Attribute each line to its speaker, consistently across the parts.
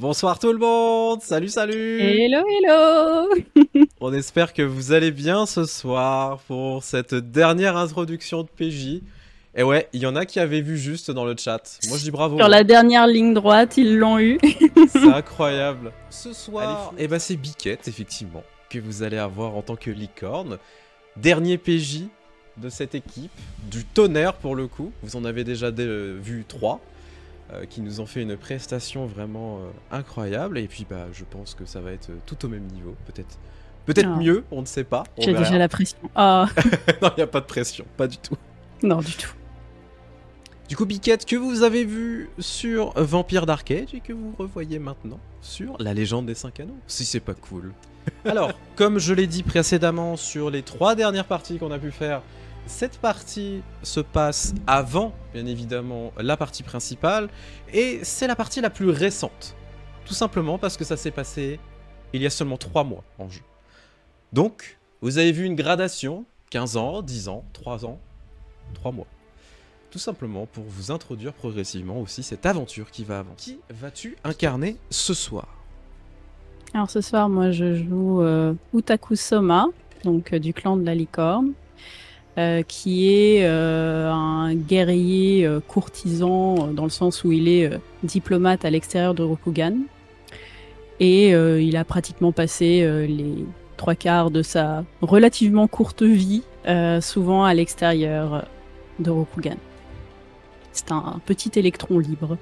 Speaker 1: Bonsoir tout le monde. Salut, salut.
Speaker 2: Hello, hello.
Speaker 1: On espère que vous allez bien ce soir pour cette dernière introduction de PJ. Et ouais, il y en a qui avaient vu juste dans le chat. Moi je dis bravo.
Speaker 2: Sur la dernière ligne droite, ils l'ont eu.
Speaker 1: C'est incroyable. Ce soir, eh ben c'est Biquette, effectivement, que vous allez avoir en tant que licorne. Dernier PJ de cette équipe, du tonnerre pour le coup. Vous en avez déjà vu 3. Qui nous ont fait une prestation vraiment incroyable. Et puis bah, je pense que ça va être tout au même niveau. Peut-être mieux, on ne sait pas.
Speaker 2: J'ai déjà la pression. Oh.
Speaker 1: Non, il n'y a pas de pression, pas du tout.
Speaker 2: Non, du tout.
Speaker 1: Du coup, Biquette, que vous avez vu sur Vampire Dark Age et que vous revoyez maintenant sur La Légende des 5 Anneaux. Si c'est pas cool. Alors, comme je l'ai dit précédemment sur les 3 dernières parties qu'on a pu faire, cette partie se passe avant, bien évidemment, la partie principale, et c'est la partie la plus récente. Tout simplement parce que ça s'est passé il y a seulement 3 mois en jeu. Donc, vous avez vu une gradation, 15 ans, 10 ans, 3 ans, 3 mois. Tout simplement pour vous introduire progressivement aussi cette aventure qui va avant. Qui vas-tu incarner ce soir?
Speaker 2: Alors ce soir, moi je joue Utaku Soma, donc du clan de la licorne. Qui est un guerrier courtisan dans le sens où il est diplomate à l'extérieur de Rokugan. Et il a pratiquement passé les 3/4 de sa relativement courte vie, souvent à l'extérieur de Rokugan. C'est un petit électron libre.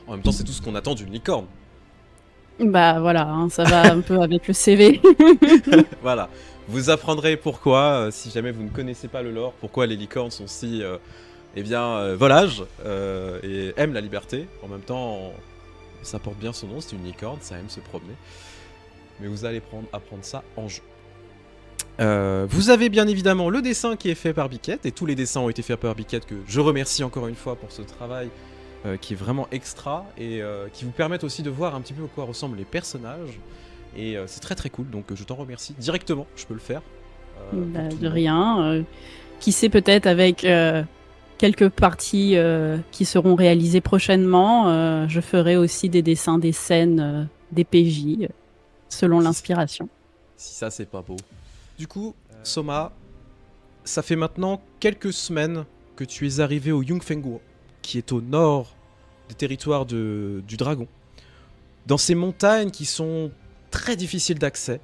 Speaker 1: En même temps, c'est tout ce qu'on attend d'une licorne.
Speaker 2: Bah voilà, hein, ça va un peu avec le CV.
Speaker 1: Voilà. Vous apprendrez pourquoi, si jamais vous ne connaissez pas le lore, pourquoi les licornes sont si, volages et aiment la liberté. En même temps, ça porte bien son nom, c'est une licorne, ça aime se promener. Mais vous allez apprendre ça en jeu. Vous avez bien évidemment le dessin qui est fait par Biquette, et tous les dessins ont été faits par Biquette, que je remercie encore une fois pour ce travail qui est vraiment extra, et qui vous permettent aussi de voir un petit peu à quoi ressemblent les personnages. Et c'est très très cool, donc je t'en remercie directement, je peux le faire.
Speaker 2: De rien. Qui sait, peut-être avec quelques parties qui seront réalisées prochainement, je ferai aussi des dessins des scènes des PJ, selon l'inspiration.
Speaker 1: Si ça c'est pas beau. Du coup, Soma, ça fait maintenant quelques semaines que tu es arrivé au Yungfengguo, qui est au nord des territoires du dragon. Dans ces montagnes qui sont très difficile d'accès.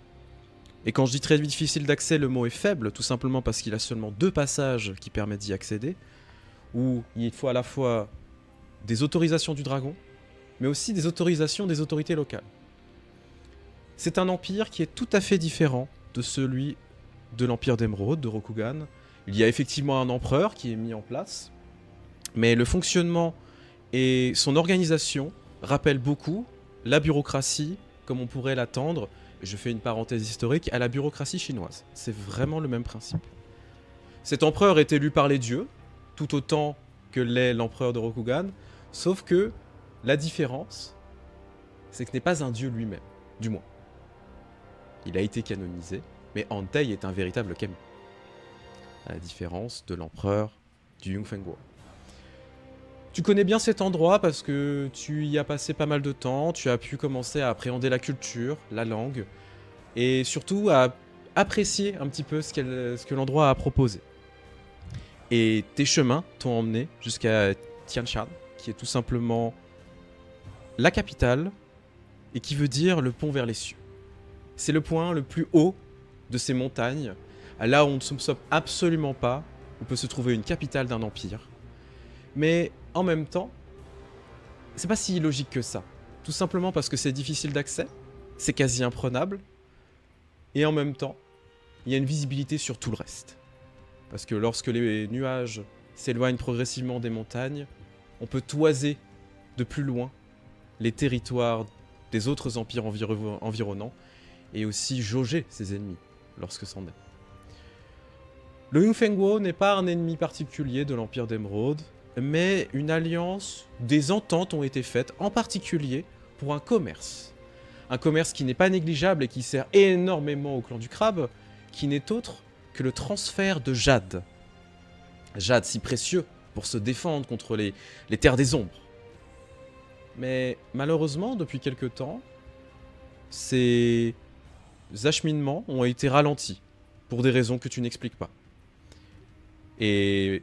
Speaker 1: Et quand je dis très difficile d'accès, le mot est faible, tout simplement parce qu'il a seulement 2 passages qui permettent d'y accéder, où il faut à la fois des autorisations du dragon, mais aussi des autorisations des autorités locales. C'est un empire qui est tout à fait différent de celui de l'empire d'Emeraude, de Rokugan. Il y a effectivement un empereur qui est mis en place, mais le fonctionnement et son organisation rappellent beaucoup la bureaucratie, comme on pourrait l'attendre, je fais une parenthèse historique, à la bureaucratie chinoise. C'est vraiment le même principe. Cet empereur est élu par les dieux, tout autant que l'est l'empereur de Rokugan, sauf que la différence, c'est que ce n'est pas un dieu lui-même, du moins. Il a été canonisé, mais Antei est un véritable kami. À la différence de l'empereur du Yungfengguo. Tu connais bien cet endroit parce que tu y as passé pas mal de temps, tu as pu commencer à appréhender la culture, la langue, et surtout à apprécier un petit peu ce que l'endroit a proposé. Et tes chemins t'ont emmené jusqu'à Tianshan, qui est tout simplement la capitale, et qui veut dire le pont vers les cieux. C'est le point le plus haut de ces montagnes, là où on ne soupçonne absolument pas où peut se trouver une capitale d'un empire. Mais en même temps, c'est pas si illogique que ça. Tout simplement parce que c'est difficile d'accès, c'est quasi imprenable, et en même temps, il y a une visibilité sur tout le reste. Parce que lorsque les nuages s'éloignent progressivement des montagnes, on peut toiser de plus loin les territoires des autres empires environnants, et aussi jauger ses ennemis, lorsque c'en est. Le Yungfengguo n'est pas un ennemi particulier de l'Empire d'Emeraude, mais une alliance, des ententes ont été faites, en particulier pour un commerce. Un commerce qui n'est pas négligeable et qui sert énormément au clan du crabe, qui n'est autre que le transfert de jade. Jade si précieux pour se défendre contre les terres des ombres. Mais malheureusement, depuis quelque temps, ces acheminements ont été ralentis pour des raisons que tu n'expliques pas. Et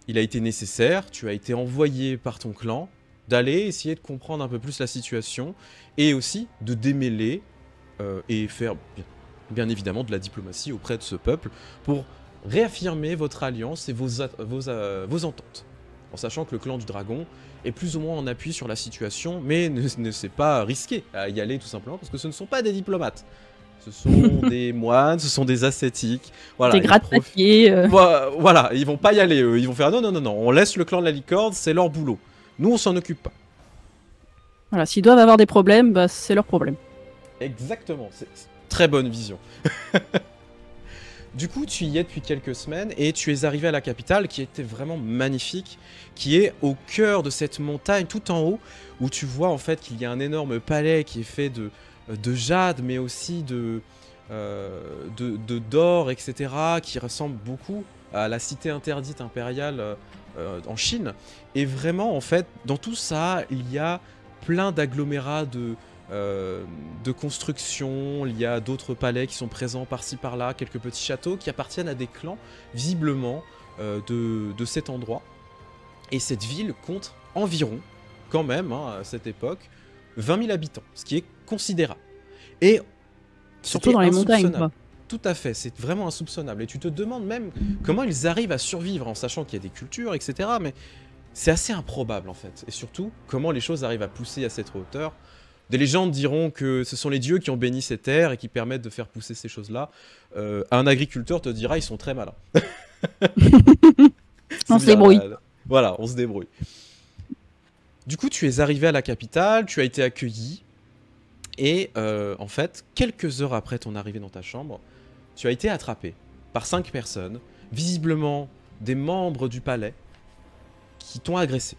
Speaker 1: il a été nécessaire, tu as été envoyé par ton clan, d'aller essayer de comprendre un peu plus la situation et aussi de démêler et faire bien évidemment de la diplomatie auprès de ce peuple pour réaffirmer votre alliance et vos ententes. En sachant que le clan du dragon est plus ou moins en appui sur la situation, mais ne s'est pas risqué à y aller tout simplement parce que ce ne sont pas des diplomates. Ce sont des moines, ce sont des ascétiques. Voilà,
Speaker 2: des gratte-papiers.
Speaker 1: Voilà, ils vont pas y aller eux. Ils vont faire non, non, non, non, on laisse le clan de la licorne, c'est leur boulot. Nous, on s'en occupe pas.
Speaker 2: Voilà, s'ils doivent avoir des problèmes, bah, c'est leur problème.
Speaker 1: Exactement, c'est très bonne vision. Du coup, tu y es depuis quelques semaines et tu es arrivé à la capitale qui était vraiment magnifique, qui est au cœur de cette montagne tout en haut où tu vois en fait qu'il y a un énorme palais qui est fait de jade mais aussi d'or, etc., qui ressemble beaucoup à la cité interdite impériale en Chine. Et vraiment, en fait, dans tout ça, il y a plein d'agglomérats de construction, il y a d'autres palais qui sont présents par-ci par-là, quelques petits châteaux qui appartiennent à des clans, visiblement, de cet endroit. Et cette ville compte environ, quand même, hein, à cette époque, 20 000 habitants, ce qui est considérable. Et
Speaker 2: surtout dans les montagnes, quoi.
Speaker 1: Tout à fait, c'est vraiment insoupçonnable. Et tu te demandes même comment ils arrivent à survivre en sachant qu'il y a des cultures, etc. Mais c'est assez improbable, en fait. Et surtout, comment les choses arrivent à pousser à cette hauteur. Des légendes diront que ce sont les dieux qui ont béni ces terres et qui permettent de faire pousser ces choses-là. Un agriculteur te dira, ils sont très malins.
Speaker 2: On se débrouille.
Speaker 1: Voilà, on se débrouille. Du coup, tu es arrivé à la capitale, tu as été accueilli. Et en fait, quelques heures après ton arrivée dans ta chambre, tu as été attrapé par 5 personnes, visiblement des membres du palais, qui t'ont agressé.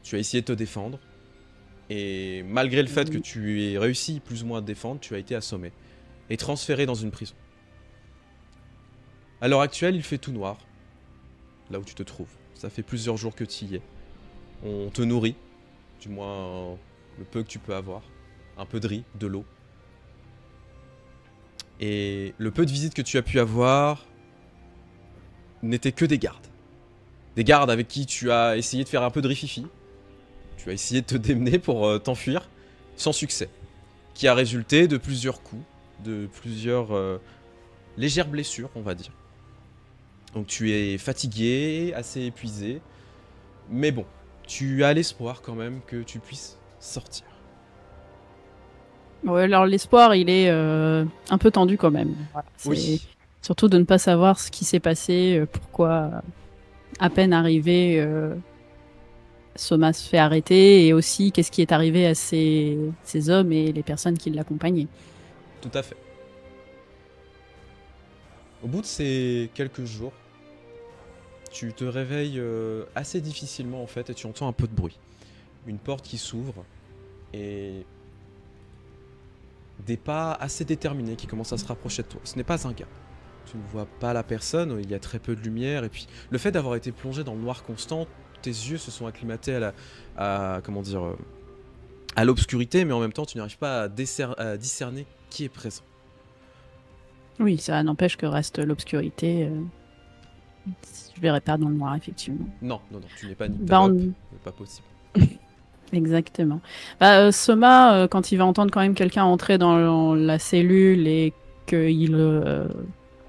Speaker 1: Tu as essayé de te défendre. Et malgré le fait que tu aies réussi plus ou moins à te défendre, tu as été assommé et transféré dans une prison. À l'heure actuelle, il fait tout noir, là où tu te trouves. Ça fait plusieurs jours que tu y es. On te nourrit, du moins le peu que tu peux avoir. Un peu de riz, de l'eau. Et le peu de visites que tu as pu avoir n'étaient que des gardes. Des gardes avec qui tu as essayé de faire un peu de rififi. Tu as essayé de te démener pour t'enfuir, sans succès. Qui a résulté de plusieurs coups, de plusieurs légères blessures, on va dire. Donc tu es fatigué, assez épuisé. Mais bon, tu as l'espoir quand même que tu puisses sortir.
Speaker 2: Ouais, alors l'espoir, il est un peu tendu quand même. Voilà,
Speaker 1: oui.
Speaker 2: Surtout de ne pas savoir ce qui s'est passé, pourquoi à peine arrivé... Soma se fait arrêter et aussi qu'est-ce qui est arrivé à ces hommes et les personnes qui l'accompagnaient.
Speaker 1: Tout à fait. Au bout de ces quelques jours, tu te réveilles assez difficilement en fait et tu entends un peu de bruit. Une porte qui s'ouvre et des pas assez déterminés qui commencent à se rapprocher de toi. Ce n'est pas un gars. Tu ne vois pas la personne, il y a très peu de lumière et puis le fait d'avoir été plongé dans le noir constant, tes yeux se sont acclimatés à l'obscurité, mais en même temps tu n'arrives pas à discerner qui est présent.
Speaker 2: Oui, ça n'empêche que reste l'obscurité. Je verrai pas dans le noir, effectivement.
Speaker 1: Non, tu n'es pas Nyctalope, c'est pas possible.
Speaker 2: Exactement. Soma, quand il va entendre quand même quelqu'un entrer dans la cellule et qu'il...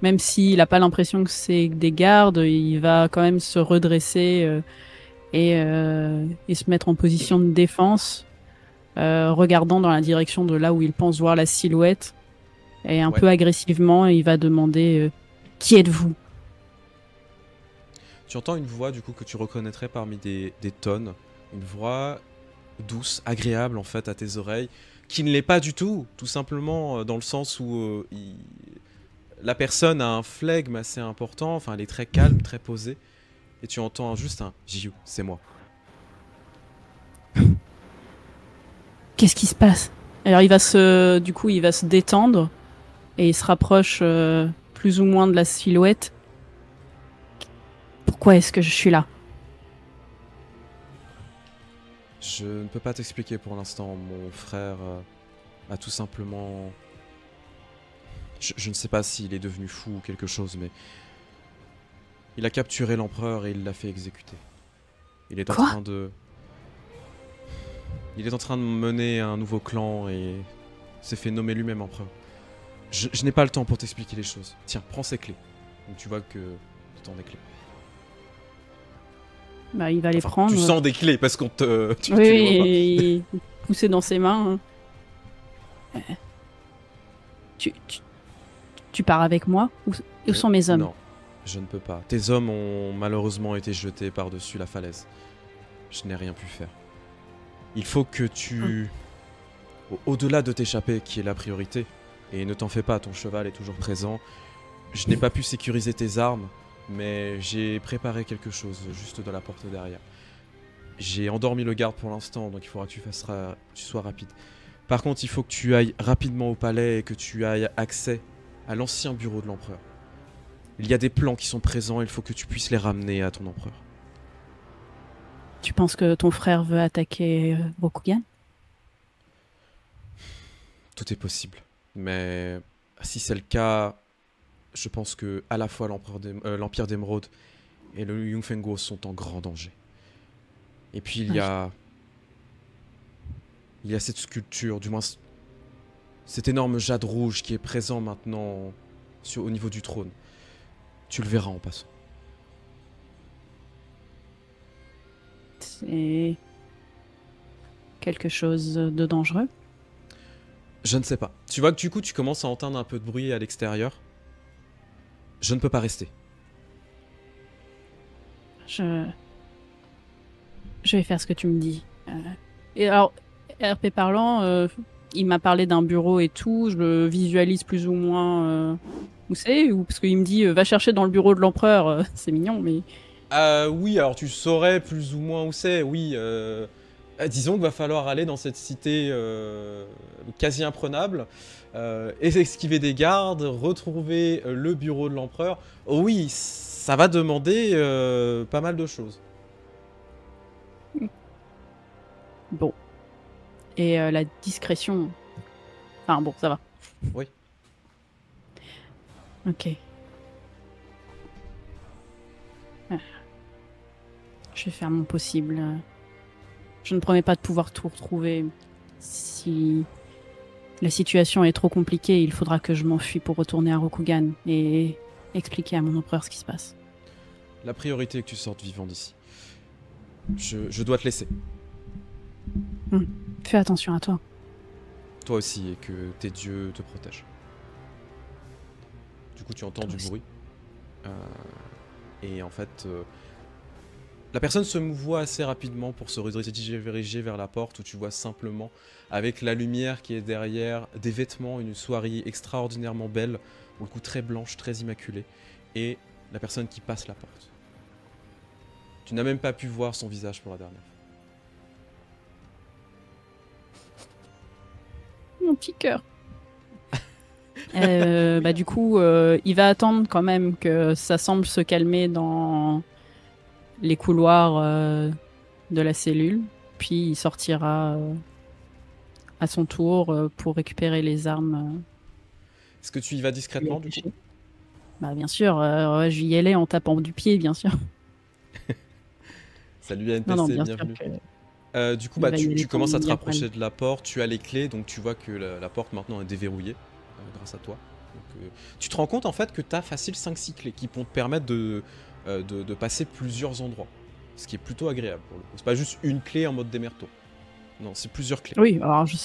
Speaker 2: même s'il n'a pas l'impression que c'est des gardes, il va quand même se redresser... et se mettre en position de défense, regardant dans la direction de là où il pense voir la silhouette. Et un peu agressivement, il va demander qui êtes-vous ?
Speaker 1: Tu entends une voix du coup que tu reconnaîtrais parmi des tonnes. Une voix douce, agréable en fait à tes oreilles, qui ne l'est pas du tout simplement dans le sens où la personne a un flegme assez important, enfin elle est très calme, très posée. Et tu entends juste un « Jiu, c'est moi ».
Speaker 2: Qu'est-ce qui se passe ? Alors il va se détendre et il se rapproche plus ou moins de la silhouette. Pourquoi est-ce que je suis là ?
Speaker 1: Je ne peux pas t'expliquer pour l'instant. Mon frère a tout simplement... Je ne sais pas s'il est devenu fou ou quelque chose, mais... Il a capturé l'empereur et il l'a fait exécuter. Il est en
Speaker 2: Quoi?
Speaker 1: train de... Il est en train de mener un nouveau clan et s'est fait nommer lui-même empereur. Je n'ai pas le temps pour t'expliquer les choses. Tiens, prends ces clés. Donc tu vois que tu t'en des clés.
Speaker 2: Bah, il va les
Speaker 1: Enfin,
Speaker 2: prendre.
Speaker 1: tu sens des clés parce qu'on te... tu
Speaker 2: Oui,
Speaker 1: les vois pas.
Speaker 2: et pousser dans ses mains. Tu, tu, tu pars avec moi? Où sont mes hommes?
Speaker 1: Non, je ne peux pas. Tes hommes ont malheureusement été jetés par-dessus la falaise. Je n'ai rien pu faire. Il faut que tu... Au-delà de t'échapper, qui est la priorité, et ne t'en fais pas, ton cheval est toujours présent. Je n'ai pas pu sécuriser tes armes, mais j'ai préparé quelque chose juste dans la porte derrière. J'ai endormi le garde pour l'instant, donc il faudra que tu sois rapide. Par contre, il faut que tu ailles rapidement au palais et que tu ailles accès à l'ancien bureau de l'empereur. Il y a des plans qui sont présents, il faut que tu puisses les ramener à ton empereur.
Speaker 2: Tu penses que ton frère veut attaquer Rokugan?
Speaker 1: Tout est possible. Mais si c'est le cas, je pense que à la fois l'Empire d'Émeraude et le Yungfenguo sont en grand danger. Et puis il y a cette sculpture, du moins cet énorme jade rouge qui est présent maintenant au niveau du trône. Tu le verras en passant.
Speaker 2: C'est quelque chose de dangereux?
Speaker 1: Je ne sais pas. Tu vois que du coup tu commences à entendre un peu de bruit à l'extérieur. Je ne peux pas rester.
Speaker 2: Je vais faire ce que tu me dis. Et alors, RP parlant, il m'a parlé d'un bureau et tout. Je visualise plus ou moins où c'est, ou parce qu'il me dit va chercher dans le bureau de l'empereur. C'est mignon, mais
Speaker 1: Oui, alors tu saurais plus ou moins où c'est, oui. Disons qu'il va falloir aller dans cette cité quasi imprenable, esquiver des gardes, retrouver le bureau de l'empereur. Oh oui, ça va demander pas mal de choses.
Speaker 2: bon. Et la discrétion. Enfin bon, ça va.
Speaker 1: Oui.
Speaker 2: Ok. Je vais faire mon possible. Je ne promets pas de pouvoir tout retrouver. Si la situation est trop compliquée, il faudra que je m'enfuis pour retourner à Rokugan et expliquer à mon empereur ce qui se passe.
Speaker 1: La priorité est que tu sortes vivant d'ici. Je dois te laisser.
Speaker 2: Fais attention à toi.
Speaker 1: Toi aussi, et que tes dieux te protègent. Du coup, tu entends
Speaker 2: Toi
Speaker 1: du
Speaker 2: aussi.
Speaker 1: bruit. Et en fait... la personne se mouvoit assez rapidement pour se rediriger vers la porte où tu vois simplement, avec la lumière qui est derrière, des vêtements, une soirée extraordinairement belle, au coup très blanche, très immaculée, et la personne qui passe la porte. Tu n'as même pas pu voir son visage pour la dernière fois.
Speaker 2: Mon petit cœur. Bah du coup, il va attendre quand même que ça semble se calmer dans les couloirs de la cellule. Puis il sortira à son tour pour récupérer les armes.
Speaker 1: Est-ce que tu y vas discrètement du coup?
Speaker 2: Bah bien sûr, je y allais en tapant du pied, bien sûr.
Speaker 1: Salut NPC,
Speaker 2: Non, bien
Speaker 1: bienvenue.
Speaker 2: sûr que...
Speaker 1: Du coup,
Speaker 2: Il va y
Speaker 1: tu
Speaker 2: aller
Speaker 1: commences à te
Speaker 2: diagonale.
Speaker 1: rapprocher de la porte, tu as les clés, donc tu vois que la porte maintenant est déverrouillée grâce à toi. Donc, tu te rends compte en fait que tu as facile 5-6 clés qui vont te permettre de passer plusieurs endroits. Ce qui est plutôt agréable pour le coup. C'est pas juste une clé en mode démerto. Non, c'est plusieurs clés.
Speaker 2: Oui, alors je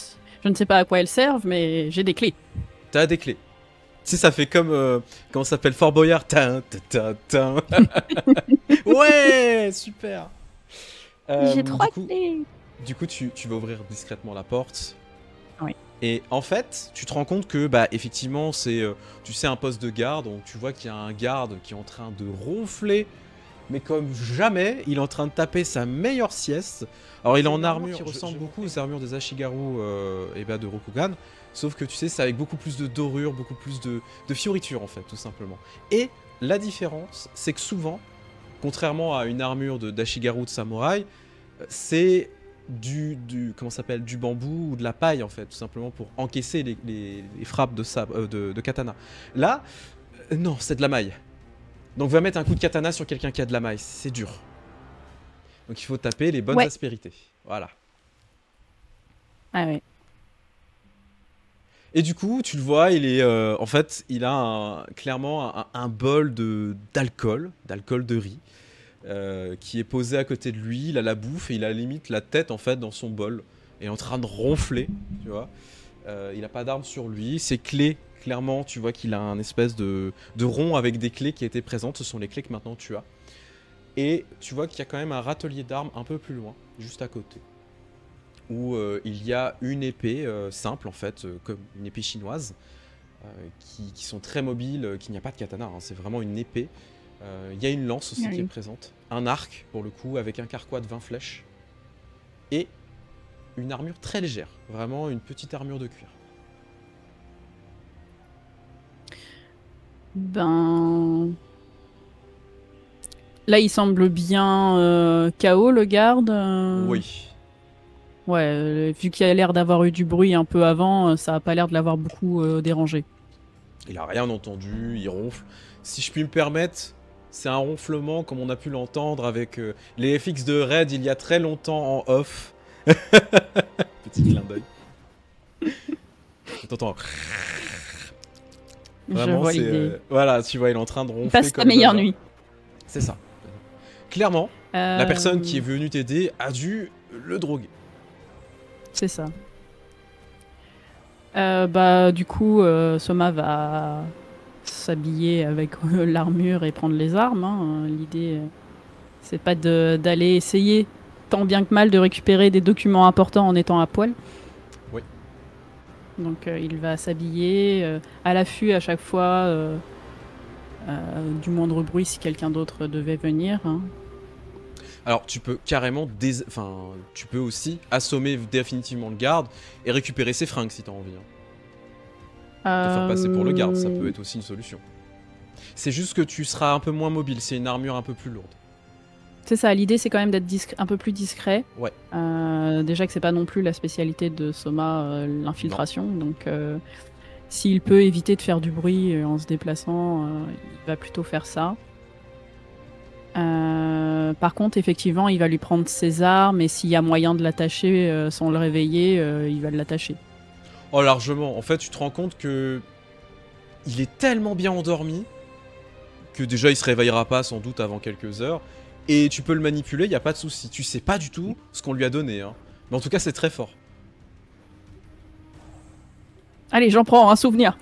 Speaker 2: ne sais pas à quoi elles servent, mais j'ai des clés.
Speaker 1: T'as des clés. Tu sais, ça fait comme... comment ça s'appelle? Fort Boyard. Tin, tin, tin, tin. Ouais, super.
Speaker 2: J'ai 3
Speaker 1: du coup,
Speaker 2: clés.
Speaker 1: Du coup, tu vas ouvrir discrètement la porte.
Speaker 2: Oui.
Speaker 1: Et en fait, tu te rends compte que, bah, effectivement, c'est, tu sais, un poste de garde. Donc, tu vois qu'il y a un garde qui est en train de ronfler, mais comme jamais, il est en train de taper sa meilleure sieste. Alors, il est en armure qui ressemble beaucoup aux armures des Ashigaru et bah, de Rokugan. Sauf que, tu sais, c'est avec beaucoup plus de dorures, beaucoup plus de fioritures, en fait, tout simplement. Et la différence, c'est que souvent, contrairement à une armure d'Ashigaru de samouraï, c'est comment ça s'appelle, du bambou ou de la paille en fait, tout simplement pour encaisser les frappes de katana. Là, non, c'est de la maille. Donc va mettre un coup de katana sur quelqu'un qui a de la maille, c'est dur. Donc il faut taper les bonnes aspérités. Voilà.
Speaker 2: Ah ouais.
Speaker 1: Et du coup, tu le vois, il est, en fait, il a clairement un bol d'alcool de riz, qui est posé à côté de lui. Il a la bouffe et il a limite la tête en fait dans son bol et est en train de ronfler, tu vois. Il n'a pas d'arme sur lui. Ses clés, clairement, tu vois qu'il a un espèce de rond avec des clés qui étaient présentes. Ce sont les clés que maintenant tu as. Et tu vois qu'il y a quand même un râtelier d'armes un peu plus loin, juste à côté, où il y a une épée simple en fait, comme une épée chinoise, qui sont très mobiles, qu'il n'y a pas de katana, hein, c'est vraiment une épée. Il y a une lance aussi qui est présente, un arc pour le coup avec un carquois de 20 flèches, et une armure très légère, vraiment une petite armure de cuir.
Speaker 2: Ben... Là, il semble bien KO, le garde.
Speaker 1: Oui.
Speaker 2: Ouais, vu qu'il a l'air d'avoir eu du bruit un peu avant, ça a pas l'air de l'avoir beaucoup dérangé.
Speaker 1: Il a rien entendu, il ronfle. Si je puis me permettre, c'est un ronflement comme on a pu l'entendre avec les FX de Red il y a très longtemps en off. Petit clin d'œil. T'entends. Vraiment, c'est voilà, tu vois, il est en train de ronfler.
Speaker 2: Il passe sa meilleure nuit.
Speaker 1: C'est ça. Clairement, la personne qui est venue t'aider a dû le droguer.
Speaker 2: C'est ça. Bah du coup, Soma va s'habiller avec l'armure et prendre les armes. Hein. L'idée, c'est pas d'aller essayer tant bien que mal de récupérer des documents importants en étant à poil.
Speaker 1: Oui.
Speaker 2: Donc il va s'habiller à l'affût à chaque fois du moindre bruit si quelqu'un d'autre devait venir. Hein.
Speaker 1: Alors tu peux carrément, tu peux aussi assommer définitivement le garde et récupérer ses fringues si t'as envie. Hein. Te faire passer pour le garde, ça peut être aussi une solution. C'est juste que tu seras un peu moins mobile, c'est une armure un peu plus lourde.
Speaker 2: C'est ça, l'idée c'est quand même d'être un peu plus discret.
Speaker 1: Ouais.
Speaker 2: Déjà que c'est pas non plus la spécialité de Soma, l'infiltration, donc s'il peut éviter de faire du bruit en se déplaçant, il va plutôt faire ça. Par contre, effectivement, il va lui prendre ses armes et s'il y a moyen de l'attacher sans le réveiller, il va l'attacher.
Speaker 1: Oh, largement. En fait, tu te rends compte que il est tellement bien endormi que déjà il se réveillera pas sans doute avant quelques heures. Et tu peux le manipuler, y a pas de souci. Tu sais pas du tout ce qu'on lui a donné, hein. Mais en tout cas, c'est très fort.
Speaker 2: Allez, j'en prends un souvenir.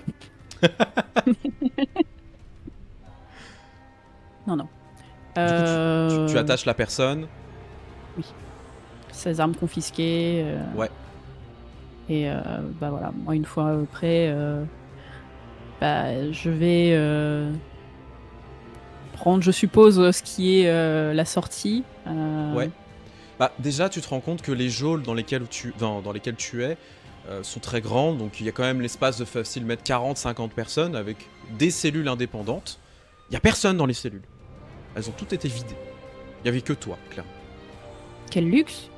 Speaker 2: Non, non.
Speaker 1: Du coup, tu attaches la personne.
Speaker 2: Oui. Ses armes confisquées.
Speaker 1: Ouais.
Speaker 2: Et bah voilà, moi une fois prêt, bah, je vais prendre, je suppose, ce qui est la sortie.
Speaker 1: Ouais. Bah déjà, tu te rends compte que les geôles dans lesquelles tu es sont très grandes, donc il y a quand même l'espace de facile mettre 40-50 personnes avec des cellules indépendantes. Il y a personne dans les cellules. Elles ont toutes été vidées. Il y avait que toi, clairement.
Speaker 2: Quel luxe!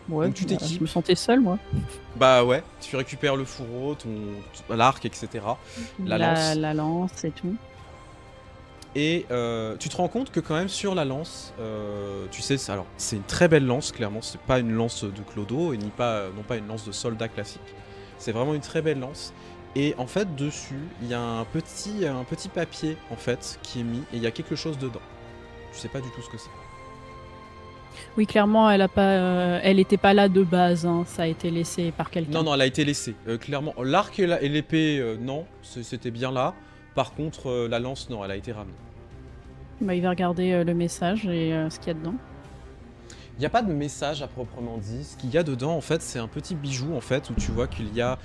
Speaker 2: Ouais,
Speaker 1: donc tu t'équipes.
Speaker 2: Je me sentais seule, moi.
Speaker 1: Bah ouais, tu récupères le fourreau, l'arc, etc.
Speaker 2: La lance et tout.
Speaker 1: Et tu te rends compte que quand même sur la lance, tu sais, alors c'est une très belle lance, clairement, c'est pas une lance de clodo et non pas une lance de soldat classique. C'est vraiment une très belle lance. Et en fait, dessus, il y a un petit papier en fait qui est mis et il y a quelque chose dedans. Tu sais pas du tout ce que c'est.
Speaker 2: Oui, clairement, elle était pas là de base. Hein. Ça a été laissé par quelqu'un.
Speaker 1: Non, elle a été laissée. Clairement, l'arc et l'épée, non, c'était bien là. Par contre, la lance, non, elle a été ramenée.
Speaker 2: Bah, il va regarder le message et ce qu'il y a dedans.
Speaker 1: Il n'y a pas de message à proprement dit. Ce qu'il y a dedans, en fait, c'est un petit bijou, en fait, où tu vois qu'il y a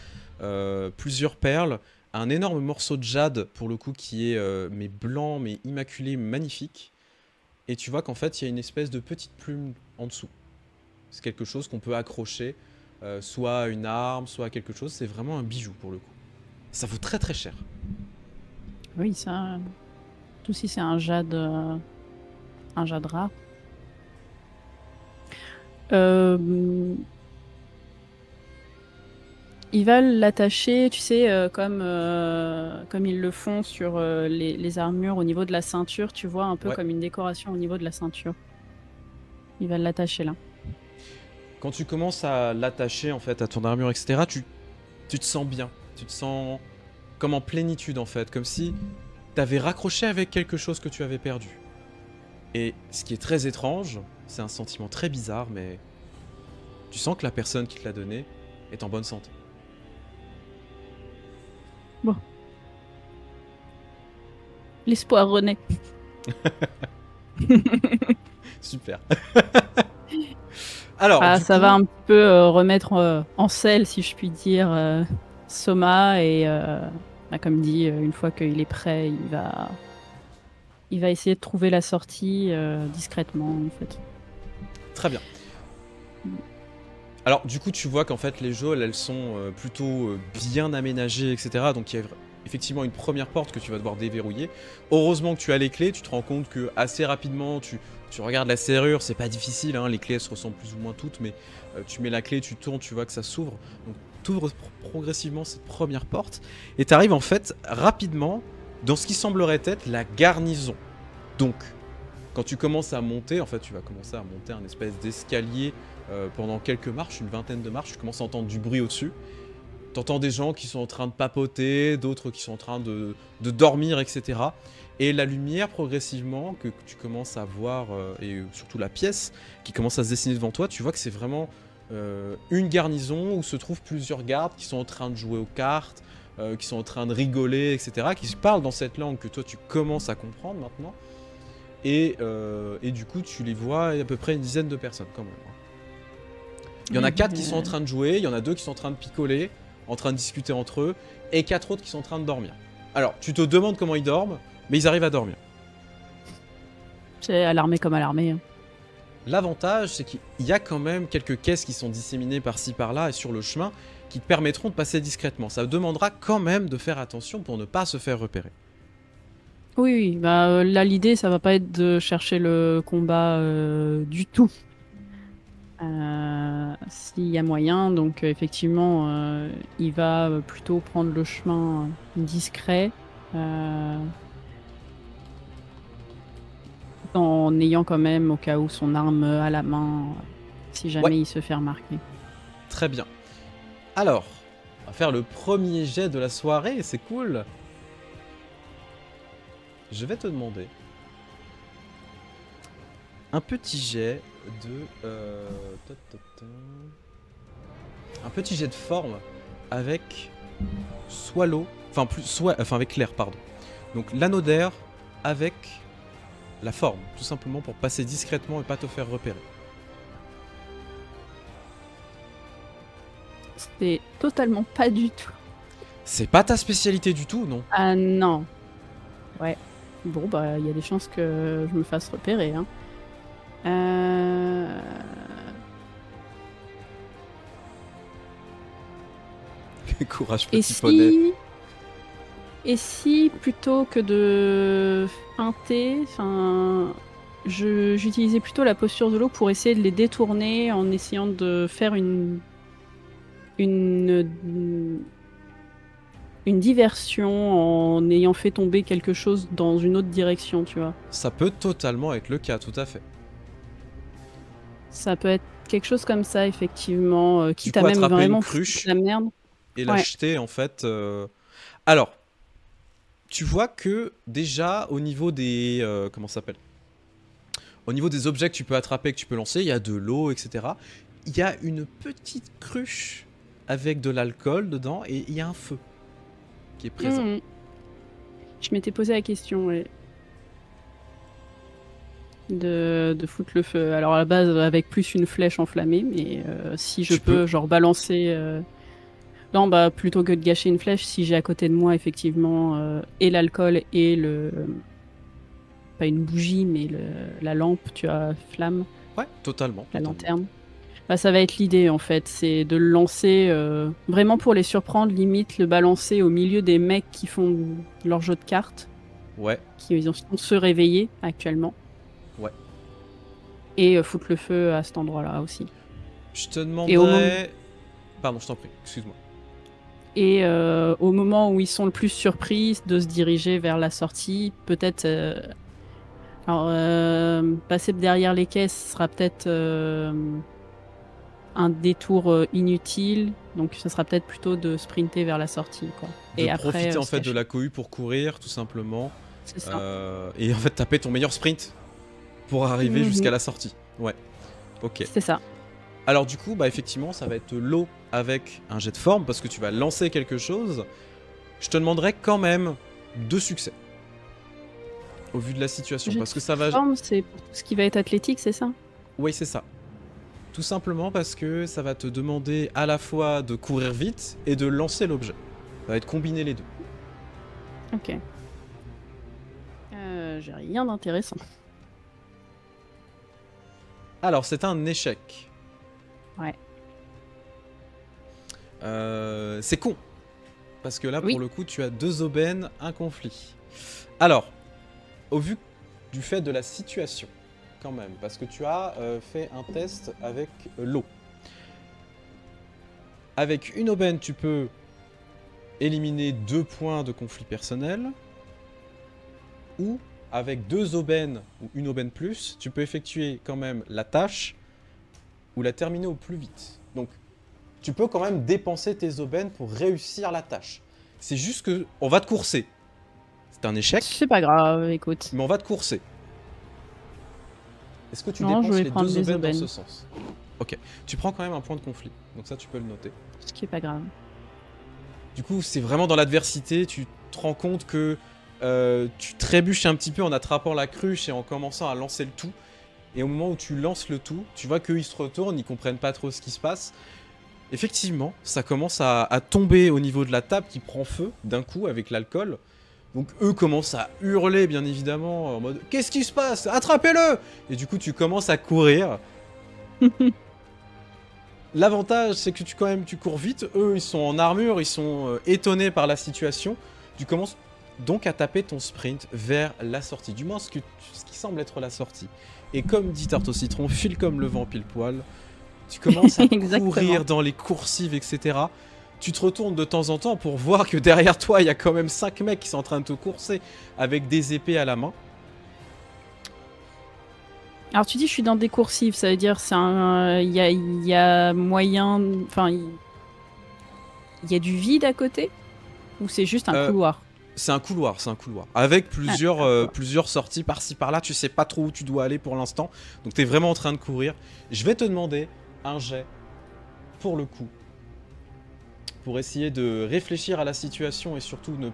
Speaker 1: plusieurs perles, un énorme morceau de jade, pour le coup, qui est mais blanc, mais immaculé, magnifique. Et tu vois qu'en fait, il y a une espèce de petite plume en dessous. C'est quelque chose qu'on peut accrocher, soit à une arme, soit à quelque chose. C'est vraiment un bijou, pour le coup. Ça vaut très très cher.
Speaker 2: Oui, ça... Tout si c'est un jade rare. Euh, il va l'attacher, tu sais, comme ils le font sur les armures au niveau de la ceinture, tu vois, un peu
Speaker 1: Ouais.
Speaker 2: comme une décoration au niveau de la ceinture. Il va l'attacher là.
Speaker 1: Quand tu commences à l'attacher en fait à ton armure, etc., tu te sens bien. Tu te sens comme en plénitude en fait, comme si t'avais raccroché avec quelque chose que tu avais perdu. Et ce qui est très étrange, c'est un sentiment très bizarre, mais tu sens que la personne qui te l'a donné est en bonne santé.
Speaker 2: Bon. L'espoir renaît.
Speaker 1: Super. Alors,
Speaker 2: Ah,
Speaker 1: du
Speaker 2: ça
Speaker 1: coup,
Speaker 2: va un petit peu remettre en selle, si je puis dire, Soma. Et bah, comme dit, une fois qu'il est prêt, il va essayer de trouver la sortie discrètement, en fait.
Speaker 1: très bien. Alors, du coup, tu vois qu'en fait, les geôles, elles sont plutôt bien aménagées, etc. Donc, il y a effectivement une première porte que tu vas devoir déverrouiller. Heureusement que tu as les clés. Tu te rends compte que assez rapidement, tu regardes la serrure. C'est pas difficile, hein, les clés, elles se ressemblent plus ou moins toutes. Mais tu mets la clé, tu tournes, tu vois que ça s'ouvre. Donc, tu ouvres progressivement cette première porte. Et tu arrives en fait rapidement dans ce qui semblerait être la garnison. Donc, quand tu commences à monter, en fait, tu vas commencer à monter un espèce d'escalier pendant quelques marches, une vingtaine de marches. Tu commences à entendre du bruit au-dessus. T'entends des gens qui sont en train de papoter, d'autres qui sont en train de dormir, etc. Et la lumière, progressivement, que tu commences à voir, et surtout la pièce qui commence à se dessiner devant toi, tu vois que c'est vraiment une garnison où se trouvent plusieurs gardes qui sont en train de jouer aux cartes, qui sont en train de rigoler, etc. Qui se parlent dans cette langue que toi tu commences à comprendre maintenant. Et du coup, tu les vois à peu près une dizaine de personnes quand même. Il y en a 4 qui sont en train de jouer, il y en a 2 qui sont en train de picoler, en train de discuter entre eux, et 4 autres qui sont en train de dormir. Alors, tu te demandes comment ils dorment, mais ils arrivent à dormir.
Speaker 2: C'est alarmé comme alarmé. Hein.
Speaker 1: L'avantage, c'est qu'il y a quand même quelques caisses qui sont disséminées par-ci par-là et sur le chemin qui te permettront de passer discrètement. Ça demandera quand même de faire attention pour ne pas se faire repérer.
Speaker 2: Oui, oui. Bah, là, l'idée, ça va pas être de chercher le combat du tout. S'il y a moyen, donc effectivement, il va plutôt prendre le chemin discret, en ayant quand même au cas où son arme à la main, si jamais il se fait remarquer.
Speaker 1: Très bien. Alors, on va faire le premier jet de la soirée, c'est cool. Je vais te demander un petit jet de... un petit jet de forme avec soit l'eau, enfin avec l'air, pardon. Donc l'anneau d'air avec la forme, tout simplement pour passer discrètement et pas te faire repérer.
Speaker 2: C'est totalement pas du tout.
Speaker 1: C'est pas ta spécialité du tout, non?
Speaker 2: Ah non. Ouais. Bon, bah, il y a des chances que je me fasse repérer, hein.
Speaker 1: Courage, petit poney.
Speaker 2: Et si plutôt que de feinter, enfin, j'utilisais plutôt la posture de l'eau pour essayer de les détourner en essayant de faire une diversion en ayant fait tomber quelque chose dans une autre direction, tu vois.
Speaker 1: Ça peut totalement être le cas, tout à fait.
Speaker 2: Ça peut être quelque chose comme ça, effectivement, qui
Speaker 1: Du coup,
Speaker 2: t'a même
Speaker 1: attraper
Speaker 2: vraiment
Speaker 1: une cruche
Speaker 2: foutu la merde.
Speaker 1: et l'acheter, en fait. Alors, tu vois que déjà, au niveau des... comment ça s'appelle? Au niveau des objets que tu peux attraper, que tu peux lancer, il y a de l'eau, etc. Il y a une petite cruche avec de l'alcool dedans et il y a un feu qui est présent.
Speaker 2: Mmh. Je m'étais posé la question, ouais. De foutre le feu. Alors à la base avec plus une flèche enflammée, mais si je peux genre balancer... Non, bah plutôt que de gâcher une flèche, si j'ai à côté de moi effectivement et l'alcool et le... Pas une bougie, mais la lampe, tu as flamme.
Speaker 1: Ouais, totalement.
Speaker 2: La lanterne. Bah, ça va être l'idée en fait, c'est de le lancer vraiment pour les surprendre, limite le balancer au milieu des mecs qui font leur jeu de cartes.
Speaker 1: Ouais.
Speaker 2: Qui sont se réveiller actuellement.
Speaker 1: Ouais.
Speaker 2: Et foutre le feu à cet endroit-là aussi.
Speaker 1: Je te
Speaker 2: Et au moment,
Speaker 1: demanderais... Pardon, je t'en prie, excuse-moi.
Speaker 2: et au moment où ils sont le plus surpris de se diriger vers la sortie, peut-être. Alors, passer derrière les caisses sera peut-être un détour inutile, donc ce sera peut-être plutôt de sprinter vers la sortie, quoi.
Speaker 1: De
Speaker 2: Et après,
Speaker 1: profiter en
Speaker 2: se
Speaker 1: fait de
Speaker 2: cacher.
Speaker 1: la cohue pour courir, tout simplement.
Speaker 2: C'est ça.
Speaker 1: Et en fait taper ton meilleur sprint pour arriver jusqu'à
Speaker 2: Mhm.
Speaker 1: la sortie. Ouais, ok.
Speaker 2: C'est ça.
Speaker 1: Alors du coup, bah effectivement, ça va être l'eau avec un jet de forme parce que tu vas lancer quelque chose. Je te demanderai quand même 2 succès. Au vu de la situation,
Speaker 2: Jet
Speaker 1: parce
Speaker 2: de
Speaker 1: que ça va...
Speaker 2: forme, c'est pour tout ce qui va être athlétique, c'est ça?
Speaker 1: Oui, c'est ça. Tout simplement parce que ça va te demander à la fois de courir vite et de lancer l'objet. Ça va être combiner les deux.
Speaker 2: Ok. J'ai rien d'intéressant.
Speaker 1: Alors, c'est un échec.
Speaker 2: Ouais.
Speaker 1: C'est con. Parce que là,
Speaker 2: Oui.
Speaker 1: pour le coup, tu as 2 aubaines, un conflit. Alors, au vu du fait de la situation, quand même, parce que tu as fait un test avec l'eau. Avec une aubaine, tu peux éliminer 2 points de conflit personnel. Ou, avec 2 aubaines, ou une aubaine plus, tu peux effectuer quand même la tâche ou la terminer au plus vite. Donc, tu peux quand même dépenser tes aubaines pour réussir la tâche. C'est juste que on va te courser. C'est un échec,
Speaker 2: C'est pas grave, écoute.
Speaker 1: mais on va te courser. Est-ce que tu
Speaker 2: Non, je
Speaker 1: dépenses
Speaker 2: vais
Speaker 1: les
Speaker 2: prendre
Speaker 1: 2
Speaker 2: les
Speaker 1: aubaines dans
Speaker 2: aubaines.
Speaker 1: ce sens? Ok. Tu prends quand même un point de conflit. Donc ça, tu peux le noter.
Speaker 2: Ce qui est pas grave.
Speaker 1: Du coup, c'est vraiment dans l'adversité. Tu te rends compte que tu trébuches un petit peu en attrapant la cruche et en commençant à lancer le tout. Et au moment où tu lances le tout, tu vois qu'eux, ils se retournent, ils comprennent pas trop ce qui se passe. Effectivement, ça commence à tomber au niveau de la table qui prend feu d'un coup avec l'alcool. Donc eux commencent à hurler bien évidemment en mode « Qu'est-ce qui se passe? Attrapez-le » Et du coup tu commences à courir. L'avantage c'est que tu cours vite, eux ils sont en armure, ils sont étonnés par la situation. Tu commences donc à taper ton sprint vers la sortie, du moins ce qui semble être la sortie. Et comme dit Tarte au citron, file comme le vent pile poil. Tu commences à courir dans les coursives, etc. Tu te retournes de temps en temps pour voir que derrière toi, il y a quand même 5 mecs qui sont en train de te courser avec des épées à la main.
Speaker 2: Alors tu dis je suis dans des coursives, ça veut dire il y a moyen, enfin il y a du vide à côté ou c'est juste un couloir?
Speaker 1: C'est un couloir, avec plusieurs,
Speaker 2: Ah,
Speaker 1: plusieurs sorties par-ci par-là. Tu sais pas trop où tu dois aller pour l'instant, donc t'es vraiment en train de courir. Je vais te demander un jet pour le coup, pour essayer de réfléchir à la situation et surtout ne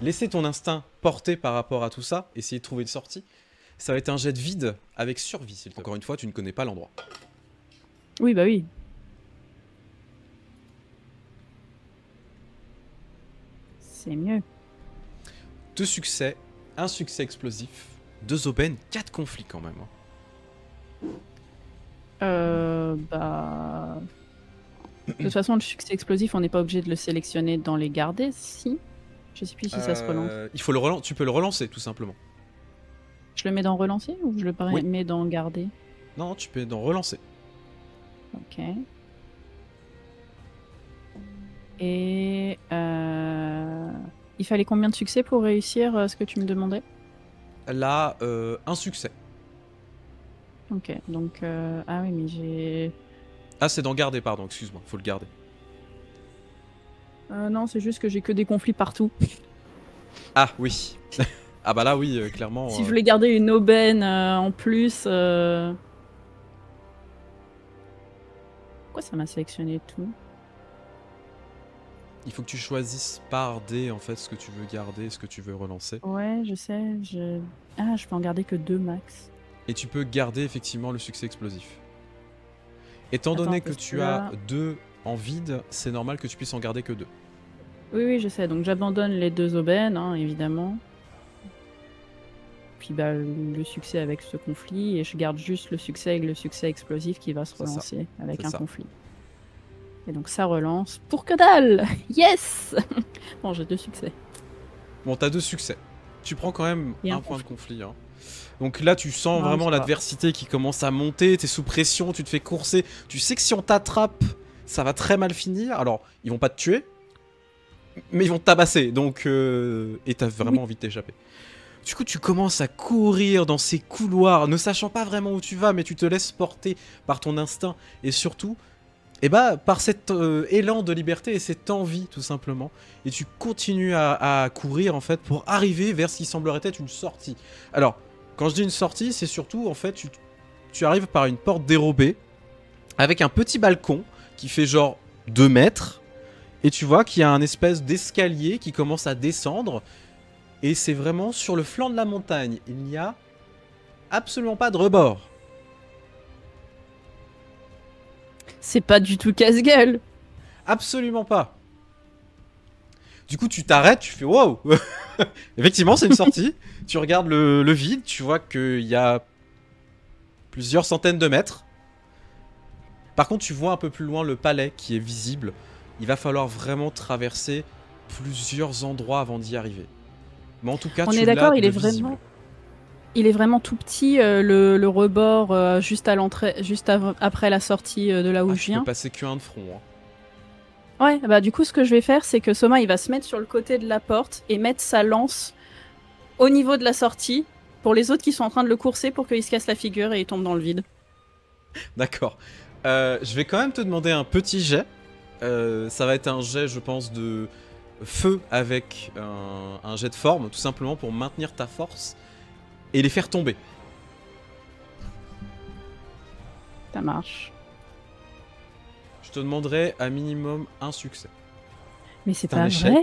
Speaker 1: laisser ton instinct porter par rapport à tout ça, essayer de trouver une sortie. Ça va être un jet de vide avec survie, s'il te plaît. Encore une fois, tu ne connais pas l'endroit.
Speaker 2: Oui, bah oui. C'est mieux.
Speaker 1: 2 succès, 1 succès explosif, 2 aubaines, 4 conflits quand même.
Speaker 2: Bah... De toute façon, le succès explosif, on n'est pas obligé de le sélectionner dans les garder, si? Je sais plus si ça se relance.
Speaker 1: Il faut le relancer, tu peux le relancer tout simplement.
Speaker 2: Je le mets dans relancer ou je le mets dans garder?
Speaker 1: Non, tu peux dans relancer.
Speaker 2: Ok. Et il fallait combien de succès pour réussir ce que tu me demandais?
Speaker 1: Là, 1 succès.
Speaker 2: Ok, donc... Ah oui, mais j'ai...
Speaker 1: Ah, c'est dans garder, pardon, excuse-moi, faut le garder.
Speaker 2: Non, c'est juste que j'ai que des conflits partout.
Speaker 1: Ah, oui. Ah bah là, oui, clairement...
Speaker 2: Si je voulais garder une aubaine en plus... Pourquoi ça m'a sélectionné tout?
Speaker 1: Il faut que tu choisisses par dé, en fait, ce que tu veux garder, ce que tu veux relancer.
Speaker 2: Ouais, je sais, Ah, je peux en garder que 2 max.
Speaker 1: Et tu peux garder, effectivement, le succès explosif. Étant donné que tu as 2 en vide, c'est normal que tu puisses en garder que 2.
Speaker 2: Oui, oui, je sais. Donc j'abandonne les 2 aubaines, hein, évidemment. Puis bah, le succès avec ce conflit, et je garde juste le succès avec le succès explosif qui va se relancer avec un conflit. Et donc ça relance pour que dalle. Yes. Bon, j'ai 2 succès.
Speaker 1: Bon, t'as 2 succès. Tu prends quand même
Speaker 2: et
Speaker 1: un point de conflit. Hein. Donc là, tu sens
Speaker 2: Non,
Speaker 1: vraiment
Speaker 2: ça va.
Speaker 1: l'adversité qui commence à monter, t'es sous pression, tu te fais courser. Tu sais que si on t'attrape, ça va très mal finir. Alors, ils vont pas te tuer, mais ils vont te tabasser. Donc, et t'as vraiment
Speaker 2: Oui.
Speaker 1: envie de t'échapper. Du coup, tu commences à courir dans ces couloirs, ne sachant pas vraiment où tu vas, mais tu te laisses porter par ton instinct. Et surtout, eh bah, par cet élan de liberté et cette envie, tout simplement. Et tu continues à courir, en fait, pour arriver vers ce qui semblerait être une sortie. Alors, quand je dis une sortie, c'est surtout, en fait, tu arrives par une porte dérobée, avec un petit balcon qui fait genre 2 mètres. Et tu vois qu'il y a un espèce d'escalier qui commence à descendre. Et c'est vraiment sur le flanc de la montagne. Il n'y a absolument pas de rebord.
Speaker 2: C'est pas du tout casse-gueule.
Speaker 1: Absolument pas. Du coup, tu t'arrêtes, tu fais wow. Effectivement, c'est une sortie. Tu regardes le vide, tu vois qu'il y a plusieurs centaines de mètres. Par contre, tu vois un peu plus loin le palais qui est visible. Il va falloir vraiment traverser plusieurs endroits avant d'y arriver. Mais en tout cas,
Speaker 2: On
Speaker 1: tu
Speaker 2: est
Speaker 1: l'as
Speaker 2: d'accord,
Speaker 1: de visible.
Speaker 2: il est vraiment tout petit, le rebord juste à l'entrée, après la sortie de là où
Speaker 1: Ah,
Speaker 2: je
Speaker 1: tu peux
Speaker 2: viens.
Speaker 1: passer qu'un de front. Hein.
Speaker 2: Ouais, bah du coup, ce que je vais faire, c'est que Soma, il va se mettre sur le côté de la porte et mettre sa lance au niveau de la sortie pour les autres qui sont en train de le courser pour qu'il se casse la figure et il tombe dans le vide.
Speaker 1: D'accord. Je vais quand même te demander un petit jet. Ça va être un jet, je pense, de feu avec un jet de forme, tout simplement pour maintenir ta force et les faire tomber.
Speaker 2: Ça marche.
Speaker 1: Je te demanderai à minimum un succès.
Speaker 2: Mais c'est
Speaker 1: C'est un
Speaker 2: pas
Speaker 1: échec.
Speaker 2: vrai.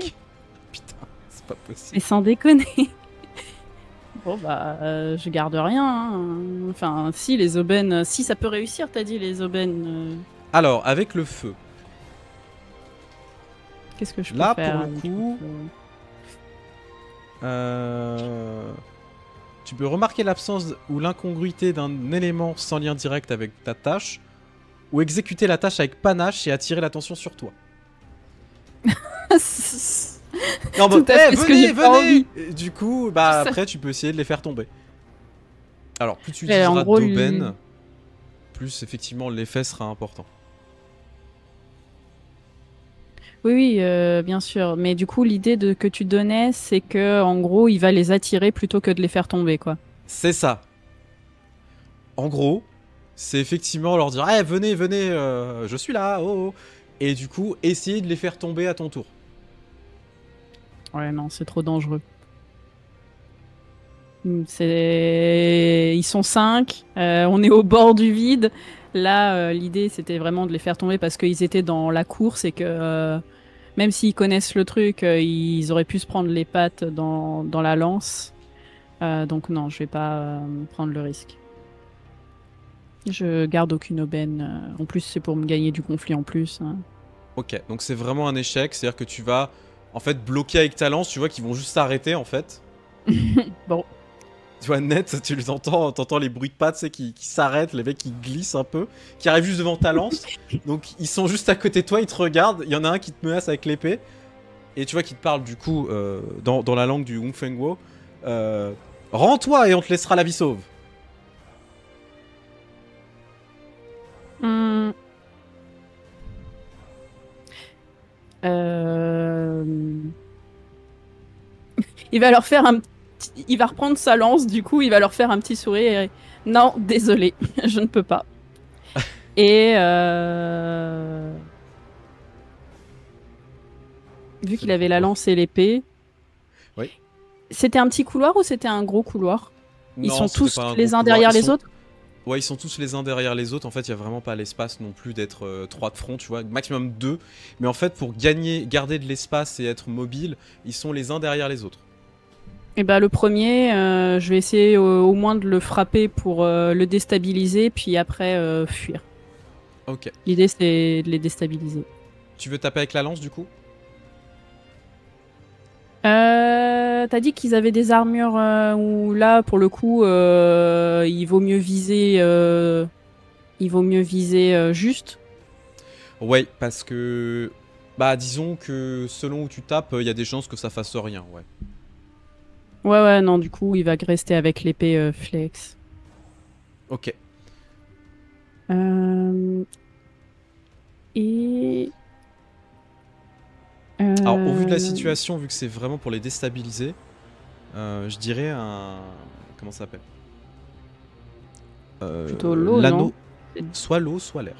Speaker 1: Putain, c'est pas
Speaker 2: Mais
Speaker 1: possible.
Speaker 2: sans déconner. Bon bah, je garde rien. Hein. Enfin, si les aubaines, si ça peut réussir, t'as dit les aubaines.
Speaker 1: Alors, avec le feu,
Speaker 2: Qu'est-ce que je peux
Speaker 1: là
Speaker 2: faire
Speaker 1: pour le
Speaker 2: avec
Speaker 1: coup,
Speaker 2: le feu
Speaker 1: tu peux remarquer l'absence ou l'incongruité d'un élément sans lien direct avec ta tâche, ou exécuter la tâche avec panache et attirer l'attention sur toi. Non,
Speaker 2: Tout à fait ce que j'ai pas envie.
Speaker 1: Et du coup, bah après, tu peux essayer de les faire tomber. Alors, plus tu
Speaker 2: Et en
Speaker 1: utiliseras
Speaker 2: gros,
Speaker 1: d'aubaine, plus effectivement l'effet sera important.
Speaker 2: Oui, oui, bien sûr. Mais du coup, que tu donnais, c'est que en gros, il va les attirer plutôt que de les faire tomber, quoi.
Speaker 1: C'est ça. En gros, c'est effectivement leur dire hey, venez, venez, je suis là, oh, oh. Et du coup, essayer de les faire tomber à ton tour.
Speaker 2: Ouais, non, c'est trop dangereux. Ils sont 5, on est au bord du vide. Là, l'idée, c'était vraiment de les faire tomber parce qu'ils étaient dans la course et que même s'ils connaissent le truc, ils auraient pu se prendre les pattes dans la lance. Donc non, je vais pas prendre le risque. Je garde aucune aubaine. En plus, c'est pour me gagner du conflit en plus. Hein.
Speaker 1: Ok, donc c'est vraiment un échec, c'est-à-dire que tu vas en fait bloquer avec ta lance, tu vois qu'ils vont juste s'arrêter en fait.
Speaker 2: Bon.
Speaker 1: Tu vois net, tu les entends, t'entends les bruits de pas, tu sais, qui s'arrêtent, les mecs qui glissent un peu, qui arrivent juste devant ta lance. Donc ils sont juste à côté de toi, ils te regardent, il y en a un qui te menace avec l'épée, et tu vois qu'il te parle du coup dans la langue du Hongfengwo. Rends-toi et on te laissera la vie sauve.
Speaker 2: Hum. Il va leur faire il va reprendre sa lance, du coup, il va leur faire un petit sourire. Non, désolé, je ne peux pas. Et vu qu'il avait la lance et l'épée,
Speaker 1: oui.
Speaker 2: C'était un petit couloir ou c'était un gros couloir? Ils
Speaker 1: Non,
Speaker 2: sont
Speaker 1: c'était
Speaker 2: tous
Speaker 1: pas un
Speaker 2: les
Speaker 1: gros
Speaker 2: uns
Speaker 1: couloir.
Speaker 2: derrière les autres?
Speaker 1: Ouais, ils sont tous les uns derrière les autres. En fait, il y a vraiment pas l'espace non plus d'être 3 de front, tu vois. Maximum 2. Mais en fait, pour garder de l'espace et être mobile, ils sont les uns derrière les autres.
Speaker 2: Et bah le premier, je vais essayer au moins de le frapper pour le déstabiliser, puis après fuir.
Speaker 1: Ok.
Speaker 2: L'idée c'est de les déstabiliser.
Speaker 1: Tu veux taper avec la lance du coup?
Speaker 2: T'as dit qu'ils avaient des armures où là, pour le coup, il vaut mieux viser, juste.
Speaker 1: Ouais, parce que... Bah, disons que selon où tu tapes, il y a des chances que ça fasse rien, ouais.
Speaker 2: Ouais, non, du coup, il va rester avec l'épée flex.
Speaker 1: Ok.
Speaker 2: Et...
Speaker 1: Alors, au vu de la
Speaker 2: euh,
Speaker 1: situation, vu que c'est vraiment pour les déstabiliser, je dirais un... Comment ça s'appelle
Speaker 2: Plutôt l'eau, non?
Speaker 1: L'anneau, soit l'eau, soit l'air.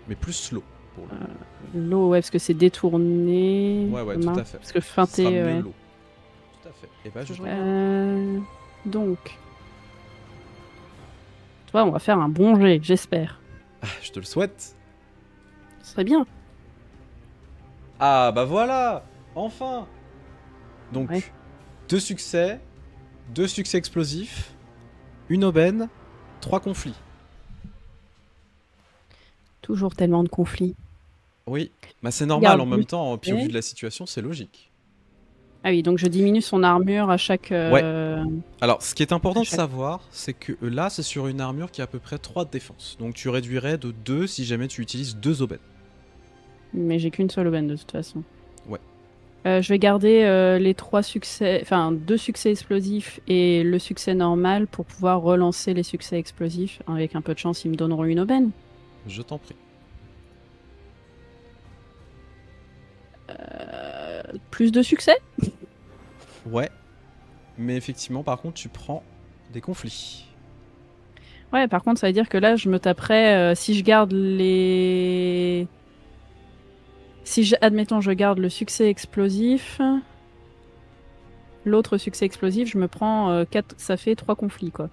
Speaker 1: Mais plus l'eau, pour le coup.
Speaker 2: L'eau, ouais, parce que c'est détourné.
Speaker 1: Ouais, tout
Speaker 2: Thomas.
Speaker 1: à fait.
Speaker 2: Parce que
Speaker 1: Ce sera
Speaker 2: feinté,
Speaker 1: mieux
Speaker 2: ouais.
Speaker 1: l'eau. Tout à fait. Et bah, je t'en
Speaker 2: Donc, tu vois, on va faire un bon jet, j'espère.
Speaker 1: Ah, je te le souhaite.
Speaker 2: Ce serait bien.
Speaker 1: Ah, bah voilà. Enfin. Donc,
Speaker 2: Ouais.
Speaker 1: 2 succès, 2 succès explosifs, une aubaine, 3 conflits.
Speaker 2: Toujours tellement de conflits.
Speaker 1: Oui, bah c'est normal
Speaker 2: Regarde,
Speaker 1: en même temps, puis au vu de la situation, c'est logique.
Speaker 2: Ah oui, donc je diminue son armure à chaque...
Speaker 1: Ouais. Alors, ce qui est important de
Speaker 2: chaque-
Speaker 1: savoir, c'est que là, c'est sur une armure qui a à peu près 3 de défense. Donc tu réduirais de 2 si jamais tu utilises 2 aubaines.
Speaker 2: Mais j'ai qu'une seule aubaine de toute façon.
Speaker 1: Ouais.
Speaker 2: Je vais garder les 3 succès... Enfin, 2 succès explosifs et le succès normal pour pouvoir relancer les succès explosifs. Avec un peu de chance, ils me donneront une aubaine.
Speaker 1: Je t'en prie.
Speaker 2: Plus de succès?
Speaker 1: Ouais. Mais effectivement, par contre, tu prends des conflits.
Speaker 2: Ouais, par contre, ça veut dire que là, je me taperais... si je garde les... Si, admettons, je garde le succès explosif... L'autre succès explosif, je me prends 4... Ça fait 3 conflits, quoi.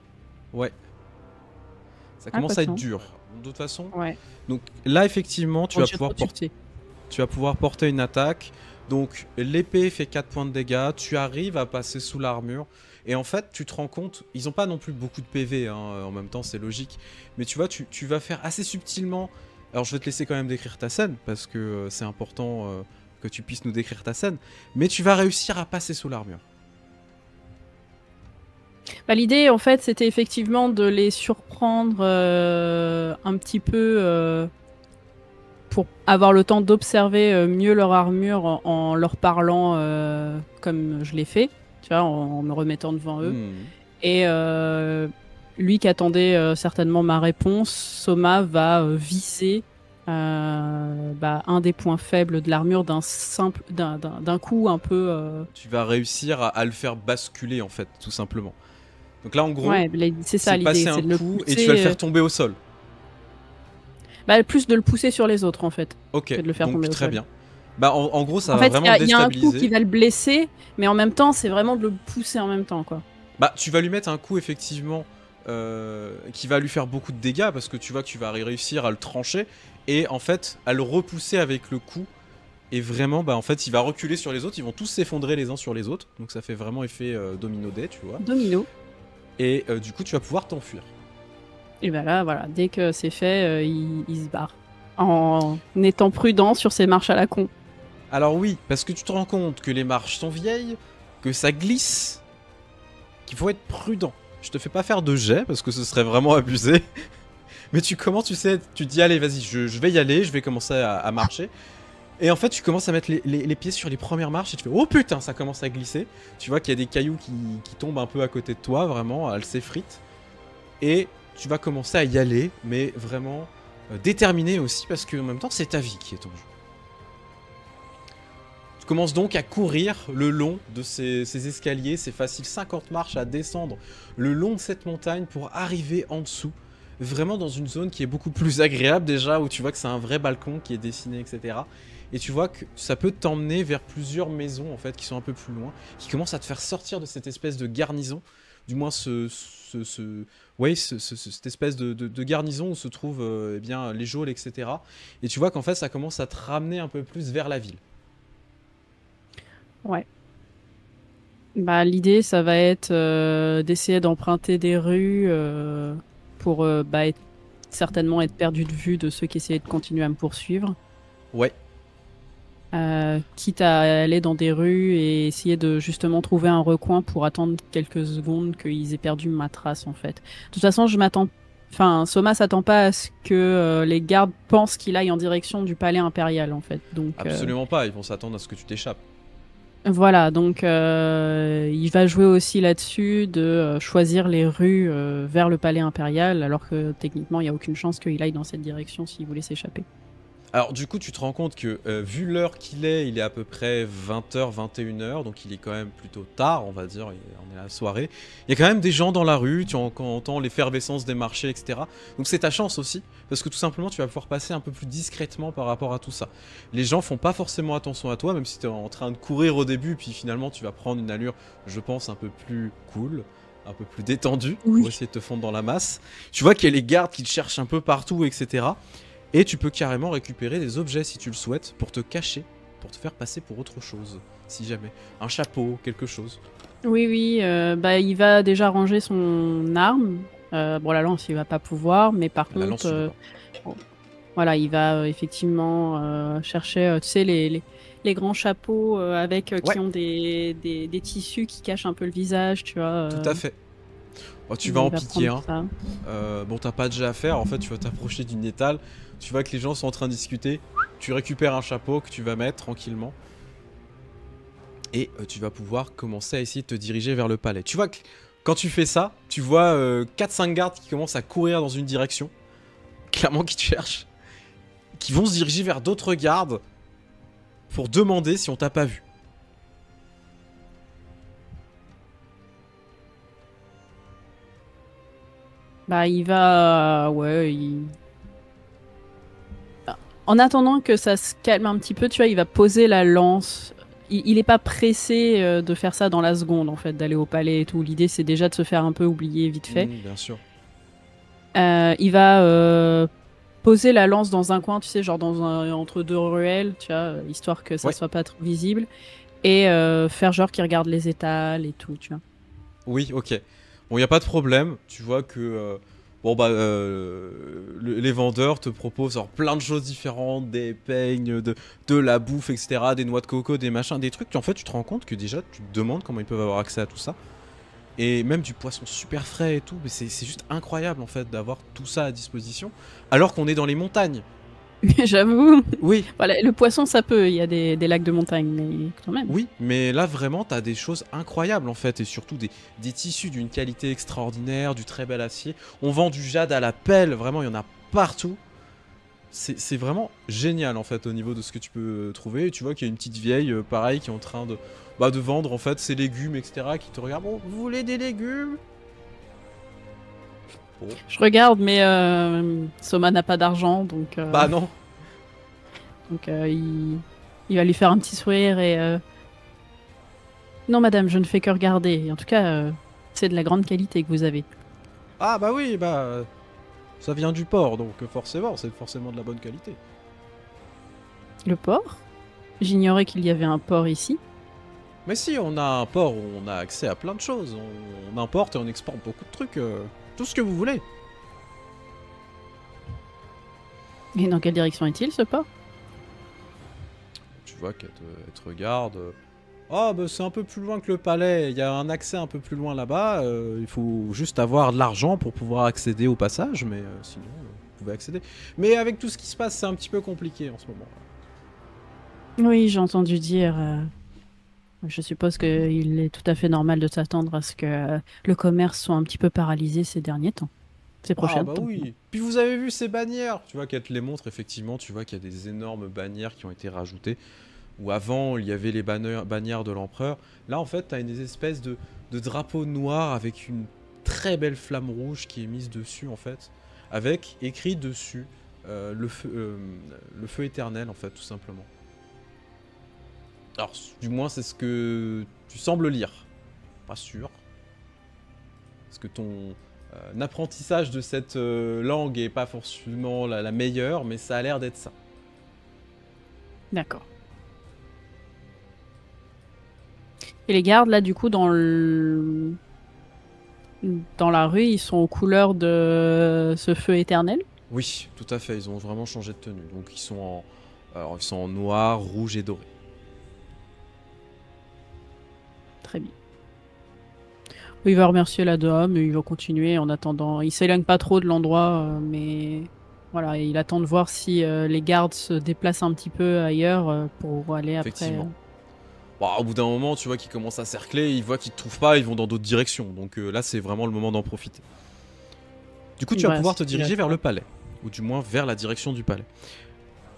Speaker 1: Ouais. Ça
Speaker 2: Ah,
Speaker 1: commence
Speaker 2: quoi
Speaker 1: à
Speaker 2: que
Speaker 1: être
Speaker 2: non.
Speaker 1: dur. De toute façon.
Speaker 2: Ouais.
Speaker 1: Donc là, effectivement, tu
Speaker 2: Bon,
Speaker 1: vas
Speaker 2: j'ai
Speaker 1: pouvoir
Speaker 2: trop de succès.
Speaker 1: Tu vas pouvoir porter une attaque. Donc l'épée fait 4 points de dégâts. Tu arrives à passer sous l'armure. Et en fait, tu te rends compte, ils ont pas non plus beaucoup de PV, hein, en même temps, c'est logique. Mais tu vois, tu vas faire assez subtilement. Alors je vais te laisser quand même décrire ta scène, parce que c'est important que tu puisses nous décrire ta scène. Mais tu vas réussir à passer sous l'armure.
Speaker 2: Bah, l'idée, en fait, c'était effectivement de les surprendre un petit peu pour avoir le temps d'observer mieux leur armure en leur parlant comme je l'ai fait, tu vois, en me remettant devant eux. Et lui qui attendait certainement ma réponse, Soma va viser un des points faibles de l'armure d'un coup un peu.
Speaker 1: Tu vas réussir à le faire basculer, en fait, tout simplement. Donc là, en gros,
Speaker 2: Ouais, c'est ça
Speaker 1: c'est
Speaker 2: l'idée,
Speaker 1: passer un
Speaker 2: c'est de le
Speaker 1: coup
Speaker 2: pousser.
Speaker 1: et tu vas le faire tomber au sol.
Speaker 2: Plus de le pousser sur les autres en fait.
Speaker 1: Ok,
Speaker 2: que de le faire
Speaker 1: donc
Speaker 2: tomber au
Speaker 1: très
Speaker 2: sol.
Speaker 1: bien. Bah en gros, ça
Speaker 2: En
Speaker 1: va
Speaker 2: fait,
Speaker 1: vraiment le
Speaker 2: il y a un coup
Speaker 1: déstabiliser.
Speaker 2: qui va le blesser, mais en même temps, c'est vraiment de le pousser en même temps, quoi.
Speaker 1: Bah tu vas lui mettre un coup effectivement qui va lui faire beaucoup de dégâts parce que tu vois que tu vas réussir à le trancher et en fait à le repousser avec le coup. Et vraiment, bah en fait, il va reculer sur les autres, ils vont tous s'effondrer les uns sur les autres. Donc ça fait vraiment effet domino day, tu vois.
Speaker 2: Domino.
Speaker 1: Et du coup, tu vas pouvoir t'enfuir.
Speaker 2: Et ben là, voilà, dès que c'est fait, il se barre. En étant prudent sur ses marches à la con.
Speaker 1: Alors oui, parce que tu te rends compte que les marches sont vieilles, que ça glisse, qu'il faut être prudent. Je te fais pas faire de jet parce que ce serait vraiment abusé. Mais tu commences, tu sais, tu te dis allez vas-y, je vais y aller, je vais commencer à marcher. Et en fait tu commences à mettre les pieds sur les premières marches et tu fais oh putain, ça commence à glisser. Tu vois qu'il y a des cailloux qui tombent un peu à côté de toi, vraiment, elles s'effritent. Et tu vas commencer à y aller, mais vraiment déterminé aussi parce qu'en même temps c'est ta vie qui est en jeu. Tu commences donc à courir le long de ces escaliers, c'est facile, 50 marches à descendre le long de cette montagne pour arriver en dessous. Vraiment dans une zone qui est beaucoup plus agréable déjà, où tu vois que c'est un vrai balcon qui est dessiné, etc. Et tu vois que ça peut t'emmener vers plusieurs maisons en fait qui sont un peu plus loin, qui commencent à te faire sortir de cette espèce de garnison, du moins cette espèce de garnison où se trouvent eh bien, les geôles, etc. Et tu vois qu'en fait ça commence à te ramener un peu plus vers la ville.
Speaker 2: Ouais. Bah, l'idée, ça va être d'essayer d'emprunter des rues pour certainement être perdu de vue de ceux qui essayaient de continuer à me poursuivre.
Speaker 1: Ouais.
Speaker 2: Quitte à aller dans des rues et essayer de justement trouver un recoin pour attendre quelques secondes qu'ils aient perdu ma trace en fait. De toute façon, Soma s'attend pas à ce que les gardes pensent qu'il aille en direction du palais impérial en fait. Donc,
Speaker 1: Absolument pas, ils vont s'attendre à ce que tu t'échappes.
Speaker 2: Voilà, donc il va jouer aussi là-dessus de choisir les rues vers le palais impérial, alors que techniquement, il n'y a aucune chance qu'il aille dans cette direction s'il voulait s'échapper.
Speaker 1: Alors du coup, tu te rends compte que vu l'heure qu'il est, il est à peu près 20h, 21h, donc il est quand même plutôt tard, on va dire, on est à la soirée. Il y a quand même des gens dans la rue, entends l'effervescence des marchés, etc. Donc c'est ta chance aussi, parce que tout simplement, tu vas pouvoir passer un peu plus discrètement par rapport à tout ça. Les gens font pas forcément attention à toi, même si tu es en train de courir au début, puis finalement tu vas prendre une allure, je pense, un peu plus cool, un peu plus détendue,
Speaker 2: Oui.
Speaker 1: pour essayer de te fondre dans la masse. Tu vois qu'il y a les gardes qui te cherchent un peu partout, etc. Et tu peux carrément récupérer des objets si tu le souhaites pour te cacher, pour te faire passer pour autre chose, si jamais. Un chapeau, quelque chose.
Speaker 2: Oui, oui, bah, il va déjà ranger son arme. Bon, la lance, il va pas pouvoir, mais par
Speaker 1: La lance,
Speaker 2: contre,
Speaker 1: tu veux pas.
Speaker 2: bon, voilà, il va effectivement chercher, tu sais, les grands chapeaux avec
Speaker 1: Ouais,
Speaker 2: qui ont des tissus qui cachent un peu le visage, tu vois.
Speaker 1: tout à fait. Oh, tu vas
Speaker 2: Il
Speaker 1: en
Speaker 2: va
Speaker 1: piquer
Speaker 2: prendre
Speaker 1: un.
Speaker 2: ça.
Speaker 1: Bon, t'as pas déjà à faire, en fait, tu vas t'approcher d'une étale. Tu vois que les gens sont en train de discuter. Tu récupères un chapeau que tu vas mettre tranquillement. Et tu vas pouvoir commencer à essayer de te diriger vers le palais. Tu vois que quand tu fais ça, tu vois 4-5 gardes qui commencent à courir dans une direction. Clairement qui te cherchent. Qui vont se diriger vers d'autres gardes pour demander si on t'a pas vu.
Speaker 2: Bah, il va, ouais, en attendant que ça se calme un petit peu, tu vois, il va poser la lance. Il est pas pressé de faire ça dans la seconde, en fait, d'aller au palais et tout. L'idée, c'est déjà de se faire un peu oublier vite fait.
Speaker 1: Bien sûr.
Speaker 2: Il va poser la lance dans un coin, tu sais, genre entre deux ruelles, tu vois, histoire que ça
Speaker 1: Ouais.
Speaker 2: soit pas trop visible. Et faire genre qu'il regarde les étals et tout, tu vois.
Speaker 1: Oui, ok. Bon, y a pas de problème. Tu vois que bon bah les vendeurs te proposent alors, plein de choses différentes, des peignes, de la bouffe, etc., des noix de coco, des machins, des trucs. En fait, tu te rends compte que déjà, tu te demandes comment ils peuvent avoir accès à tout ça. Et même du poisson super frais et tout. Mais c'est juste incroyable en fait d'avoir tout ça à disposition, alors qu'on est dans les montagnes.
Speaker 2: J'avoue.
Speaker 1: Oui,
Speaker 2: Voilà, le poisson, ça peut. Il y a des lacs de montagne, mais quand même.
Speaker 1: oui, mais là vraiment t'as des choses incroyables en fait, et surtout des tissus d'une qualité extraordinaire, du très bel acier. On vend du jade à la pelle, vraiment il y en a partout. C'est vraiment génial en fait au niveau de ce que tu peux trouver. Et tu vois qu'il y a une petite vieille, pareil, qui est en train de vendre en fait ses légumes, etc. Qui te regarde, bon, vous voulez des légumes? Bon.
Speaker 2: Je regarde, mais Soma n'a pas d'argent, donc,
Speaker 1: Bah non.
Speaker 2: il va lui faire un petit sourire et non, madame, je ne fais que regarder. En tout cas, c'est de la grande qualité que vous avez.
Speaker 1: Ah bah oui, bah ça vient du port, donc forcément, c'est forcément de la bonne qualité.
Speaker 2: Le port? J'ignorais qu'il y avait un port ici.
Speaker 1: Mais si, on a un port où on a accès à plein de choses. On importe et on exporte beaucoup de trucs. Tout ce que vous voulez.
Speaker 2: Et dans quelle direction est-il, ce port?
Speaker 1: Tu vois qu'elle te regarde. Oh, bah c'est un peu plus loin que le palais. Il y a un accès un peu plus loin là-bas. Il faut juste avoir de l'argent pour pouvoir accéder au passage. Mais sinon, vous pouvez accéder. Mais avec tout ce qui se passe, c'est un petit peu compliqué en ce moment.
Speaker 2: Oui, j'ai entendu dire. Je suppose qu'il est tout à fait normal de s'attendre à ce que le commerce soit un petit peu paralysé ces derniers temps. Ces
Speaker 1: Ah
Speaker 2: prochains
Speaker 1: bah
Speaker 2: temps.
Speaker 1: oui. Puis vous avez vu ces bannières. Tu vois qu'elle te les montre effectivement. Tu vois qu'il y a des énormes bannières qui ont été rajoutées. Où avant il y avait les bannières de l'empereur. Là en fait t'as des espèces de drapeaux noirs avec une très belle flamme rouge qui est mise dessus en fait. Avec écrit dessus le feu éternel en fait tout simplement. Alors du moins c'est ce que tu sembles lire. Pas sûr. Parce que ton apprentissage de cette langue est pas forcément la meilleure, mais ça a l'air d'être ça.
Speaker 2: D'accord. Et les gardes, là, du coup, dans la rue, ils sont aux couleurs de ce feu éternel.
Speaker 1: Oui, tout à fait, ils ont vraiment changé de tenue. Donc alors, ils sont en noir, rouge et doré.
Speaker 2: Très bien. Il va remercier la dame et il va continuer en attendant. Il s'éloigne pas trop de l'endroit, mais voilà, il attend de voir si les gardes se déplacent un petit peu ailleurs pour aller après.
Speaker 1: Effectivement. Bon, au bout d'un moment, tu vois qu'ils commencent à cercler, ils voient qu'ils te trouvent pas, ils vont dans d'autres directions. Donc là, c'est vraiment le moment d'en profiter. Du coup, tu vas pouvoir te diriger vers le palais, ou du moins vers la direction du palais.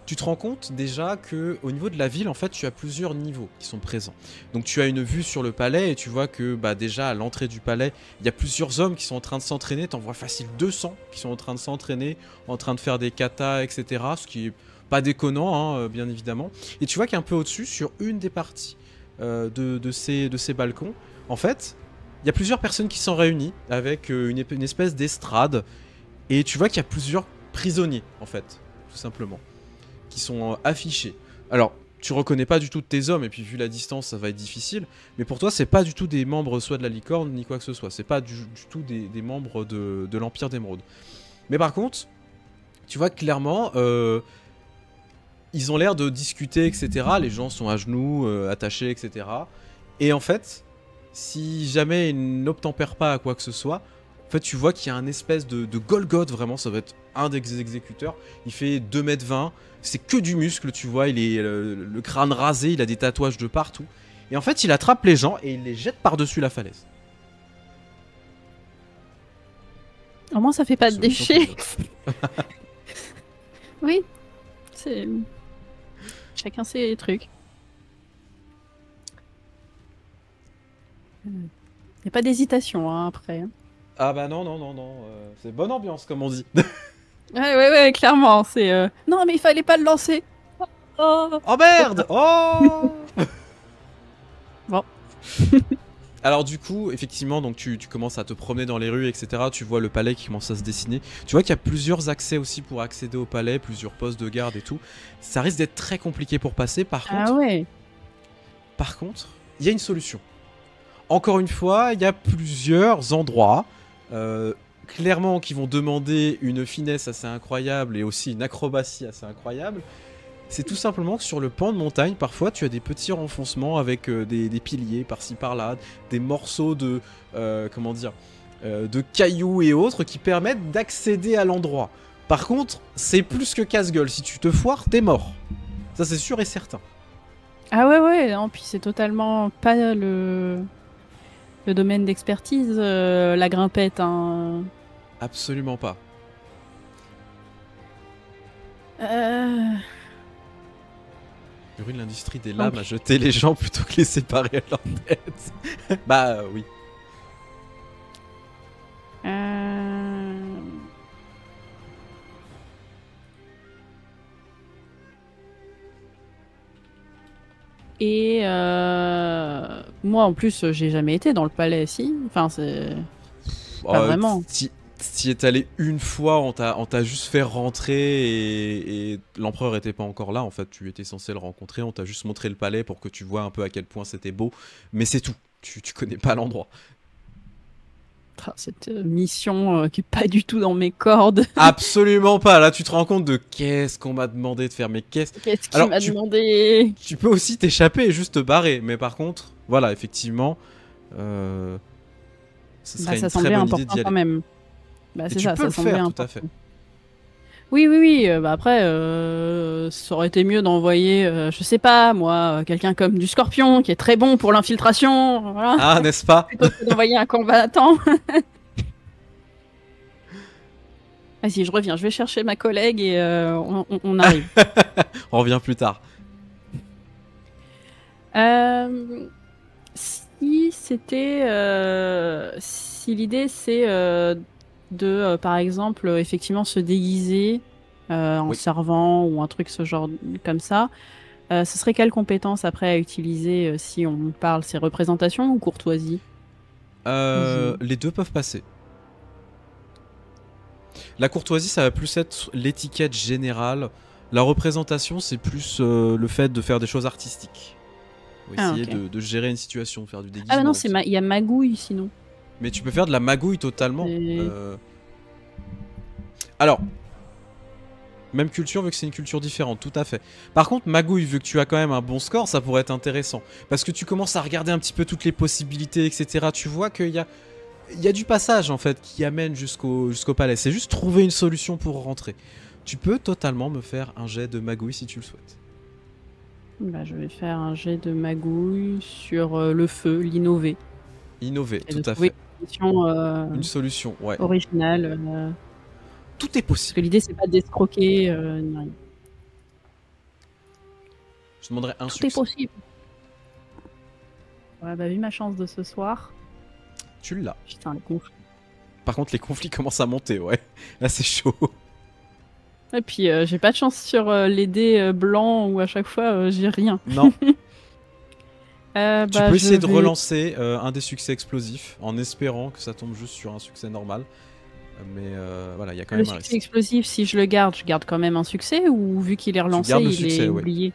Speaker 1: Tu te rends compte déjà que au niveau de la ville, en fait, tu as plusieurs niveaux qui sont présents. Donc tu as une vue sur le palais et tu vois que bah, déjà à l'entrée du palais, il y a plusieurs hommes qui sont en train de s'entraîner. T'en vois facile 200 qui sont en train de s'entraîner, en train de faire des katas, etc. Ce qui est pas déconnant, hein, bien évidemment. Et tu vois qu'un peu au-dessus, sur une des parties de ces balcons, en fait, il y a plusieurs personnes qui sont réunies avec une espèce d'estrade. Et tu vois qu'il y a plusieurs prisonniers, en fait, tout simplement, qui sont affichés. Alors, tu reconnais pas du tout tes hommes, et puis vu la distance, ça va être difficile. Mais pour toi, c'est pas du tout des membres soit de la licorne, ni quoi que ce soit. C'est pas du tout des membres de l'Empire d'Émeraude. Mais par contre, tu vois clairement, ils ont l'air de discuter, etc. Les gens sont à genoux, attachés, etc. Et en fait, si jamais ils n'obtempèrent pas à quoi que ce soit, en fait, tu vois qu'il y a un espèce de Golgoth, vraiment, ça va être un des exécuteurs. Il fait 2,20 m, c'est que du muscle, tu vois, il est le crâne rasé, il a des tatouages de partout. Et en fait, il attrape les gens et il les jette par-dessus la falaise.
Speaker 2: Au moins, ça fait pas de déchets. Oui, c'est... Chacun ses trucs. Il n'y a pas d'hésitation, hein, après.
Speaker 1: Ah bah non, c'est bonne ambiance, comme on dit.
Speaker 2: Ouais, clairement, c'est... Non, mais il fallait pas le lancer.
Speaker 1: Oh merde. Oh.
Speaker 2: Bon.
Speaker 1: Alors du coup, effectivement, donc tu commences à te promener dans les rues, etc. Tu vois le palais qui commence à se dessiner. Tu vois qu'il y a plusieurs accès aussi pour accéder au palais, plusieurs postes de garde et tout. Ça risque d'être très compliqué pour passer. Par contre, il y a une solution. Encore une fois, il y a plusieurs endroits, clairement, qui vont demander une finesse assez incroyable et aussi une acrobatie assez incroyable. C'est tout simplement que sur le pan de montagne, parfois tu as des petits renfoncements avec des piliers par-ci par-là, des morceaux de, de cailloux et autres qui permettent d'accéder à l'endroit. Par contre, c'est plus que casse-gueule. Si tu te foires, t'es mort. Ça, c'est sûr et certain.
Speaker 2: Ah ouais, non, puis c'est totalement pas le domaine d'expertise, la grimpette, hein.
Speaker 1: Absolument pas. L'industrie des lames a jeté les gens plutôt que les séparer à leur tête. Bah oui.
Speaker 2: Et moi en plus j'ai jamais été dans le palais, si. Enfin c'est pas vraiment.
Speaker 1: T'y es allé une fois, on t'a juste fait rentrer et l'empereur était pas encore là, en fait tu étais censé le rencontrer, on t'a juste montré le palais pour que tu vois un peu à quel point c'était beau, mais c'est tout, tu connais pas l'endroit.
Speaker 2: Cette mission qui est pas du tout dans mes cordes.
Speaker 1: Absolument pas, là tu te rends compte de qu'est-ce qu'on m'a demandé de faire, mais qu'est-ce
Speaker 2: qu'il m'a demandé.
Speaker 1: Tu peux aussi t'échapper et juste te barrer, mais par contre, voilà, effectivement, ce serait une très bonne idée d'y aller.
Speaker 2: Quand même. Bah,
Speaker 1: et tu peux le faire, tout à fait.
Speaker 2: Oui. Bah après, ça aurait été mieux d'envoyer, je sais pas, moi, quelqu'un comme du Scorpion, qui est très bon pour l'infiltration. Voilà.
Speaker 1: Ah, n'est-ce pas?
Speaker 2: Plutôt que d'envoyer un combattant. Vas-y, je reviens. Je vais chercher ma collègue et on arrive.
Speaker 1: On revient plus tard.
Speaker 2: Si c'était... si l'idée, c'est... de, par exemple, effectivement se déguiser en servant ou un truc ce genre comme ça. Ce serait quelle compétence après à utiliser si on parle, c'est représentation ou courtoisie?
Speaker 1: Les deux peuvent passer. La courtoisie, ça va plus être l'étiquette générale. La représentation, c'est plus le fait de faire des choses artistiques. Ou essayer de gérer une situation, de faire du déguisement.
Speaker 2: Ah bah non, il y a magouille sinon.
Speaker 1: Mais tu peux faire de la magouille totalement. Alors, même culture vu que c'est une culture différente, tout à fait. Par contre, magouille, vu que tu as quand même un bon score, ça pourrait être intéressant. Parce que tu commences à regarder un petit peu toutes les possibilités, etc. Tu vois qu'il y a du passage en fait qui amène jusqu'au palais. C'est juste trouver une solution pour rentrer. Tu peux totalement me faire un jet de magouille si tu le souhaites.
Speaker 2: Bah, je vais faire un jet de magouille sur le feu, l'innover.
Speaker 1: Innover,
Speaker 2: Et
Speaker 1: tout
Speaker 2: de
Speaker 1: à
Speaker 2: trouver
Speaker 1: fait.
Speaker 2: une solution
Speaker 1: Une solution, ouais.
Speaker 2: originale.
Speaker 1: Tout est
Speaker 2: Parce que
Speaker 1: possible.
Speaker 2: l'idée, c'est pas d'escroquer ni rien.
Speaker 1: Je demanderais un
Speaker 2: Tout est
Speaker 1: succès.
Speaker 2: possible. Ouais, bah, vu ma chance de ce soir.
Speaker 1: Tu l'as.
Speaker 2: Putain, les conflits.
Speaker 1: Par contre, les conflits commencent à monter, ouais. Là, c'est chaud.
Speaker 2: Et puis, j'ai pas de chance sur les dés blancs où à chaque fois, j'ai rien.
Speaker 1: Non. Tu
Speaker 2: Bah,
Speaker 1: peux
Speaker 2: je
Speaker 1: essayer de
Speaker 2: vais.
Speaker 1: relancer un des succès explosifs en espérant que ça tombe juste sur un succès normal. Mais voilà, il y a quand
Speaker 2: Le
Speaker 1: même un
Speaker 2: succès
Speaker 1: risque.
Speaker 2: explosif, si je garde quand même un succès ou vu qu'il est
Speaker 1: Tu
Speaker 2: relancé,
Speaker 1: gardes le
Speaker 2: il
Speaker 1: succès,
Speaker 2: est
Speaker 1: ouais.
Speaker 2: oublié?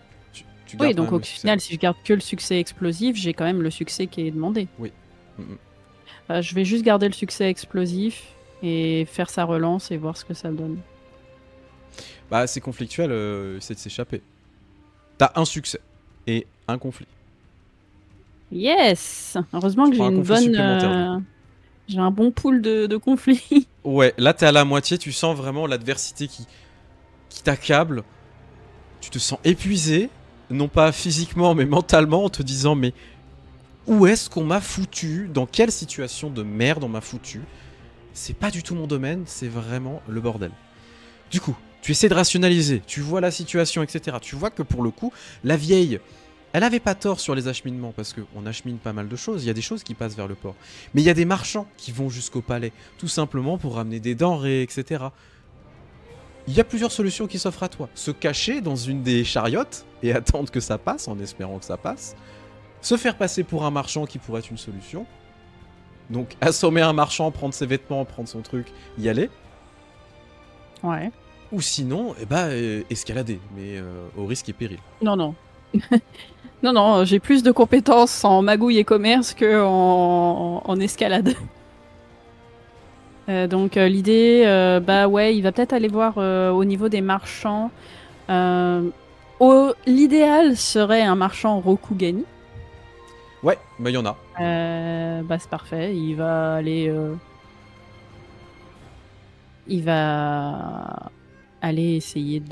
Speaker 1: Tu
Speaker 2: Oui,
Speaker 1: gardes quand
Speaker 2: donc
Speaker 1: même
Speaker 2: au
Speaker 1: le succès.
Speaker 2: final, si je garde que le succès explosif, j'ai quand même le succès qui est demandé.
Speaker 1: Oui. Mhm.
Speaker 2: Je vais juste garder le succès explosif et faire sa relance et voir ce que ça donne.
Speaker 1: Bah, c'est conflictuel, c'est de s'échapper. T'as un succès et un conflit.
Speaker 2: Yes! Heureusement
Speaker 1: Tu
Speaker 2: que j'ai
Speaker 1: prends un
Speaker 2: une
Speaker 1: conflit
Speaker 2: bonne.
Speaker 1: supplémentaire, du coup.
Speaker 2: J'ai un bon pool de conflits.
Speaker 1: Ouais, là, t'es à la moitié, tu sens vraiment l'adversité qui t'accable. Tu te sens épuisé, non pas physiquement, mais mentalement, en te disant, mais où est-ce qu'on m'a foutu? Dans quelle situation de merde on m'a foutu? C'est pas du tout mon domaine, c'est vraiment le bordel. Du coup, tu essaies de rationaliser, tu vois la situation, etc. Tu vois que pour le coup, la vieille, elle avait pas tort sur les acheminements, parce qu'on achemine pas mal de choses, il y a des choses qui passent vers le port. Mais il y a des marchands qui vont jusqu'au palais, tout simplement pour ramener des denrées, etc. Il y a plusieurs solutions qui s'offrent à toi. Se cacher dans une des chariotes et attendre que ça passe, en espérant que ça passe. Se faire passer pour un marchand qui pourrait être une solution. Donc assommer un marchand, prendre ses vêtements, prendre son truc, y aller.
Speaker 2: Ouais.
Speaker 1: Ou sinon, eh ben, escalader, mais au risque et péril.
Speaker 2: Non, non. Non, non, j'ai plus de compétences en magouille et commerce que en escalade. Donc l'idée, bah ouais, il va peut-être aller voir au niveau des marchands. L'idéal serait un marchand Rokugani.
Speaker 1: Ouais, bah il y en a.
Speaker 2: Bah c'est parfait, il va aller... il va aller essayer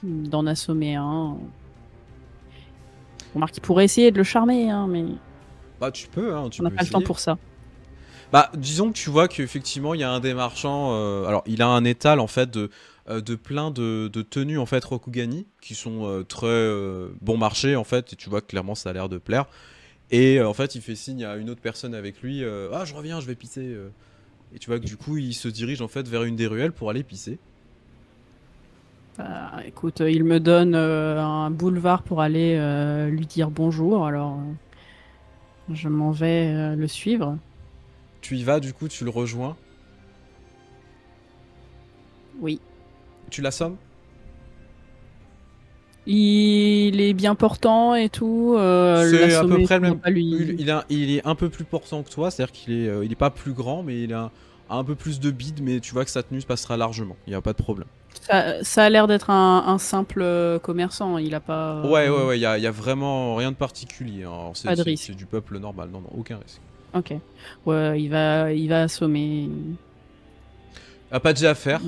Speaker 2: d'en assommer un. Remarque, il pourrait essayer de le charmer, hein, mais
Speaker 1: Bah tu peux, hein, tu
Speaker 2: on n'a
Speaker 1: peux
Speaker 2: pas le temps
Speaker 1: essayer.
Speaker 2: pour ça.
Speaker 1: Bah disons que tu vois qu'effectivement il y a un des marchands, alors il a un étal en fait de plein de tenues en fait Rokugani qui sont très bon marché en fait et tu vois que clairement ça a l'air de plaire. Et en fait il fait signe à une autre personne avec lui, ah je reviens, je vais pisser. Et tu vois que du coup il se dirige en fait vers une des ruelles pour aller pisser.
Speaker 2: Bah, écoute, il me donne un boulevard pour aller lui dire bonjour, alors je m'en vais le suivre.
Speaker 1: Tu y vas du coup, tu le rejoins,
Speaker 2: Oui.
Speaker 1: tu l'assommes.
Speaker 2: Il est bien portant et tout.
Speaker 1: C'est à peu
Speaker 2: L'assommer,
Speaker 1: près le
Speaker 2: ça va
Speaker 1: même.
Speaker 2: pas lui.
Speaker 1: Il est un peu plus portant que toi, c'est-à-dire il est pas plus grand, mais il a un peu plus de bide, mais tu vois que sa tenue se passera largement, il n'y a pas de problème.
Speaker 2: Ça a l'air d'être un simple commerçant. Il a pas,
Speaker 1: Ouais, y a vraiment rien de particulier, hein. Alors,
Speaker 2: pas de
Speaker 1: c'est
Speaker 2: risque.
Speaker 1: du peuple normal, non, aucun risque.
Speaker 2: Ok. Ouais, il va assommer.
Speaker 1: Ah, pas de jet à faire.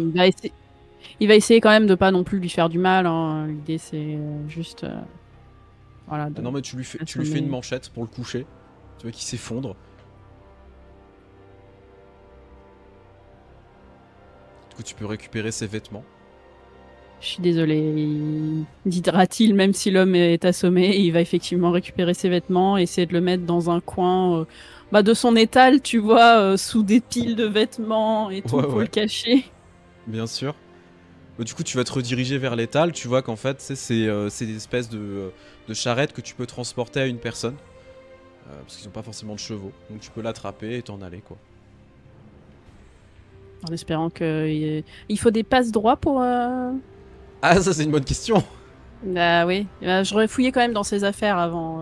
Speaker 2: Il va essayer quand même de pas non plus lui faire du mal, hein. L'idée c'est juste voilà,
Speaker 1: Ah non, mais tu lui fais une
Speaker 2: assommer.
Speaker 1: manchette pour le coucher, tu vois qu'il s'effondre. Du coup, tu peux récupérer ses vêtements.
Speaker 2: Je suis désolée, dira-t-il, même si l'homme est assommé, il va effectivement récupérer ses vêtements, essayer de le mettre dans un coin bah, de son étal, tu vois, sous des piles de vêtements et tout
Speaker 1: Ouais,
Speaker 2: pour le
Speaker 1: ouais,
Speaker 2: cacher.
Speaker 1: bien sûr. Du coup, tu vas te rediriger vers l'étal. Tu vois qu'en fait, c'est des espèces de charrettes que tu peux transporter à une personne. Parce qu'ils n'ont pas forcément de chevaux. Donc tu peux l'attraper et t'en aller, quoi.
Speaker 2: En espérant que... Il faut des passes droits pour...
Speaker 1: Ah, ça, c'est une bonne question.
Speaker 2: Bah oui, j'aurais fouillé quand même dans ses affaires avant.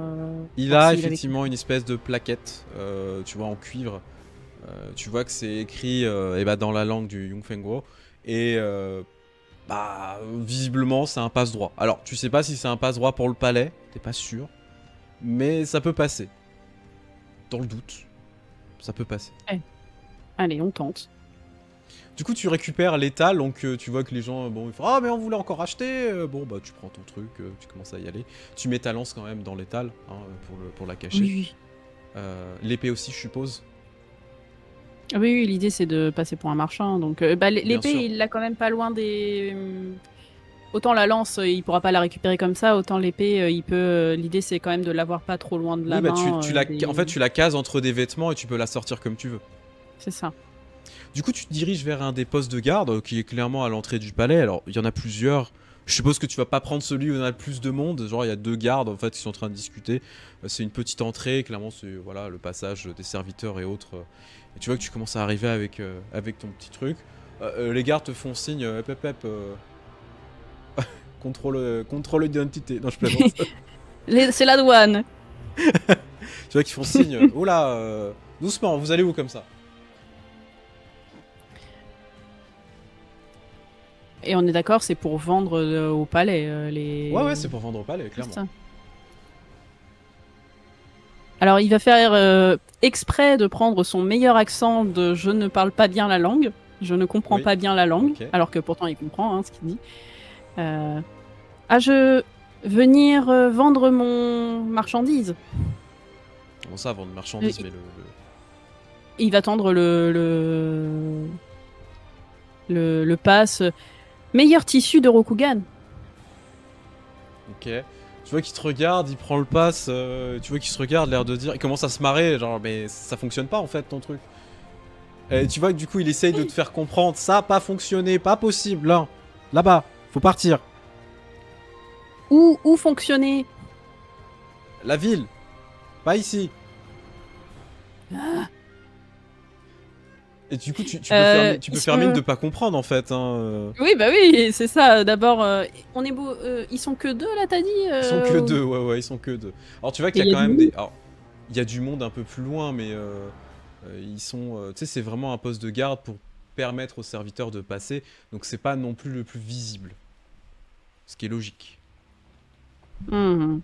Speaker 1: Il
Speaker 2: Voir
Speaker 1: a
Speaker 2: s'il avait...
Speaker 1: effectivement une espèce de plaquette, tu vois, en cuivre. Tu vois que c'est écrit eh ben, dans la langue du Yungfengguo. Et bah, visiblement, c'est un passe-droit. Alors, tu sais pas si c'est un passe-droit pour le palais, t'es pas sûr. Mais ça peut passer. Dans le doute, ça peut passer.
Speaker 2: Allez, on tente.
Speaker 1: Du coup, tu récupères l'étal, donc tu vois que les gens, bon, ils font ah mais on voulait encore acheter. Bon bah tu prends ton truc, tu commences à y aller. Tu mets ta lance quand même dans l'étal hein, pour la cacher.
Speaker 2: Oui, oui.
Speaker 1: L'épée aussi, je suppose.
Speaker 2: Ah oui, oui, l'idée c'est de passer pour un marchand. Donc,
Speaker 1: Bien
Speaker 2: l'épée,
Speaker 1: sûr.
Speaker 2: il l'a quand même pas loin des. Autant la lance, il pourra pas la récupérer comme ça, autant l'épée, il peut. L'idée c'est quand même de l'avoir pas trop loin de
Speaker 1: Oui,
Speaker 2: la
Speaker 1: bah
Speaker 2: main.
Speaker 1: en fait, tu la cases entre des vêtements et tu peux la sortir comme tu veux.
Speaker 2: C'est ça.
Speaker 1: Du coup, tu te diriges vers un des postes de garde qui est clairement à l'entrée du palais. Alors, il y en a plusieurs. Je suppose que tu vas pas prendre celui où il y en a le plus de monde. Genre, il y a 2 gardes en fait qui sont en train de discuter. C'est une petite entrée. Clairement, c'est voilà le passage des serviteurs et autres. Et tu vois que tu commences à arriver avec ton petit truc. Les gardes te font signe. Contrôle d'identité. Non, je plaisante.
Speaker 2: C'est la douane.
Speaker 1: Tu vois qu'ils font signe. Oh là, doucement. Vous allez où comme ça?
Speaker 2: Et on est d'accord, c'est pour vendre au palais les.
Speaker 1: Ouais, c'est pour vendre au palais, clairement.
Speaker 2: Ça. Alors, il va faire exprès de prendre son meilleur accent de je ne parle pas bien la langue, je ne comprends pas bien la langue,
Speaker 1: okay.
Speaker 2: Alors que pourtant il comprend ce qu'il dit. Je venir vendre mon marchandise.
Speaker 1: Comment ça, vendre marchandise, mais
Speaker 2: Il va tendre le pass. Meilleur tissu de Rokugan.
Speaker 1: Ok. Tu vois qu'il te regarde, il prend le pass, tu vois qu'il se regarde, l'air de dire... Il commence à se marrer, genre, mais ça fonctionne pas en fait ton truc. Et tu vois que du coup il essaye de te faire comprendre, ça a pas fonctionné, pas possible, là. Là-bas, faut partir.
Speaker 2: Où fonctionner?
Speaker 1: La ville, pas ici. Et du coup, tu peux faire mine de pas comprendre en fait. Hein.
Speaker 2: Oui, bah oui, c'est ça. D'abord, on est beau. Ils sont que 2 là, t'as dit
Speaker 1: Ils sont que 2, ouais, ils sont que 2. Alors tu vois qu'il y a quand même des. Alors, il y a du monde un peu plus loin, mais ils sont. Tu sais, c'est vraiment un poste de garde pour permettre aux serviteurs de passer. Donc c'est pas non plus le plus visible. Ce qui est logique.
Speaker 2: Mmh.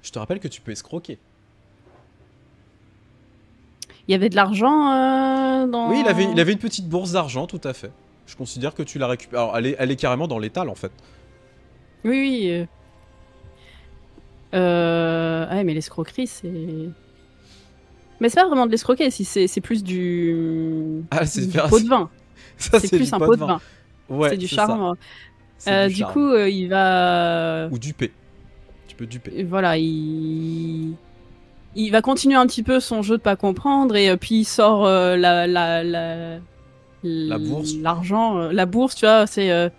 Speaker 1: Je te rappelle que tu peux escroquer.
Speaker 2: Il y avait de l'argent dans...
Speaker 1: Oui, il avait une petite bourse d'argent, tout à fait. Je considère que tu l'as récupérée. Alors, elle est carrément dans l'étal, en fait.
Speaker 2: Oui. Ouais, mais l'escroquerie, c'est... Mais c'est pas vraiment de l'escroquer, si c'est plus du...
Speaker 1: c'est
Speaker 2: du pot de vin.
Speaker 1: Ça,
Speaker 2: c'est plus un pot de vin.
Speaker 1: Ouais,
Speaker 2: c'est du charme. Du
Speaker 1: charme.
Speaker 2: coup, il va...
Speaker 1: Ou duper. Tu peux duper.
Speaker 2: Voilà, il va continuer un petit peu son jeu de pas comprendre et puis il sort
Speaker 1: la bourse.
Speaker 2: L'argent, la bourse, tu vois, c'est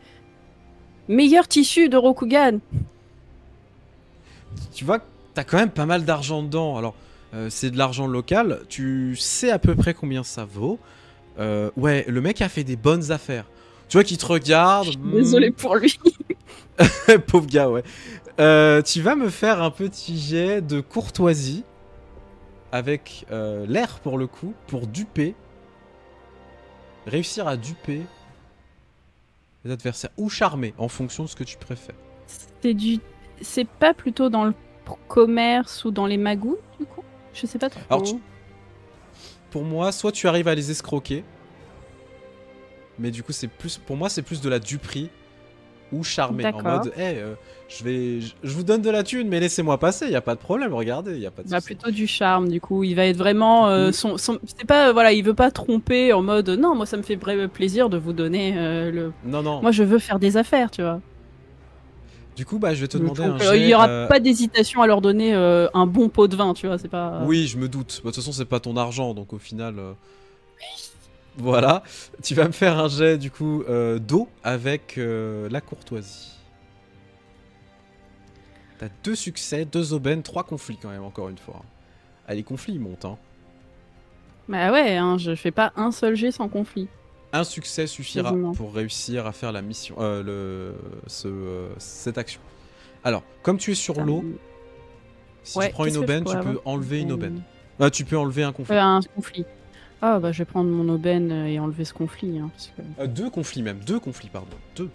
Speaker 2: meilleur tissu de Rokugan.
Speaker 1: Tu vois que t'as quand même pas mal d'argent dedans. Alors, c'est de l'argent local. Tu sais à peu près combien ça vaut. Ouais, le mec a fait des bonnes affaires. Tu vois qu'il te regarde.
Speaker 2: Désolé pour lui.
Speaker 1: Pauvre gars, ouais. Tu vas me faire un petit jet de courtoisie. Avec l'air pour le coup, pour duper. Réussir à duper les adversaires. Ou charmer, en fonction de ce que tu préfères.
Speaker 2: C'est pas plutôt dans le commerce ou dans les magouilles, du coup? Je sais pas trop.
Speaker 1: Alors, pour moi, soit tu arrives à les escroquer. Mais du coup, pour moi, c'est plus de la duperie. Ou charmer. En mode, hey, je vous donne de la thune, mais laissez-moi passer, y a pas de problème, regardez, y a pas de souci.
Speaker 2: Plutôt du charme, du coup, il va être vraiment c'est pas voilà, il veut pas tromper en mode non, moi ça me fait vrai plaisir de vous donner le.
Speaker 1: Non.
Speaker 2: Moi je veux faire des affaires, tu vois.
Speaker 1: Du coup, bah je vais te demander un jet.
Speaker 2: Il y aura pas d'hésitation à leur donner un bon pot de vin, tu vois, c'est pas.
Speaker 1: Oui, je me doute. De toute façon, c'est pas ton argent, donc au final. Voilà, tu vas me faire un jet du coup d'eau avec la courtoisie. T'as 2 succès, 2 aubaines, 3 conflits quand même, encore une fois. Ah, les conflits ils montent, hein.
Speaker 2: Bah ouais, hein, je fais pas un seul jet sans conflit.
Speaker 1: Un succès suffira pour réussir à faire la mission, cette action. Alors, comme tu es sur l'eau, si tu prends une aubaine, tu peux enlever une aubaine. Tu peux enlever un conflit.
Speaker 2: Un conflit. Ah bah je vais prendre mon aubaine et enlever ce conflit. Hein, parce que...
Speaker 1: 2 conflits même, 2 conflits pardon, 2.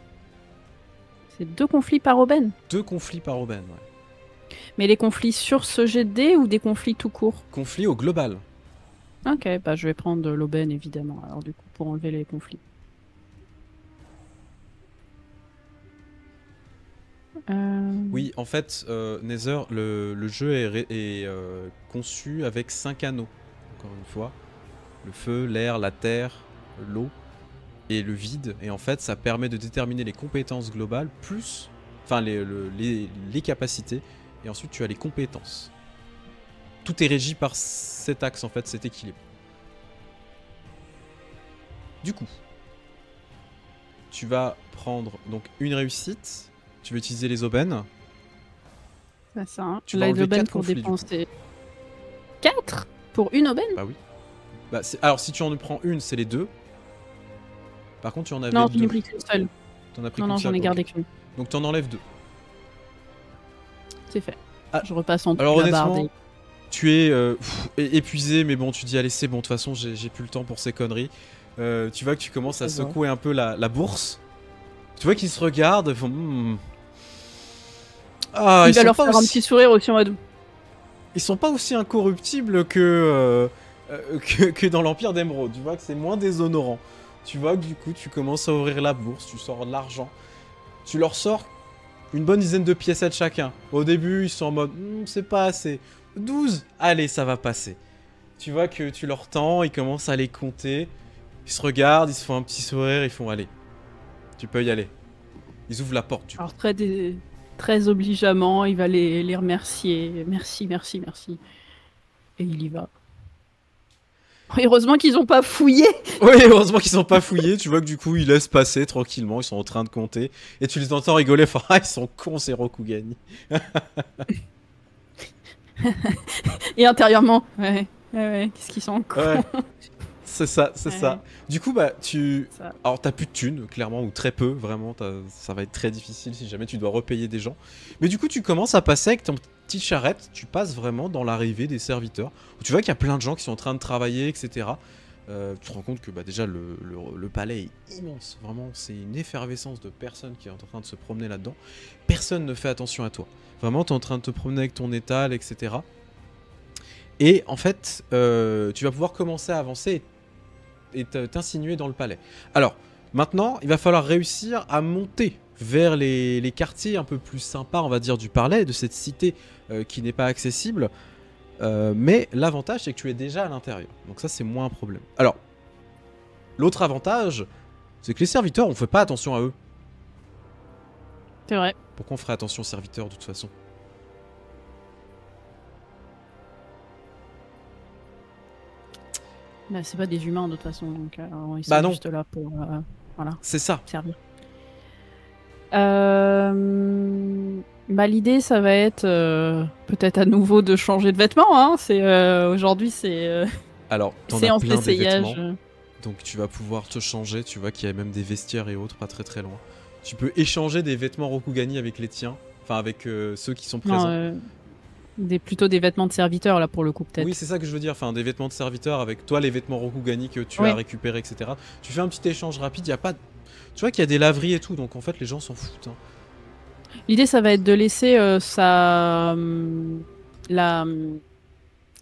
Speaker 2: C'est 2 conflits par aubaine?
Speaker 1: 2 conflits par aubaine, ouais.
Speaker 2: Mais les conflits sur ce jet de dés ou des conflits tout court?
Speaker 1: Conflits au global.
Speaker 2: Ok, bah je vais prendre de l'aubaine évidemment, alors du coup, pour enlever les conflits.
Speaker 1: Oui, en fait, Nether, le jeu est conçu avec 5 anneaux, encore une fois. Le feu, l'air, la terre, l'eau et le vide. Et en fait, ça permet de déterminer les compétences globales, plus... Enfin, les capacités. Et ensuite, tu as les compétences. Tout est régi par cet axe, en fait, cet équilibre. Du coup, tu vas prendre donc une réussite. Tu vas utiliser les aubaines.
Speaker 2: C'est ça, hein.
Speaker 1: Tu vas enlever
Speaker 2: L'aubaine
Speaker 1: 4
Speaker 2: pour
Speaker 1: conflits, du coup.
Speaker 2: dépenser 4 pour une aubaine?
Speaker 1: Bah oui. Bah, alors, si tu en prends une, c'est les deux. Par contre, tu en avais
Speaker 2: Non,
Speaker 1: deux.
Speaker 2: j'en ai pris qu'une seule.
Speaker 1: T'en as pris
Speaker 2: Non,
Speaker 1: qu'une
Speaker 2: non, j'en
Speaker 1: seule,
Speaker 2: ai
Speaker 1: ok.
Speaker 2: gardé qu'une.
Speaker 1: Donc t'en enlèves deux.
Speaker 2: C'est fait.
Speaker 1: Ah,
Speaker 2: Je repasse en
Speaker 1: alors
Speaker 2: dessous de la barre
Speaker 1: honnêtement,
Speaker 2: des...
Speaker 1: tu es épuisé, mais bon, tu dis allez c'est bon, de toute façon j'ai plus le temps pour ces conneries. Tu vois que tu commences à
Speaker 2: Ça va.
Speaker 1: secouer un peu la bourse. Tu vois qu'ils se regardent, ils font... Ah,
Speaker 2: Il
Speaker 1: ils
Speaker 2: va
Speaker 1: sont
Speaker 2: leur
Speaker 1: pas
Speaker 2: faire un
Speaker 1: aussi...
Speaker 2: petit sourire aussi en mode...
Speaker 1: Ils sont pas aussi incorruptibles que dans l'Empire d'Emeraude. Tu vois que c'est moins déshonorant. Tu vois que du coup tu commences à ouvrir la bourse, tu sors de l'argent. Tu leur sors une bonne dizaine de piécettes chacun. Au début, ils sont en mode c'est pas assez. 12, allez, ça va passer. Tu vois que tu leur tends, ils commencent à les compter. Ils se regardent, ils se font un petit sourire, ils font allez. Tu peux y aller. Ils ouvrent la porte du coup.
Speaker 2: Alors très obligeamment, il va les remercier. Merci, merci, merci. Et il y va. Heureusement qu'ils ont pas fouillé.
Speaker 1: Oui, heureusement qu'ils sont pas fouillés. Tu vois que du coup, ils laissent passer tranquillement. Ils sont en train de compter. Et tu les entends rigoler. Enfin, ah, ils sont cons, ces Rokugani.
Speaker 2: Et intérieurement, ouais, qu'est-ce qu'ils sont cons.
Speaker 1: Ouais, c'est ça, c'est
Speaker 2: Ouais.
Speaker 1: ça. Du coup, bah, tu.
Speaker 2: Ça.
Speaker 1: Alors, t'as plus de thunes, clairement, ou très peu, vraiment. Ça va être très difficile si jamais tu dois repayer des gens. Mais du coup, tu commences à passer avec ton petite charrette. Tu passes vraiment dans l'arrivée des serviteurs. Où tu vois qu'il y a plein de gens qui sont en train de travailler, etc. Tu te rends compte que bah, déjà le palais est immense. Vraiment, c'est une effervescence de personnes qui sont en train de se promener là-dedans. Personne ne fait attention à toi. Vraiment, tu es en train de te promener avec ton étal, etc. Et en fait, tu vas pouvoir commencer à avancer et t'insinuer dans le palais. Alors, maintenant, il va falloir réussir à monter vers les quartiers un peu plus sympas, on va dire, du palais, de cette cité qui n'est pas accessible. Mais l'avantage, c'est que tu es déjà à l'intérieur. Donc ça, c'est moins un problème. Alors, l'autre avantage, c'est que les serviteurs, on fait pas attention à eux.
Speaker 2: C'est vrai.
Speaker 1: Pourquoi on ferait attention aux serviteurs, de toute façon?
Speaker 2: Bah, c'est pas des humains de toute façon, donc ils sont
Speaker 1: Bah non.
Speaker 2: juste là pour voilà,
Speaker 1: C'est ça.
Speaker 2: servir. Bah, l'idée, ça va être peut-être à nouveau de changer de vêtements. Hein. Aujourd'hui, c'est
Speaker 1: Alors, t'en as
Speaker 2: séance
Speaker 1: plein des
Speaker 2: d'essayage.
Speaker 1: vêtements. Donc tu vas pouvoir te changer, tu vois qu'il y a même des vestiaires et autres, pas très très loin. Tu peux échanger des vêtements Rokugani avec les tiens, enfin avec ceux qui sont présents.
Speaker 2: Non, plutôt des vêtements de serviteurs là pour le coup peut-être.
Speaker 1: Oui, c'est ça que je veux dire, enfin des vêtements de serviteur avec toi, les vêtements Rokugani que tu
Speaker 2: Oui.
Speaker 1: as récupérés, etc. Tu fais un petit échange rapide, il y a pas... Tu vois qu'il y a des laveries et tout, donc en fait les gens s'en foutent. Hein.
Speaker 2: L'idée, ça va être de laisser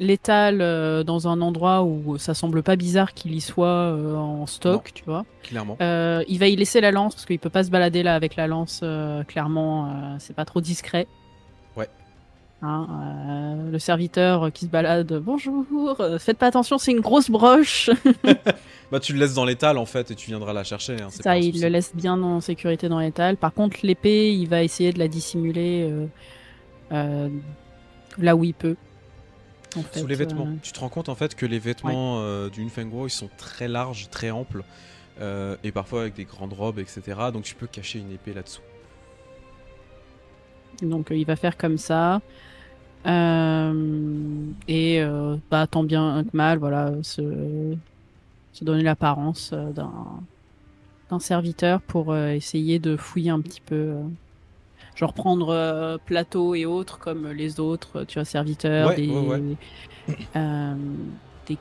Speaker 2: l'étal dans un endroit où ça semble pas bizarre qu'il y soit en stock,
Speaker 1: Non.
Speaker 2: tu vois.
Speaker 1: Clairement.
Speaker 2: Il va y laisser la lance parce qu'il peut pas se balader là avec la lance. Clairement, c'est pas trop discret.
Speaker 1: Ouais.
Speaker 2: Hein, le serviteur qui se balade, bonjour, faites pas attention, c'est une grosse broche.
Speaker 1: Bah tu le laisses dans l'étal en fait et tu viendras la chercher. Hein, c'est
Speaker 2: Ça,
Speaker 1: pas un
Speaker 2: il
Speaker 1: souci.
Speaker 2: le laisse bien en sécurité dans l'étal. Par contre, l'épée, il va essayer de la dissimuler là où il peut. En fait,
Speaker 1: Sous les vêtements. Tu te rends compte en fait que les vêtements du Nfengwo ils sont très larges, très amples et parfois avec des grandes robes, etc. Donc tu peux cacher une épée là-dessous.
Speaker 2: Donc il va faire comme ça. Et bah, tant bien que mal, voilà, se donner l'apparence d'un serviteur pour essayer de fouiller un petit peu. Genre prendre plateau et autres comme les autres, tu vois, serviteurs, des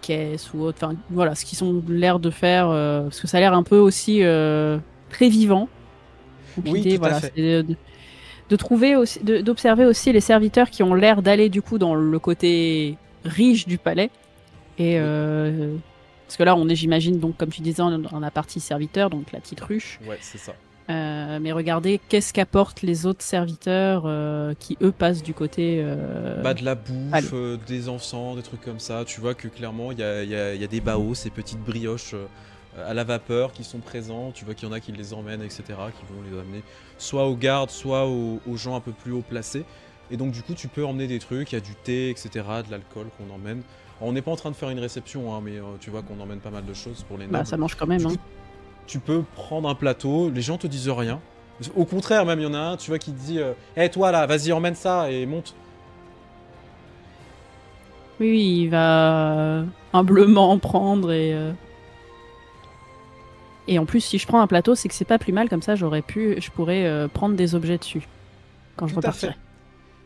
Speaker 2: caisses ou autres. Enfin, voilà, ce qu'ils ont l'air de faire, parce que ça a l'air un peu aussi très vivant. Donc
Speaker 1: Oui,
Speaker 2: l'idée,
Speaker 1: tout à
Speaker 2: voilà,
Speaker 1: fait.
Speaker 2: c'est de trouver aussi, d'observer aussi les serviteurs qui ont l'air d'aller du coup dans le côté riche du palais Et
Speaker 1: Oui.
Speaker 2: parce que là, on est, j'imagine, donc comme tu disais, dans la partie serviteur, donc la petite ruche.
Speaker 1: Ouais, c'est ça.
Speaker 2: Mais regardez, qu'est-ce qu'apportent les autres serviteurs qui, eux, passent du côté
Speaker 1: Bah de la
Speaker 2: palais.
Speaker 1: bouffe, des encens, des trucs comme ça. Tu vois que clairement il y a des baos, ces petites brioches à la vapeur qui sont présents. Tu vois qu'il y en a qui les emmènent, etc. Qui vont les amener soit aux gardes, soit aux gens un peu plus haut placés. Et donc du coup tu peux emmener des trucs, il y a du thé, etc. De l'alcool qu'on emmène. Alors, on n'est pas en train de faire une réception, hein, mais tu vois qu'on emmène pas mal de choses pour les
Speaker 2: Bah,
Speaker 1: nobles.
Speaker 2: ça mange quand même,
Speaker 1: Du coup
Speaker 2: hein.
Speaker 1: tu peux prendre un plateau, les gens te disent rien. Au contraire même il y en a un, tu vois, qui te dit hey, toi là, vas-y emmène ça et monte.
Speaker 2: Oui, oui, il va humblement en prendre et en plus, si je prends un plateau, c'est que c'est pas plus mal, comme ça, je pourrais prendre des objets dessus quand je
Speaker 1: Tout à fait.
Speaker 2: repartirai.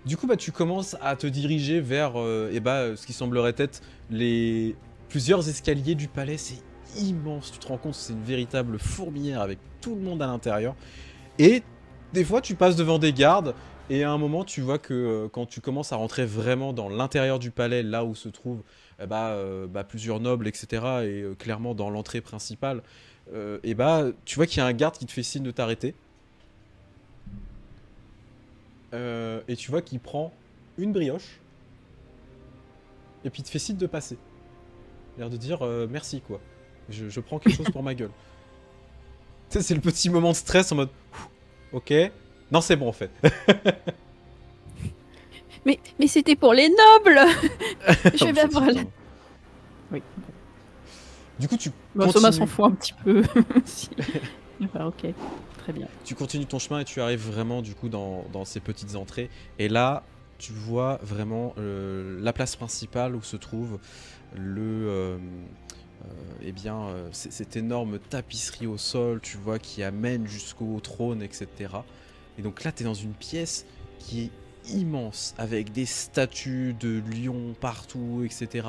Speaker 1: Du coup, bah, tu commences à te diriger vers ce qui semblerait être les plusieurs escaliers du palais. C'est immense, tu te rends compte que c'est une véritable fourmilière avec tout le monde à l'intérieur. Et des fois, tu passes devant des gardes et à un moment, tu vois que quand tu commences à rentrer vraiment dans l'intérieur du palais, là où se trouvent plusieurs nobles, etc., et clairement dans l'entrée principale, tu vois qu'il y a un garde qui te fait signe de t'arrêter. Et tu vois qu'il prend une brioche et puis il te fait signe de passer. L'air de dire merci quoi. Je prends quelque chose pour ma gueule. Tu sais, c'est le petit moment de stress en mode ok. Non, c'est bon en fait.
Speaker 2: Mais c'était pour les nobles. Je vais bien voir la...
Speaker 1: Effectivement.
Speaker 2: Oui.
Speaker 1: Du coup, tu
Speaker 2: Bah, Soma s'en
Speaker 1: continues.
Speaker 2: fout un petit peu. Si. Enfin, ok, très bien.
Speaker 1: Tu continues ton chemin et tu arrives vraiment du coup dans ces petites entrées. Et là, tu vois vraiment la place principale où se trouve cette énorme tapisserie au sol, tu vois, qui amène jusqu'au trône, etc. Et donc là, tu es dans une pièce qui est immense, avec des statues de lions partout, etc.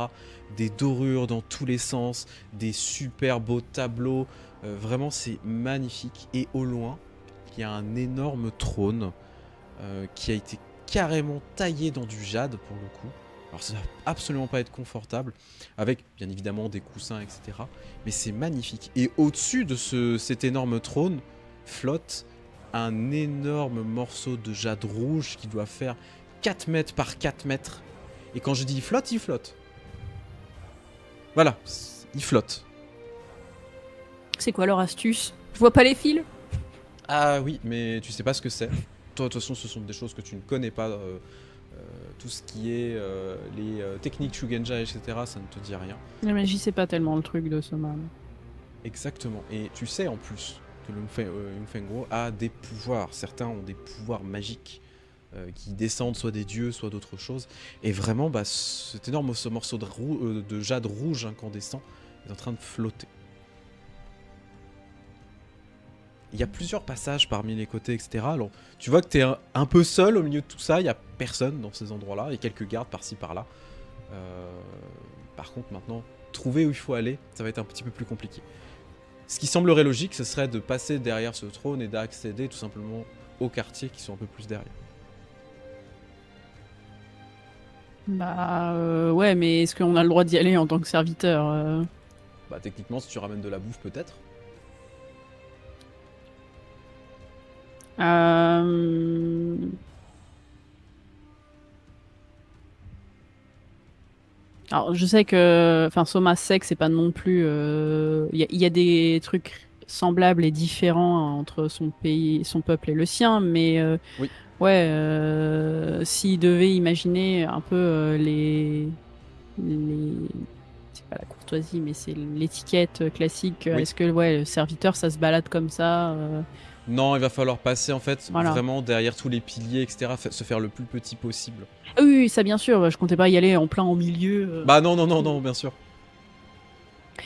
Speaker 1: Des dorures dans tous les sens, des super beaux tableaux. Vraiment, c'est magnifique. Et au loin, il y a un énorme trône qui a été carrément taillé dans du jade pour le coup. Alors ça va absolument pas être confortable, avec bien évidemment des coussins, etc. Mais c'est magnifique. Et au-dessus de cet énorme trône flotte un énorme morceau de jade rouge qui doit faire 4 mètres par 4 mètres. Et quand je dis il flotte, il flotte. Voilà, il flotte.
Speaker 2: C'est quoi leur astuce? Je vois pas les fils.
Speaker 1: Ah oui, mais tu sais pas ce que c'est. Toi, de toute façon, ce sont des choses que tu ne connais pas. Tout ce qui est les techniques Shugenja, etc., ça ne te dit rien.
Speaker 2: La magie, c'est pas tellement le truc de Soma.
Speaker 1: Exactement. Et tu sais en plus que le Yunfengro a des pouvoirs. Certains ont des pouvoirs magiques qui descendent soit des dieux, soit d'autres choses. Et vraiment, cet énorme morceau de jade rouge incandescent est en train de flotter. Il y a plusieurs passages parmi les côtés, etc. Alors, tu vois que tu es un peu seul au milieu de tout ça. Il n'y a personne dans ces endroits-là. Il y a quelques gardes par-ci, par-là. Par contre, maintenant, trouver où il faut aller, ça va être un petit peu plus compliqué. Ce qui semblerait logique, ce serait de passer derrière ce trône et d'accéder tout simplement aux quartiers qui sont un peu plus derrière.
Speaker 2: Bah ouais, mais est-ce qu'on a le droit d'y aller en tant que serviteur?
Speaker 1: Bah techniquement, si tu ramènes de la bouffe, peut-être.
Speaker 2: Alors, je sais que, enfin, Soma sait que c'est pas non plus. Il y a des trucs semblables et différents entre son pays, son peuple et le sien, mais
Speaker 1: Oui.
Speaker 2: ouais, s'il devait imaginer un peu c'est pas la courtoisie, mais c'est l'étiquette classique.
Speaker 1: Oui.
Speaker 2: Est-ce que ouais, le serviteur, ça se balade comme ça?
Speaker 1: Non, il va falloir passer en fait
Speaker 2: Voilà.
Speaker 1: vraiment derrière tous les piliers, etc. Se faire le plus petit possible.
Speaker 2: Ah oui, oui, ça bien sûr. Je comptais pas y aller en plein au milieu.
Speaker 1: Bah non, non, non, non, bien sûr.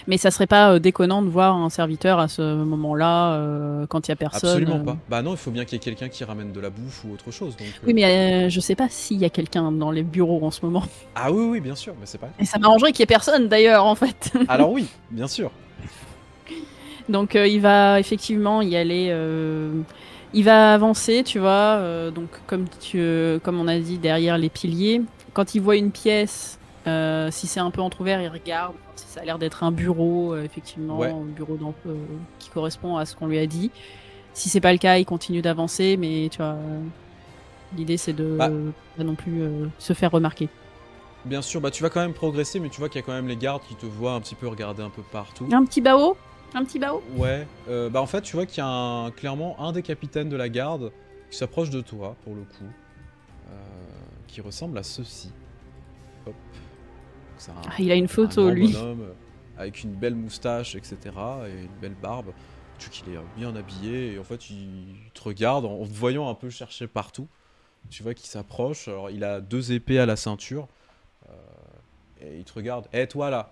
Speaker 2: Mais ça serait pas déconnant de voir un serviteur à ce moment-là, quand il y a personne.
Speaker 1: Absolument pas. Bah non, il faut bien qu'il y ait quelqu'un qui ramène de la bouffe ou autre chose. Donc,
Speaker 2: Oui, mais je sais pas s'il y a quelqu'un dans les bureaux en ce moment.
Speaker 1: Ah oui, oui, bien sûr, mais c'est pas.
Speaker 2: Et ça m'arrangerait qu'il y ait personne d'ailleurs, en fait.
Speaker 1: Alors oui, bien sûr.
Speaker 2: Donc il va effectivement y aller. Il va avancer, tu vois. Donc comme on a dit, derrière les piliers. Quand il voit une pièce Si c'est un peu entrouvert, il regarde. Si ça a l'air d'être un bureau, effectivement,
Speaker 1: Ouais.
Speaker 2: un bureau qui correspond à ce qu'on lui a dit. Si c'est pas le cas, il continue d'avancer, mais tu vois, l'idée c'est
Speaker 1: Bah,
Speaker 2: de pas non plus se faire remarquer.
Speaker 1: bien sûr, bah tu vas quand même progresser, mais tu vois qu'il y a quand même les gardes qui te voient un petit peu regarder un peu partout.
Speaker 2: Un petit bao? Un petit bao?
Speaker 1: Ouais, bah en fait, tu vois qu'il y a clairement un des capitaines de la garde qui s'approche de toi, pour le coup, qui ressemble à ceci. Hop. C'est
Speaker 2: Ah, il a une
Speaker 1: un
Speaker 2: photo,
Speaker 1: grand
Speaker 2: lui.
Speaker 1: bonhomme avec une belle moustache, etc. et une belle barbe. Tu vois qu'il est bien habillé et en fait, il te regarde en te voyant un peu chercher partout. Tu vois qu'il s'approche. Alors, il a 2 épées à la ceinture et il te regarde. Eh, toi là!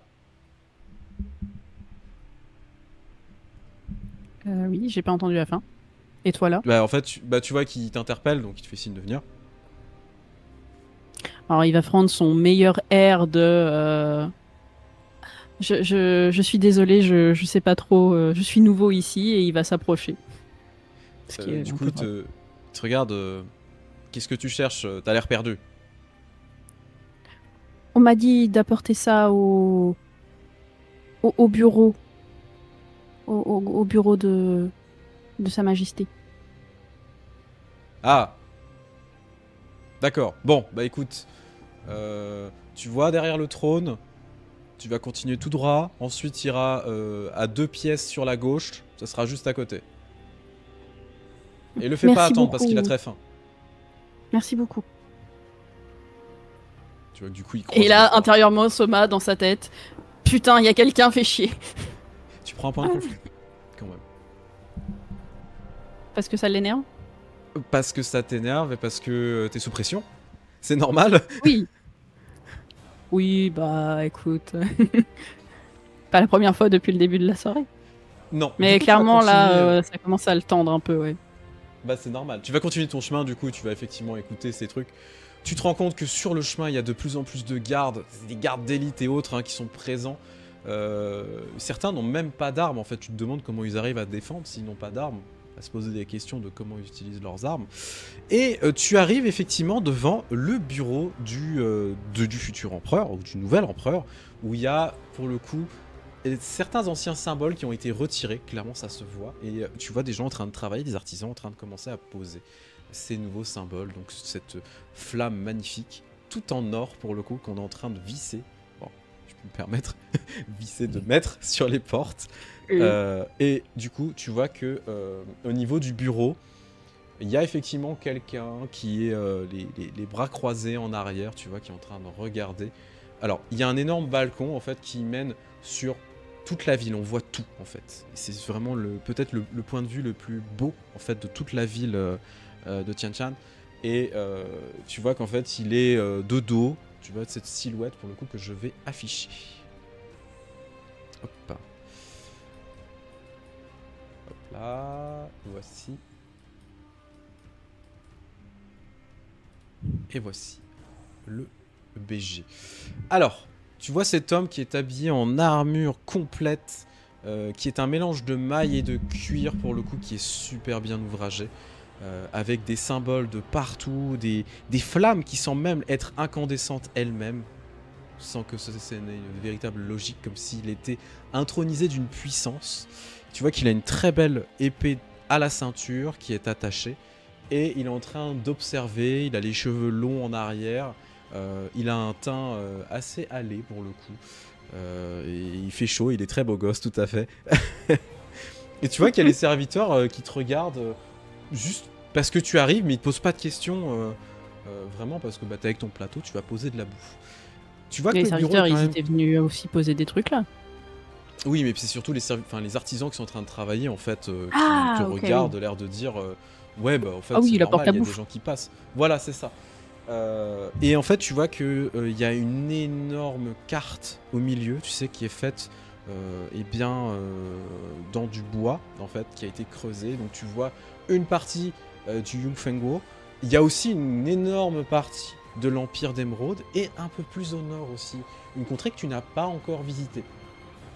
Speaker 2: Oui, j'ai pas entendu la fin. Et toi là?
Speaker 1: Bah, en fait, tu vois qu'il t'interpelle, donc il te fait signe de venir.
Speaker 2: Alors il va prendre son meilleur air de je suis désolée, je sais pas trop, je suis nouveau ici et il va s'approcher. Ce qui est
Speaker 1: Du
Speaker 2: un
Speaker 1: coup,
Speaker 2: peu grave.
Speaker 1: il te regarde. Qu'est-ce que tu cherches? T'as l'air perdu.
Speaker 2: On m'a dit d'apporter ça au bureau, au bureau de Sa Majesté.
Speaker 1: Ah! D'accord. Bon, bah écoute. Tu vois derrière le trône. Tu vas continuer tout droit. Ensuite, tu iras à 2 pièces sur la gauche. Ça sera juste à côté. Et le fais pas
Speaker 2: Merci
Speaker 1: attendre parce qu'il a
Speaker 2: beaucoup.
Speaker 1: très faim.
Speaker 2: Merci beaucoup.
Speaker 1: Tu vois que du coup, il
Speaker 2: Et
Speaker 1: croise les
Speaker 2: là,
Speaker 1: doigts.
Speaker 2: intérieurement, Soma dans sa tête. Putain, il y a quelqu'un fait chier.
Speaker 1: Tu prends un point de conflit. Quand même.
Speaker 2: Parce que ça l'énerve?
Speaker 1: Parce que ça t'énerve et parce que t'es sous pression. C'est normal.
Speaker 2: Oui. Oui, bah écoute. Pas la première fois depuis le début de la soirée.
Speaker 1: Non. Du
Speaker 2: Mais
Speaker 1: coup, tu vas
Speaker 2: clairement, là,
Speaker 1: continuer.
Speaker 2: ça commence à le tendre un peu, ouais.
Speaker 1: Bah, c'est normal. Tu vas continuer ton chemin, du coup, tu vas effectivement écouter ces trucs. Tu te rends compte que sur le chemin, il y a de plus en plus de gardes, des gardes d'élite et autres qui sont présents. Certains n'ont même pas d'armes, en fait. Tu te demandes comment ils arrivent à défendre s'ils n'ont pas d'armes. À se poser des questions de comment ils utilisent leurs armes. Et tu arrives effectivement devant le bureau du futur empereur, ou du nouvel empereur, où il y a, pour le coup, certains anciens symboles qui ont été retirés, clairement ça se voit, et tu vois des gens en train de travailler, des artisans en train de commencer à poser ces nouveaux symboles, donc cette flamme magnifique, tout en or pour le coup, qu'on est en train de visser, bon, je peux me permettre, visser de mettre sur les portes, et du coup tu vois que au niveau du bureau, il y a effectivement quelqu'un qui est les bras croisés en arrière, tu vois, qui est en train de regarder. Alors, il y a un énorme balcon, en fait, qui mène sur toute la ville. On voit tout, en fait. C'est vraiment peut-être le point de vue le plus beau, en fait, de toute la ville de Tianshan. Et tu vois qu'en fait, il est de dos. Tu vois cette silhouette, pour le coup, que je vais afficher. Hop. Hop là. Voici. Et voici le BG. Alors, tu vois cet homme qui est habillé en armure complète, qui est un mélange de maille et de cuir pour le coup, qui est super bien ouvragé, avec des symboles de partout, des flammes qui semblent même être incandescentes elles-mêmes, sans que ce n'ait une véritable logique, comme s'il était intronisé d'une puissance. Tu vois qu'il a une très belle épée à la ceinture qui est attachée. Et il est en train d'observer, il a les cheveux longs en arrière, il a un teint assez hâlé pour le coup. Et il fait chaud, il est très beau gosse, tout à fait. Et tu vois qu'il y a les serviteurs qui te regardent juste parce que tu arrives, mais ils te posent pas de questions. Vraiment parce que bah, t'es avec ton plateau, tu vas poser de la bouffe. Tu vois que
Speaker 2: Les
Speaker 1: le bureau est
Speaker 2: serviteurs,
Speaker 1: quand
Speaker 2: ils
Speaker 1: même...
Speaker 2: étaient venus aussi poser des trucs là.
Speaker 1: Oui, mais c'est surtout les artisans qui sont en train de travailler, en fait, qui te
Speaker 2: Ah, ok, oui.
Speaker 1: regardent, l'air de dire ouais, bah en
Speaker 2: Ah
Speaker 1: fait,
Speaker 2: oui,
Speaker 1: c'est
Speaker 2: il apporte
Speaker 1: normal,
Speaker 2: la
Speaker 1: il y a des
Speaker 2: bouffe.
Speaker 1: gens qui passent. Voilà, c'est ça. Et en fait, tu vois que il y a une énorme carte au milieu, tu sais, qui est faite dans du bois, en fait, qui a été creusé. Donc tu vois une partie du Yungfengguo. Il y a aussi une énorme partie de l'Empire d'Émeraude et un peu plus au nord aussi, une contrée que tu n'as pas encore visitée,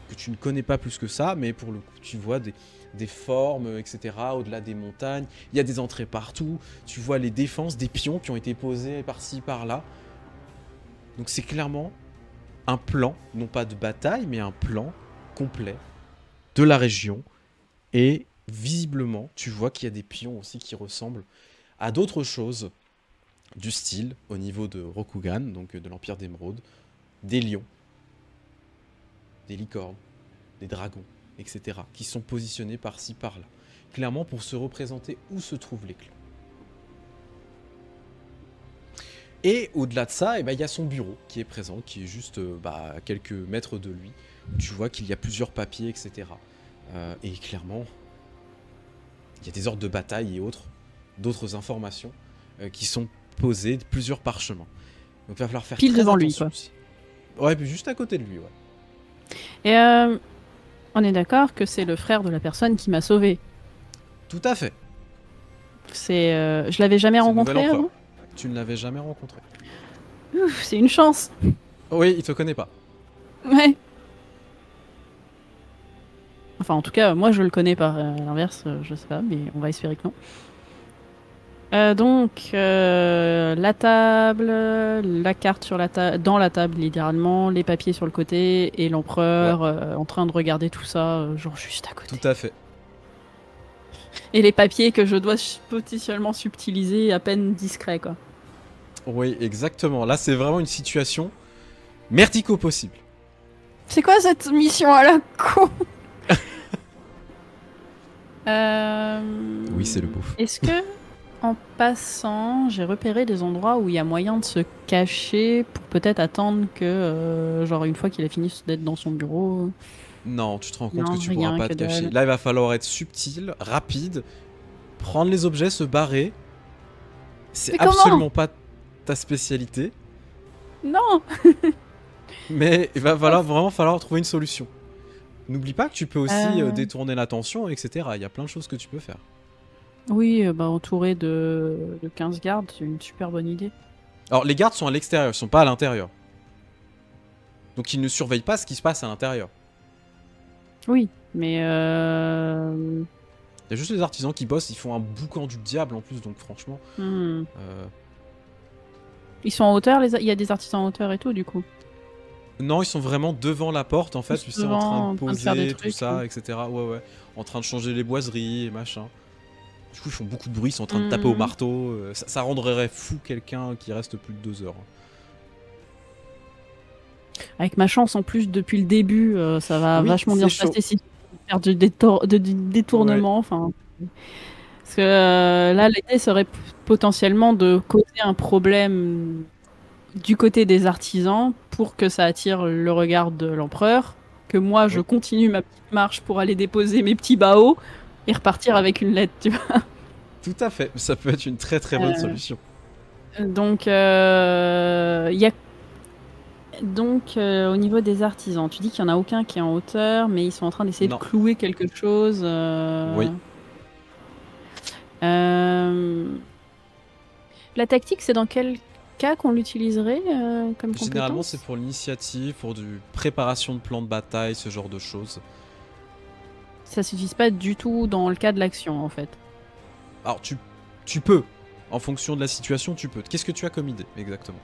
Speaker 1: que tu ne connais pas plus que ça, mais pour le coup, tu vois des formes, etc. Au-delà des montagnes, il y a des entrées partout, tu vois les défenses, des pions qui ont été posés par-ci, par-là. Donc c'est clairement un plan, non pas de bataille, mais un plan complet de la région. Et visiblement, tu vois qu'il y a des pions aussi qui ressemblent à d'autres choses du style au niveau de Rokugan, donc de l'Empire d'Émeraude, des lions, des licornes, des dragons, etc., qui sont positionnés par-ci, par-là. Clairement pour se représenter où se trouvent les clans. Et au-delà de ça, il y a son bureau qui est présent, qui est juste à quelques mètres de lui. Tu vois qu'il y a plusieurs papiers, etc. Et clairement, il y a des ordres de bataille et d'autres informations qui sont posées, plusieurs parchemins. Donc il va falloir faire
Speaker 2: pile
Speaker 1: très
Speaker 2: devant
Speaker 1: attention
Speaker 2: lui,
Speaker 1: aussi. Ouais, puis juste à côté de lui, ouais.
Speaker 2: Et on est d'accord que c'est le frère de la personne qui m'a sauvé.
Speaker 1: Tout à fait.
Speaker 2: Je l'avais jamais
Speaker 1: C'est le
Speaker 2: rencontré
Speaker 1: nouvel
Speaker 2: avant.
Speaker 1: empereur. Tu ne l'avais jamais rencontré.
Speaker 2: Ouf, c'est une chance.
Speaker 1: Oui, il te connaît pas.
Speaker 2: Ouais. Enfin, en tout cas, moi je le connais pas. À l'inverse, je sais pas, mais on va espérer que non. Donc, la table, la carte sur dans la table, littéralement, les papiers sur le côté, et l'empereur en train de regarder tout ça, genre juste à côté.
Speaker 1: Tout à fait.
Speaker 2: Et les papiers que je dois potentiellement subtiliser, à peine discrets, quoi.
Speaker 1: Oui, exactement. Là, c'est vraiment une situation merdique au possible.
Speaker 2: C'est quoi cette mission à la con?
Speaker 1: Oui, c'est le bouffe.
Speaker 2: Est-ce que, en passant, j'ai repéré des endroits où il y a moyen de se cacher pour peut-être attendre que, genre, une fois qu'il a fini d'être dans son bureau...
Speaker 1: Non, tu te rends compte
Speaker 2: Non,
Speaker 1: que tu
Speaker 2: rien,
Speaker 1: pourras pas
Speaker 2: que
Speaker 1: te cacher.
Speaker 2: dalle.
Speaker 1: Là, il va falloir être subtil, rapide, prendre les objets, se barrer. C'est
Speaker 2: Mais comment
Speaker 1: absolument pas ta spécialité,
Speaker 2: Non.
Speaker 1: mais il va vraiment falloir trouver une solution. N'oublie pas que tu peux aussi détourner l'attention, etc. Il y a plein de choses que tu peux faire.
Speaker 2: Oui, entouré de 15 gardes, c'est une super bonne idée.
Speaker 1: Alors, les gardes sont à l'extérieur, ils sont pas à l'intérieur. Donc, ils ne surveillent pas ce qui se passe à l'intérieur.
Speaker 2: Oui, mais...
Speaker 1: Il y a juste les artisans qui bossent, ils font un boucan du diable en plus, donc franchement...
Speaker 2: Ils sont en hauteur, il y a des artisans en hauteur et tout, du coup.
Speaker 1: Non, ils sont vraiment devant la porte, en fait, tu sais, en train de
Speaker 2: faire des
Speaker 1: poser,
Speaker 2: trucs,
Speaker 1: tout ça, etc. Ouais. En train de changer les boiseries et machin. Du coup, ils font beaucoup de bruit, ils sont en train de taper au marteau. Ça rendrait fou quelqu'un qui reste plus de 2 heures.
Speaker 2: Avec ma chance, en plus, depuis le début, ça va vachement bien se passer si tu faire du détournement. Enfin, parce que là, l'idée serait potentiellement de causer un problème du côté des artisans pour que ça attire le regard de l'empereur, que moi, je continue ma petite marche pour aller déposer mes petits baos et repartir avec une lettre, tu vois.
Speaker 1: Tout à fait, ça peut être une très très bonne solution.
Speaker 2: Donc, il y a... Donc, au niveau des artisans, tu dis qu'il n'y en a aucun qui est en hauteur, mais ils sont en train d'essayer de clouer quelque chose.
Speaker 1: Oui.
Speaker 2: La tactique, c'est dans quel cas qu'on l'utiliserait comme compétence ?
Speaker 1: Généralement, c'est pour l'initiative, pour du préparation de plan de bataille, ce genre de choses.
Speaker 2: Ça s'utilise pas du tout dans le cas de l'action, en fait.
Speaker 1: Alors, tu peux. En fonction de la situation, tu peux. Qu'est-ce que tu as comme idée, exactement ?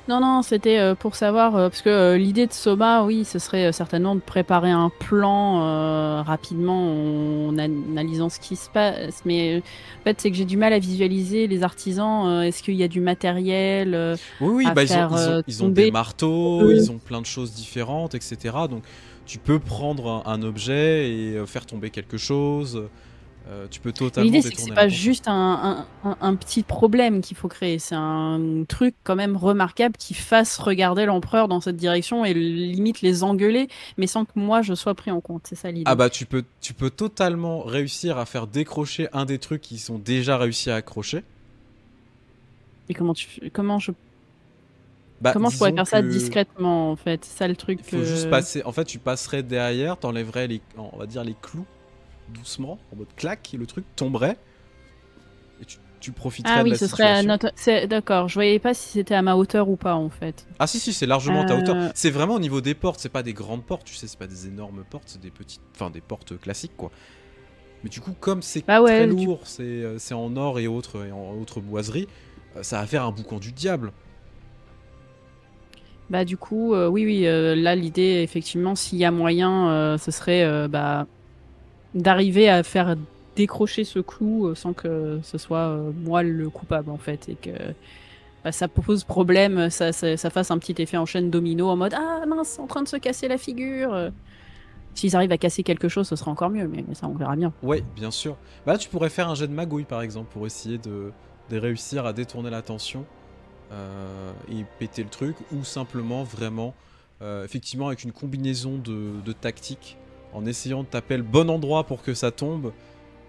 Speaker 2: Non, c'était pour savoir, parce que l'idée de Soma, oui, ce serait certainement de préparer un plan rapidement en analysant ce qui se passe, mais en fait, c'est que j'ai du mal à visualiser les artisans, est-ce qu'il y a du matériel
Speaker 1: Oui,
Speaker 2: à faire
Speaker 1: ils ont des marteaux, ils ont plein de choses différentes, etc. Donc, tu peux prendre un objet et faire tomber quelque chose. Tu peux totalement
Speaker 2: L'idée, c'est que c'est pas juste un petit problème qu'il faut créer, c'est un truc quand même remarquable qui fasse regarder l'empereur dans cette direction et limite les engueuler, mais sans que moi je sois pris en compte, c'est ça l'idée.
Speaker 1: Ah bah tu peux totalement réussir à faire décrocher un des trucs qu'ils ont déjà réussi à accrocher.
Speaker 2: Et comment je pourrais faire ça discrètement en fait, c'est ça le truc.
Speaker 1: Il faut juste passer, en fait tu passerais derrière, t'enlèverais on va dire les clous. Doucement, en mode clac, et le truc tomberait. Et tu profiterais de la situation.
Speaker 2: Serait d'accord, je voyais pas si c'était à ma hauteur ou pas en fait.
Speaker 1: Ah si, c'est largement à ta hauteur. C'est vraiment au niveau des portes, c'est pas des grandes portes, tu sais, c'est pas des énormes portes, c'est des petites, enfin des portes classiques quoi. Mais du coup, comme c'est très lourd, c'est en or et autres boiseries, ça va faire un boucan du diable.
Speaker 2: Bah du coup, oui, là l'idée, effectivement, s'il y a moyen, ce serait d'arriver à faire décrocher ce clou sans que ce soit moi le coupable en fait, et que ça pose problème, ça fasse un petit effet en chaîne domino en mode ah mince, en train de se casser la figure. S'ils arrivent à casser quelque chose, ce sera encore mieux, mais ça on verra bien.
Speaker 1: Ouais, bien sûr. Bah, tu pourrais faire un jet de magouille par exemple pour essayer de réussir à détourner l'attention et péter le truc, ou simplement vraiment, effectivement, avec une combinaison de tactiques, en essayant de taper le bon endroit pour que ça tombe,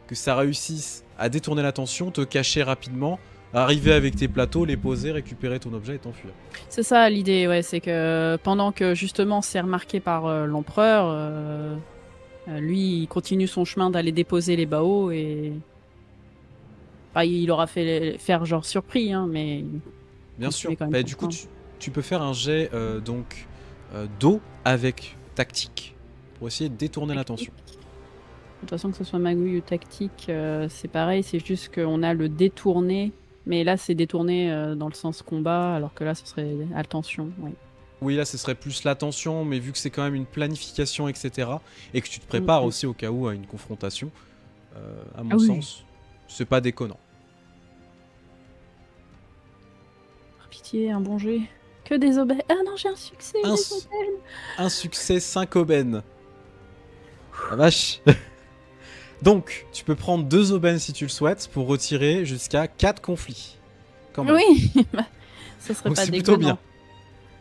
Speaker 1: que ça réussisse à détourner l'attention, te cacher rapidement, arriver avec tes plateaux, les poser, récupérer ton objet et t'enfuir.
Speaker 2: C'est ça l'idée, ouais, c'est que pendant que justement c'est remarqué par l'empereur, lui il continue son chemin d'aller déposer les baos et. Enfin, il aura fait faire genre surpris, hein, mais.
Speaker 1: Bien sûr.
Speaker 2: Quand même
Speaker 1: Bah, du coup, tu peux faire un jet d'eau avec tactique pour essayer de détourner l'attention.
Speaker 2: De toute façon, que ce soit magouille ou tactique, c'est pareil, c'est juste qu'on a le détourné, mais là c'est détourné dans le sens combat, alors que là ce serait attention. Oui.
Speaker 1: Oui, là ce serait plus l'attention, mais vu que c'est quand même une planification, etc., et que tu te prépares aussi au cas où à une confrontation, à mon sens, c'est pas déconnant.
Speaker 2: Pitié, un bon jet. Que des aubaines. Ah non, j'ai un succès.
Speaker 1: Un succès, 5 aubaines. La vache. Donc, tu peux prendre 2 aubaines si tu le souhaites pour retirer jusqu'à 4 conflits.
Speaker 2: Quand même. Oui, ça serait pas déconnant.
Speaker 1: C'est plutôt bien.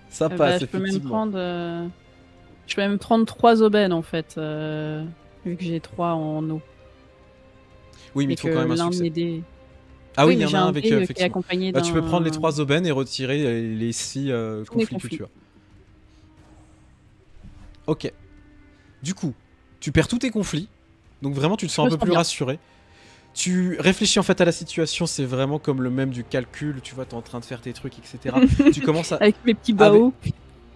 Speaker 1: Ça passe,
Speaker 2: je peux même prendre. Je peux même prendre 3 aubaines en fait, vu que j'ai 3 en eau.
Speaker 1: Oui, mais il faut quand même un succès. Ah oui, il y en a un avec effectivement. Bah, tu peux prendre les 3 aubaines et retirer les 6 conflits que tu as. Ok. Du coup, tu perds tous tes conflits. Donc vraiment, tu te sens un peu plus rassuré. Tu réfléchis en fait à la situation, c'est vraiment comme le même du calcul. Tu vois, t'es en train de faire tes trucs, etc. Tu commences à...
Speaker 2: Avec mes petits baos.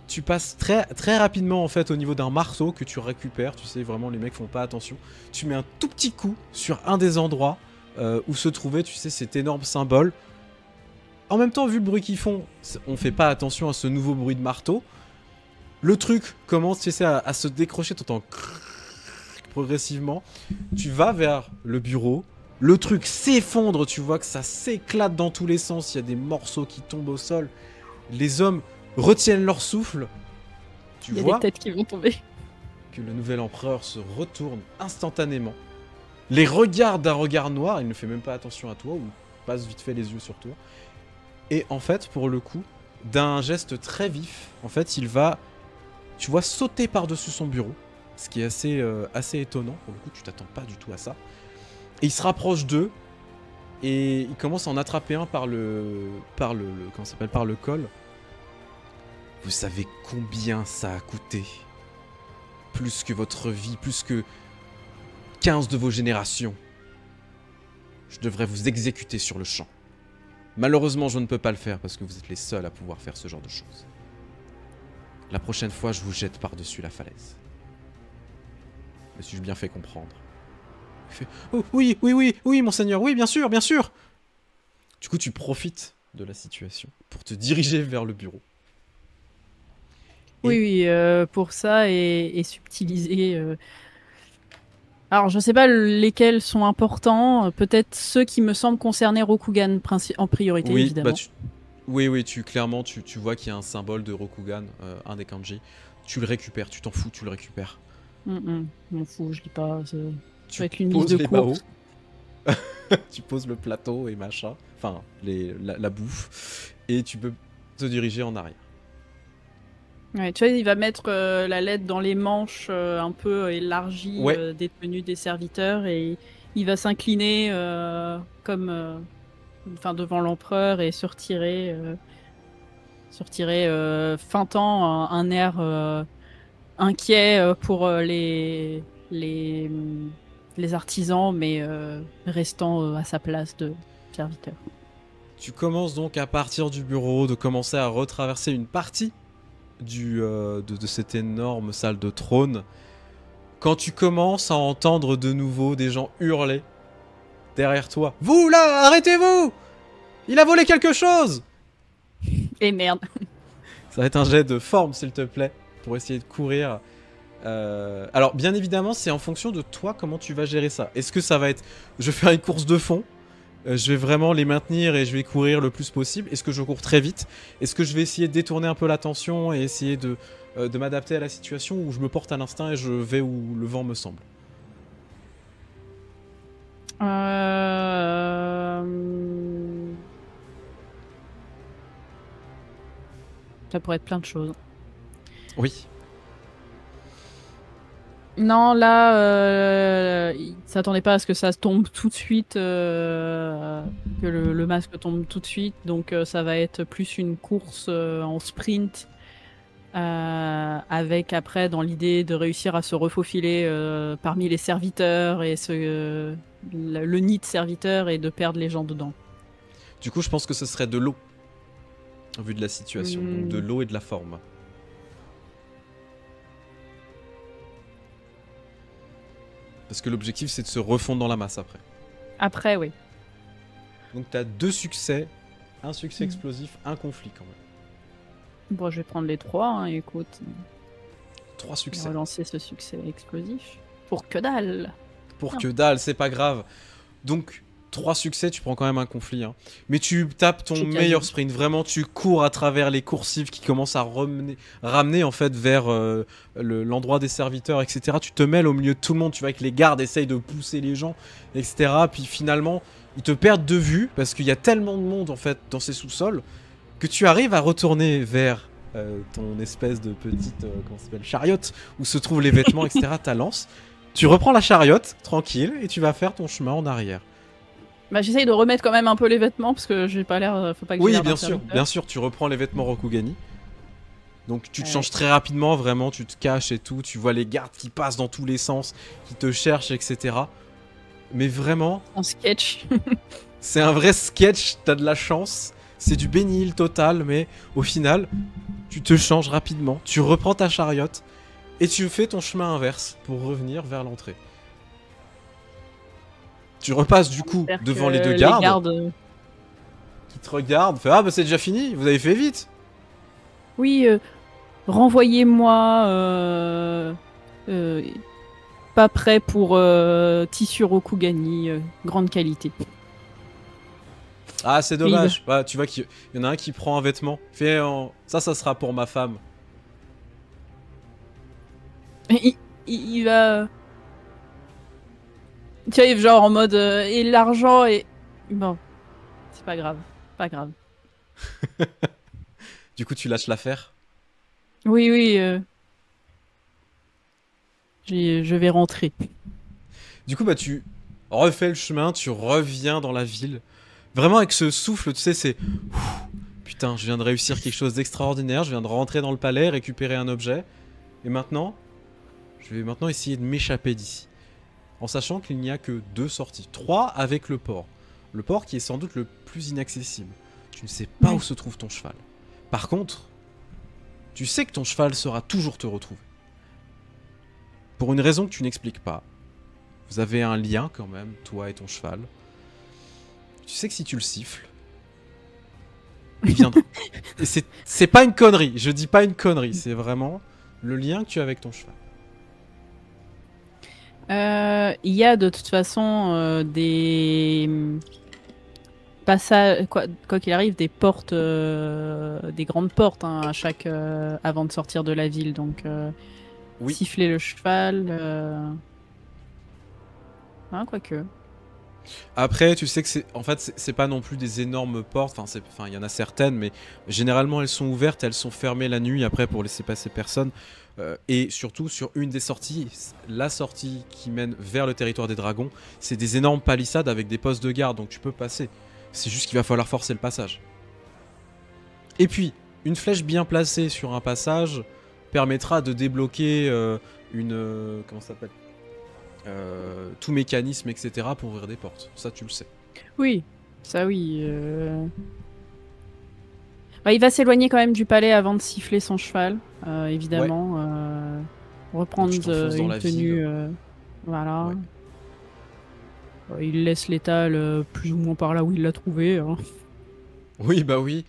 Speaker 1: Tu passes très rapidement en fait au niveau d'un marteau que tu récupères. Tu sais, vraiment, les mecs font pas attention. Tu mets un tout petit coup sur un des endroits où se trouvait, tu sais, cet énorme symbole. En même temps, vu le bruit qu'ils font, on fait pas attention à ce nouveau bruit de marteau. Le truc commence, tu sais, à se décrocher, t'entends progressivement. Tu vas vers le bureau. Le truc s'effondre, tu vois que ça s'éclate dans tous les sens. Il y a des morceaux qui tombent au sol. Les hommes retiennent leur souffle. Tu vois,
Speaker 2: il y a des têtes qui vont tomber.
Speaker 1: Que le nouvel empereur se retourne instantanément. Les regarde d'un regard noir. Il ne fait même pas attention à toi ou passe vite fait les yeux sur toi. Et en fait, pour le coup, d'un geste très vif, en fait, il va, tu vois, sauter par-dessus son bureau. Ce qui est assez étonnant. Pour le coup, tu t'attends pas du tout à ça. Et il se rapproche d'eux. Et il commence à en attraper un par le col. Vous savez combien ça a coûté? Plus que votre vie, plus que 15 de vos générations. Je devrais vous exécuter sur le champ. Malheureusement, je ne peux pas le faire parce que vous êtes les seuls à pouvoir faire ce genre de choses. La prochaine fois, je vous jette par-dessus la falaise. Me suis-je bien fait comprendre? Il fait, oh, oui, monseigneur, oui, bien sûr, bien sûr. Du coup, tu profites de la situation pour te diriger vers le bureau.
Speaker 2: Oui, pour ça et subtiliser. Alors, je sais pas lesquels sont importants. Peut-être ceux qui me semblent concerner Rokugan en priorité,
Speaker 1: oui,
Speaker 2: évidemment.
Speaker 1: Oui, clairement, tu vois qu'il y a un symbole de Rokugan, un des kanji. Tu le récupères, tu t'en fous, tu le récupères.
Speaker 2: M'en fous, je lis pas.
Speaker 1: Tu poses les baos. Tu poses le plateau et machin. Enfin, la bouffe. Et tu peux te diriger en arrière.
Speaker 2: Ouais, tu vois, il va mettre la lettre dans les manches un peu élargies des tenues des serviteurs et il va s'incliner comme devant l'empereur et se retirer feintant un air inquiet pour les artisans, mais restant à sa place de serviteur.
Speaker 1: Tu commences donc à partir du bureau, de commencer à retraverser une partie de cette énorme salle de trône, quand tu commences à entendre de nouveau des gens hurler derrière toi. Vous là, arrêtez-vous! Il a volé quelque chose!
Speaker 2: Et merde.
Speaker 1: Ça va être un jet de forme, s'il te plaît, pour essayer de courir. Alors, bien évidemment, c'est en fonction de toi comment tu vas gérer ça. Est-ce que ça va être, je vais faire une course de fond, je vais vraiment les maintenir et je vais courir le plus possible. Est-ce que je cours très vite? Est-ce que je vais essayer de détourner un peu l'attention et essayer de m'adapter à la situation, ou je me porte à l'instinct et je vais où le vent me semble?
Speaker 2: Ça pourrait être plein de choses.
Speaker 1: Oui.
Speaker 2: Non, là, il s'attendait pas à ce que ça tombe tout de suite, que le masque tombe tout de suite. Donc ça va être plus une course en sprint, avec après dans l'idée de réussir à se refaufiler parmi les serviteurs et le nid de serviteurs et de perdre les gens dedans.
Speaker 1: Du coup, je pense que ce serait de l'eau, au vu de la situation. Donc de l'eau et de la forme. Parce que l'objectif, c'est de se refondre dans la masse après.
Speaker 2: Après, oui.
Speaker 1: Donc t'as 2 succès, un succès explosif, un conflit quand même.
Speaker 2: Bon, je vais prendre les 3, hein, écoute.
Speaker 1: 3
Speaker 2: Je vais
Speaker 1: succès.
Speaker 2: relancer ce succès explosif. Pour que dalle.
Speaker 1: Pour que dalle, c'est pas grave. Donc 3 succès, tu prends quand même un conflit. Hein. Mais tu tapes ton meilleur sprint. Vraiment, tu cours à travers les coursives qui commencent à ramener en fait vers l'endroit des serviteurs, etc. Tu te mêles au milieu de tout le monde. Tu vois que les gardes essayent de pousser les gens, etc. Puis finalement, ils te perdent de vue parce qu'il y a tellement de monde en fait dans ces sous-sols que tu arrives à retourner vers ton espèce de petite comment ça s'appelle, chariote où se trouvent les vêtements, etc. Ta lance. Tu reprends la chariote, tranquille, et tu vas faire ton chemin en arrière.
Speaker 2: Bah, j'essaye de remettre quand même un peu les vêtements parce que j'ai pas l'air. Faut pas que j'ai l'air d'un serviteur.
Speaker 1: Bien sûr, tu reprends les vêtements Rokugani. Donc tu te changes très rapidement, vraiment, tu te caches et tout. Tu vois les gardes qui passent dans tous les sens, qui te cherchent, etc. Mais vraiment.
Speaker 2: En sketch.
Speaker 1: C'est un vrai sketch, t'as de la chance. C'est du Benny Hill total, mais au final, tu te changes rapidement. Tu reprends ta chariote et tu fais ton chemin inverse pour revenir vers l'entrée. Tu repasses du coup devant les 2 gardes qui te regardent. Fait, ah bah c'est déjà fini, vous avez fait vite.
Speaker 2: Oui, renvoyez-moi. Pas prêt pour tissu Rokugani, grande qualité.
Speaker 1: Ah c'est dommage. Bah, tu vois qu'il y en a un qui prend un vêtement. Fait, ça sera pour ma femme.
Speaker 2: Il va. Tu vois, genre en mode et l'argent et bon, c'est pas grave, pas grave.
Speaker 1: Du coup, tu lâches l'affaire.
Speaker 2: Oui, oui. Je vais rentrer.
Speaker 1: Du coup, bah tu refais le chemin, tu reviens dans la ville. Vraiment avec ce souffle, tu sais, c'est putain, je viens de réussir quelque chose d'extraordinaire. Je viens de rentrer dans le palais, récupérer un objet, et maintenant, je vais maintenant essayer de m'échapper d'ici. En sachant qu'il n'y a que 2 sorties. 3 avec le port. Le port qui est sans doute le plus inaccessible. Tu ne sais pas où se trouve ton cheval. Par contre, tu sais que ton cheval saura toujours te retrouver. Pour une raison que tu n'expliques pas. Vous avez un lien quand même, toi et ton cheval. Tu sais que si tu le siffles, il viendra. Et c'est pas une connerie, je dis pas une connerie, c'est vraiment le lien que tu as avec ton cheval.
Speaker 2: Il y a de toute façon des passages, quoi qu'il arrive, des portes, des grandes portes hein, à chaque avant de sortir de la ville. Donc
Speaker 1: oui.
Speaker 2: Siffler le cheval, hein, quoique.
Speaker 1: Après, tu sais que c'est pas non plus des énormes portes. Enfin, il y en a certaines, mais généralement elles sont ouvertes, elles sont fermées la nuit après pour laisser passer personne. Et surtout sur une des sorties, la sortie qui mène vers le territoire des dragons, c'est des énormes palissades avec des postes de garde, donc tu peux passer. C'est juste qu'il va falloir forcer le passage. Et puis, une flèche bien placée sur un passage permettra de débloquer comment ça s'appelle, tout mécanisme, etc. pour ouvrir des portes. Ça, tu le sais.
Speaker 2: Oui, ça oui. Bah, il va s'éloigner quand même du palais avant de siffler son cheval, évidemment. Ouais. Reprendre une tenue. Voilà. Ouais. Il laisse l'étal plus ou moins par là où il l'a trouvé. Hein.
Speaker 1: Oui, bah oui.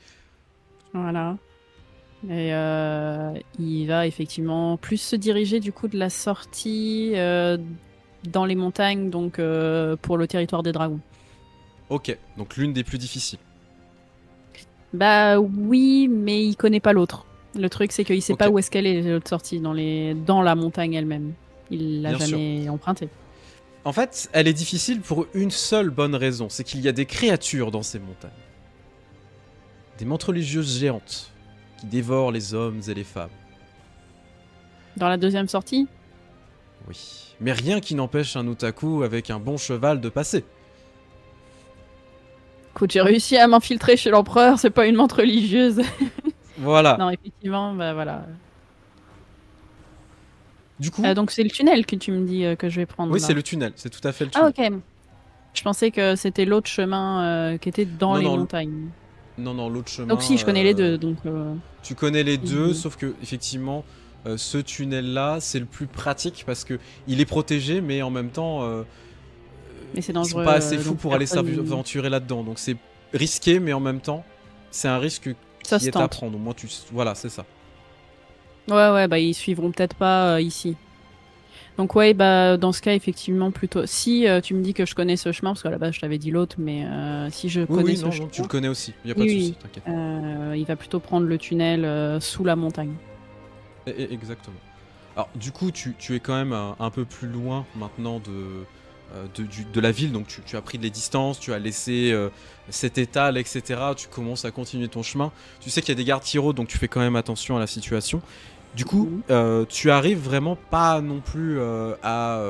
Speaker 2: Voilà. Et il va effectivement plus se diriger du coup de la sortie dans les montagnes, donc pour le territoire des dragons.
Speaker 1: Ok, donc l'une des plus difficiles.
Speaker 2: Bah oui, mais il connaît pas l'autre. Le truc, c'est qu'il sait pas
Speaker 1: Ok,
Speaker 2: où est-ce qu'elle est l'autre sortie, dans la montagne elle-même. Il l'a
Speaker 1: bien sûr.
Speaker 2: jamais empruntée.
Speaker 1: En fait, elle est difficile pour une seule bonne raison, c'est qu'il y a des créatures dans ces montagnes. Des mantes religieuses géantes qui dévorent les hommes et les femmes.
Speaker 2: Dans la deuxième sortie,
Speaker 1: Oui. Mais rien qui n'empêche un otaku avec un bon cheval de passer.
Speaker 2: écoute, j'ai réussi à m'infiltrer chez l'empereur, c'est pas une menthe religieuse.
Speaker 1: Voilà.
Speaker 2: Non, effectivement, bah voilà.
Speaker 1: Du coup,
Speaker 2: Donc c'est le tunnel que tu me dis que je vais prendre
Speaker 1: oui, c'est
Speaker 2: là.
Speaker 1: le tunnel, c'est tout à fait le
Speaker 2: Ah
Speaker 1: tunnel.
Speaker 2: ok. Je pensais que c'était l'autre chemin qui était dans
Speaker 1: Non,
Speaker 2: les
Speaker 1: non,
Speaker 2: montagnes.
Speaker 1: non, l'autre
Speaker 2: Donc si,
Speaker 1: chemin.
Speaker 2: je connais les deux, donc...
Speaker 1: Tu connais les deux,
Speaker 2: Mhm.
Speaker 1: sauf que effectivement, ce tunnel-là, c'est le plus pratique parce que il est protégé, mais en même temps,
Speaker 2: Mais c'est
Speaker 1: ils sont
Speaker 2: dangereux,
Speaker 1: pas assez fous
Speaker 2: donc
Speaker 1: pour aller
Speaker 2: personne...
Speaker 1: s'aventurer là-dedans. Donc c'est risqué, mais en même temps, c'est un risque
Speaker 2: Ça
Speaker 1: qui
Speaker 2: se
Speaker 1: est à
Speaker 2: tente.
Speaker 1: prendre. Au moins, voilà, c'est ça.
Speaker 2: Ouais, bah ils suivront peut-être pas ici. Donc ouais, bah dans ce cas, effectivement, plutôt... Si tu me dis que je connais ce chemin, parce qu'à la base je t'avais dit l'autre, mais si je
Speaker 1: Oui,
Speaker 2: connais
Speaker 1: oui,
Speaker 2: ce
Speaker 1: non, tu le
Speaker 2: chemin,
Speaker 1: connais aussi. Il y a pas
Speaker 2: oui,
Speaker 1: de souci,
Speaker 2: oui,
Speaker 1: t'inquiète.
Speaker 2: il va plutôt prendre le tunnel sous la montagne.
Speaker 1: Exactement. Alors, du coup, tu es quand même un peu plus loin maintenant de la ville, donc tu as pris les distances, tu as laissé cet étal, etc. Tu commences à continuer ton chemin. Tu sais qu'il y a des gardes Tiro, donc tu fais quand même attention à la situation. Du coup,
Speaker 2: Mhm.
Speaker 1: tu arrives vraiment pas non plus à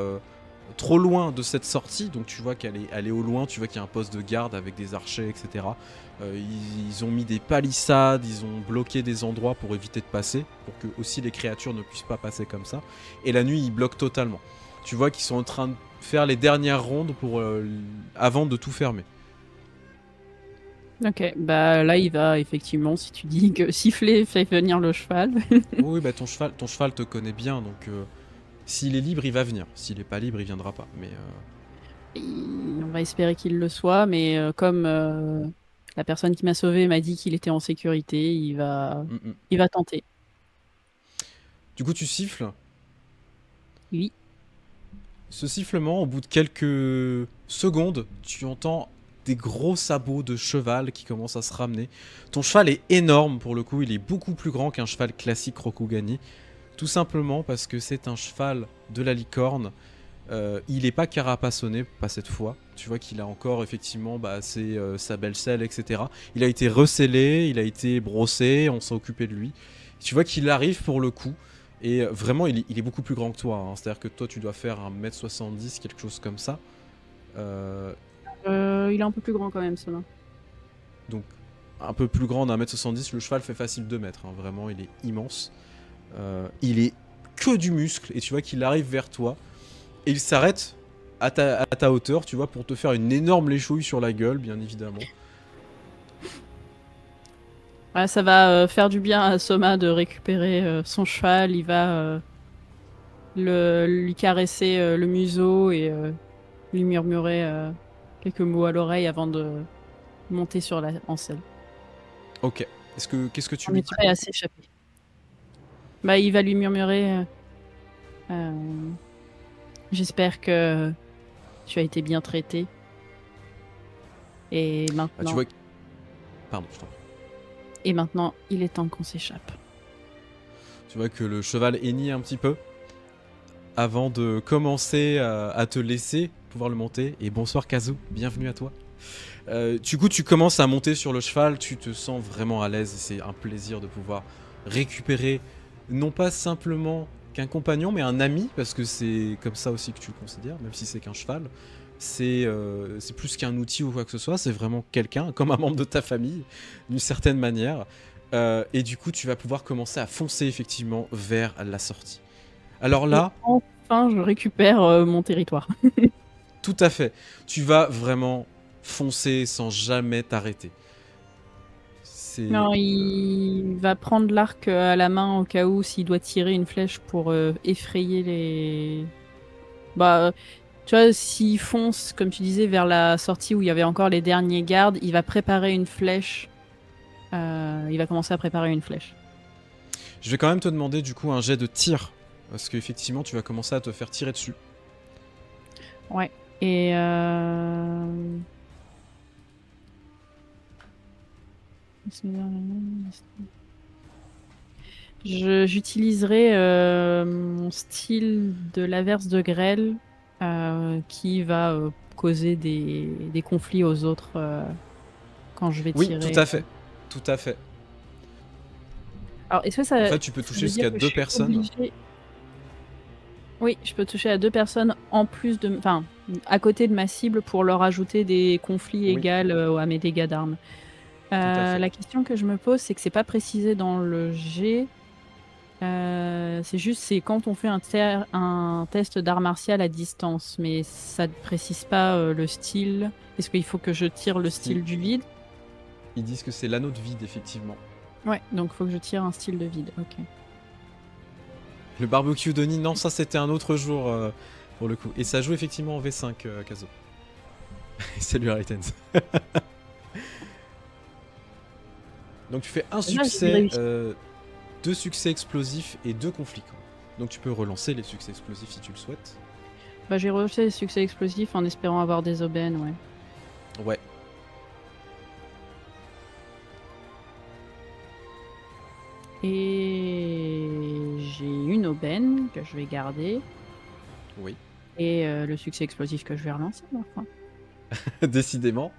Speaker 1: trop loin de cette sortie, donc tu vois elle est au loin, tu vois qu'il y a un poste de garde avec des archers, etc. Ils ont mis des palissades, ils ont bloqué des endroits pour éviter de passer, pour que aussi les créatures ne puissent pas passer comme ça. Et la nuit, ils bloquent totalement. Tu vois qu'ils sont en train de faire les dernières rondes avant de tout fermer.
Speaker 2: Ok, bah là il va effectivement, si tu dis que siffler fait venir le cheval.
Speaker 1: Oui, bah ton cheval te connaît bien, donc s'il est libre, il va venir. S'il est pas libre, il viendra pas. Mais
Speaker 2: On va espérer qu'il le soit, mais comme la personne qui m'a sauvé m'a dit qu'il était en sécurité,
Speaker 1: mm, mm.
Speaker 2: il va tenter.
Speaker 1: Du coup, tu siffles.
Speaker 2: Oui.
Speaker 1: Ce sifflement, au bout de quelques secondes, tu entends des gros sabots de cheval qui commencent à se ramener. Ton cheval est énorme pour le coup, il est beaucoup plus grand qu'un cheval classique Rokugani. Tout simplement parce que c'est un cheval de la licorne. Il n'est pas carapassonné, pas cette fois. Tu vois qu'il a encore effectivement sa belle selle, etc. Il a été recellé, il a été brossé, on s'est occupé de lui. Tu vois qu'il arrive pour le coup. Et vraiment, il est beaucoup plus grand que toi. Hein. C'est-à-dire que toi, tu dois faire 1m70, quelque chose comme ça.
Speaker 2: Il est un peu plus grand quand même, cela.
Speaker 1: Donc, un peu plus grand d'1m70. Le cheval fait facile 2 mètres. Hein. Vraiment, il est immense. Il est que du muscle. Et tu vois qu'il arrive vers toi. Et il s'arrête à ta hauteur, tu vois, pour te faire une énorme léchouille sur la gueule, bien évidemment.
Speaker 2: Ouais, ça va faire du bien à Soma de récupérer son cheval. Il va lui caresser le museau et lui murmurer quelques mots à l'oreille avant de monter en selle.
Speaker 1: Ok. Qu'est-ce que tu
Speaker 2: On
Speaker 1: lui
Speaker 2: est
Speaker 1: dis?
Speaker 2: prêt à s'échapper. Bah, il va lui murmurer euh, j'espère que tu as été bien traité. Et
Speaker 1: Ah, tu
Speaker 2: maintenant,
Speaker 1: vois. Pardon, je t'en prie.
Speaker 2: et maintenant, il est temps qu'on s'échappe.
Speaker 1: Tu vois que le cheval hennit un petit peu avant de commencer à te laisser pouvoir le monter. Et bonsoir Kazu, bienvenue à toi. Du coup, tu commences à monter sur le cheval, tu te sens vraiment à l'aise. C'est un plaisir de pouvoir récupérer non pas simplement qu'un compagnon, mais un ami, parce que c'est comme ça aussi que tu le considères, même si c'est qu'un cheval. C'est plus qu'un outil ou quoi que ce soit, c'est vraiment quelqu'un, comme un membre de ta famille, d'une certaine manière. Et du coup, tu vas pouvoir commencer à foncer effectivement vers la sortie. Alors
Speaker 2: Et
Speaker 1: là,
Speaker 2: enfin, je récupère mon territoire.
Speaker 1: tout à fait, tu vas vraiment foncer sans jamais t'arrêter. C'est
Speaker 2: Non, il va prendre l'arc à la main au cas où s'il doit tirer une flèche pour effrayer les... Bah, tu vois, s'il fonce, comme tu disais, vers la sortie où il y avait encore les derniers gardes, il va préparer une flèche. Il va commencer à préparer une flèche.
Speaker 1: Je vais quand même te demander du coup un jet de tir. Parce qu'effectivement, tu vas commencer à te faire tirer dessus.
Speaker 2: Ouais. Et j'utiliserai mon style de l'averse de grêle qui va causer des conflits aux autres quand je vais
Speaker 1: Oui,
Speaker 2: tirer.
Speaker 1: tout à fait. Tout à fait.
Speaker 2: Alors, est-ce que ça,
Speaker 1: En fait, tu peux
Speaker 2: ça
Speaker 1: toucher
Speaker 2: veut dire
Speaker 1: jusqu'à
Speaker 2: que je
Speaker 1: 2
Speaker 2: suis
Speaker 1: personnes.
Speaker 2: obligée... Oui, je peux toucher à 2 personnes en plus de... Enfin, à côté de ma cible pour leur ajouter des conflits
Speaker 1: Oui,
Speaker 2: égaux à mes dégâts d'armes.
Speaker 1: tout à fait.
Speaker 2: La question que je me pose, c'est que c'est pas précisé dans le G. C'est juste, c'est quand on fait un test d'art martial à distance, mais ça ne précise pas le style. Est-ce qu'il faut que je tire le
Speaker 1: Si.
Speaker 2: style du vide?
Speaker 1: Ils disent que c'est l'anneau de vide, effectivement.
Speaker 2: Ouais, donc il faut que je tire un style de vide, ok.
Speaker 1: Le barbecue Denis, non, ça c'était un autre jour pour le coup. Et ça joue effectivement en V5, Kazo. Salut Aritens. Donc tu fais un
Speaker 2: Là, j'ai
Speaker 1: succès,
Speaker 2: réussi.
Speaker 1: 2 succès explosifs et 2 conflits. Donc tu peux relancer les succès explosifs si tu le souhaites.
Speaker 2: Bah, j'ai rejeté les succès explosifs en espérant avoir des aubaines, ouais.
Speaker 1: Ouais.
Speaker 2: Et j'ai une aubaine que je vais garder.
Speaker 1: Oui.
Speaker 2: Et le succès explosif que je vais relancer, enfin.
Speaker 1: Décidément.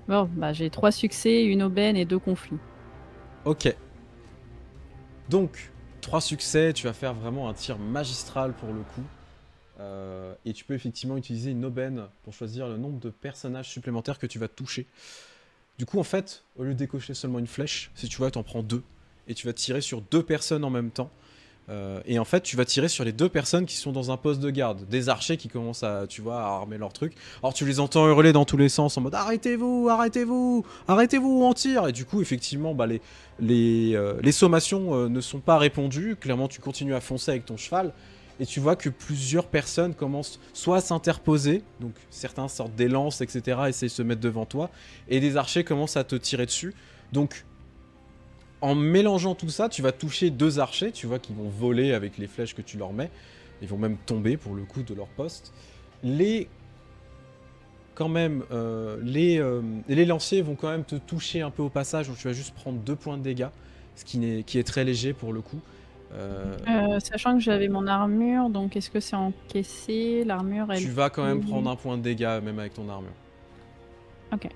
Speaker 2: Bon, bah j'ai 3 succès, une aubaine et 2 conflits.
Speaker 1: Ok. Donc, 3 succès, tu vas faire vraiment un tir magistral pour le coup. Et tu peux effectivement utiliser une aubaine pour choisir le nombre de personnages supplémentaires que tu vas toucher. Du coup, en fait, au lieu de décocher seulement une flèche, si tu vois, tu en prends 2. Et tu vas tirer sur 2 personnes en même temps. Et en fait, tu vas tirer sur les 2 personnes qui sont dans un poste de garde. Des archers qui commencent à, tu vois, à armer leur truc. Alors tu les entends hurler dans tous les sens en mode arrêtez-vous, arrêtez-vous, arrêtez-vous ou on tire. Et du coup, effectivement, bah, les sommations ne sont pas répondues. Clairement, tu continues à foncer avec ton cheval. Et tu vois que plusieurs personnes commencent soit à s'interposer, donc certains sortent des lances, etc., essayent de se mettre devant toi, et des archers commencent à te tirer dessus. Donc, en mélangeant tout ça, tu vas toucher 2 archers, tu vois, qui vont voler avec les flèches que tu leur mets. Ils vont même tomber, pour le coup, de leur poste. Quand même, les lanciers vont quand même te toucher un peu au passage, donc tu vas juste prendre 2 points de dégâts, ce qui est très léger pour le coup.
Speaker 2: Sachant que j'avais mon armure, donc est-ce que c'est encaissé? L'armure, elle
Speaker 1: Tu vas quand même
Speaker 2: fait...
Speaker 1: prendre un point de dégâts, même avec ton armure.
Speaker 2: Ok.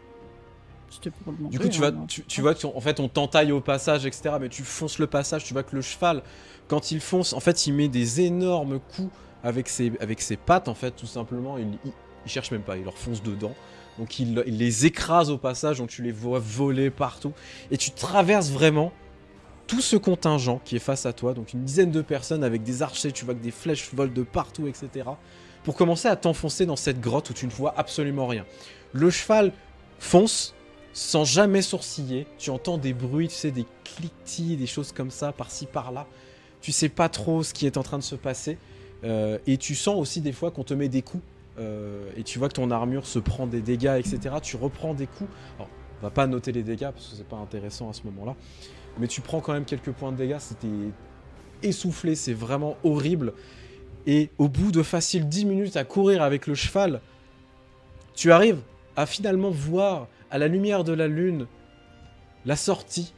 Speaker 2: C'était pour le
Speaker 1: Du
Speaker 2: montrer,
Speaker 1: coup,
Speaker 2: hein.
Speaker 1: tu vois en fait, on t'entaille au passage, etc. Mais tu fonces le passage, tu vois que le cheval, quand il fonce, en fait, il met des énormes coups avec ses pattes, en fait, tout simplement. Il cherche même pas, il leur fonce dedans. Donc il les écrase au passage, donc tu les vois voler partout. Et tu traverses vraiment tout ce contingent qui est face à toi, donc une dizaine de personnes avec des archers, tu vois que des flèches volent de partout, etc. Pour commencer à t'enfoncer dans cette grotte où tu ne vois absolument rien. Le cheval fonce sans jamais sourciller, tu entends des bruits, tu sais, des cliquetis, des choses comme ça, par-ci, par-là. Tu sais pas trop ce qui est en train de se passer, et tu sens aussi des fois qu'on te met des coups, et tu vois que ton armure se prend des dégâts, etc. Tu reprends des coups. Alors, on va pas noter les dégâts, parce que c'est pas intéressant à ce moment-là. Mais tu prends quand même quelques points de dégâts, c'était essoufflé, c'est vraiment horrible. Et au bout de facile 10 minutes à courir avec le cheval, tu arrives à finalement voir, à la lumière de la lune, la sortie,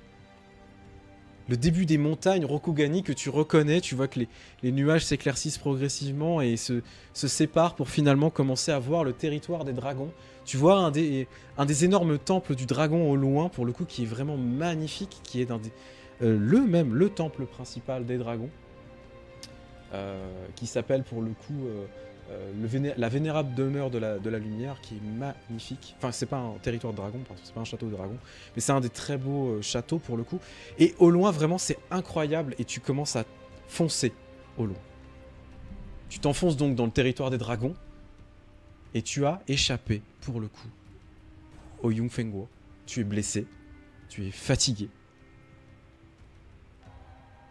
Speaker 1: le début des montagnes Rokugani que tu reconnais. Tu vois que les nuages s'éclaircissent progressivement et se séparent pour finalement commencer à voir le territoire des dragons. Tu vois un des énormes temples du dragon au loin, pour le coup, qui est vraiment magnifique, qui est le temple principal des dragons, qui s'appelle pour le coup la vénérable demeure de la lumière, qui est magnifique. Enfin, c'est pas un territoire de dragon, pardon, c'est pas un château de dragon, mais c'est un des très beaux châteaux pour le coup. Et au loin, vraiment, c'est incroyable, et tu commences à foncer au loin. Tu t'enfonces donc dans le territoire des dragons, et tu as échappé, pour le coup, au Yungfengguo. Tu es blessé, tu es fatigué,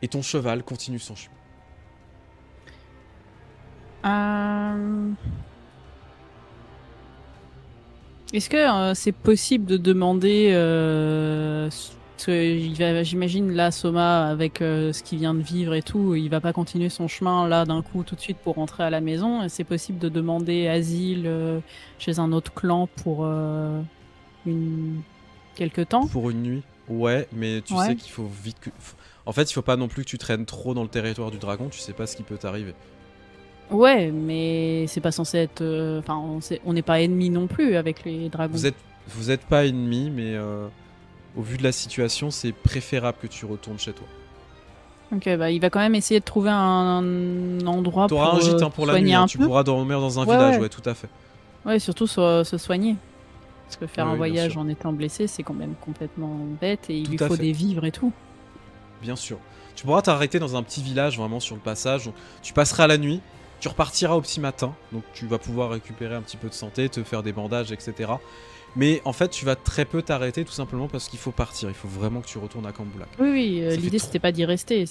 Speaker 1: et ton cheval continue son chemin.
Speaker 2: Est-ce que c'est possible de demander parce que j'imagine là, Soma, avec ce qu'il vient de vivre et tout, il va pas continuer son chemin là d'un coup tout de suite pour rentrer à la maison. C'est possible de demander asile chez un autre clan pour quelque temps.
Speaker 1: Pour une nuit. Ouais, mais tu sais qu'il faut vite que... En fait, il faut pas non plus que tu traînes trop dans le territoire du dragon, tu sais pas ce qui peut t'arriver.
Speaker 2: Ouais, mais c'est pas censé être... Enfin, on n'est pas ennemis non plus avec les dragons.
Speaker 1: Vous êtes pas ennemis, mais au vu de la situation, c'est préférable que tu retournes chez toi.
Speaker 2: Ok, bah il va quand même essayer de trouver un endroit pour
Speaker 1: T'auras un gîte pour la nuit, tu pourras dormir dans un village, ouais, tout à fait.
Speaker 2: Ouais, surtout se soigner. Parce que faire un
Speaker 1: Oui,
Speaker 2: voyage en étant blessé, c'est quand même complètement bête et il lui faut
Speaker 1: fait.
Speaker 2: des vivres et tout.
Speaker 1: Bien sûr. Tu pourras t'arrêter dans un petit village vraiment sur le passage. Tu passeras la nuit, tu repartiras au petit matin. Donc tu vas pouvoir récupérer un petit peu de santé, te faire des bandages, etc. Mais en fait, tu vas très peu t'arrêter tout simplement parce qu'il faut partir. Il faut vraiment que tu retournes à Camboulak.
Speaker 2: Oui, l'idée c'était pas d'y rester.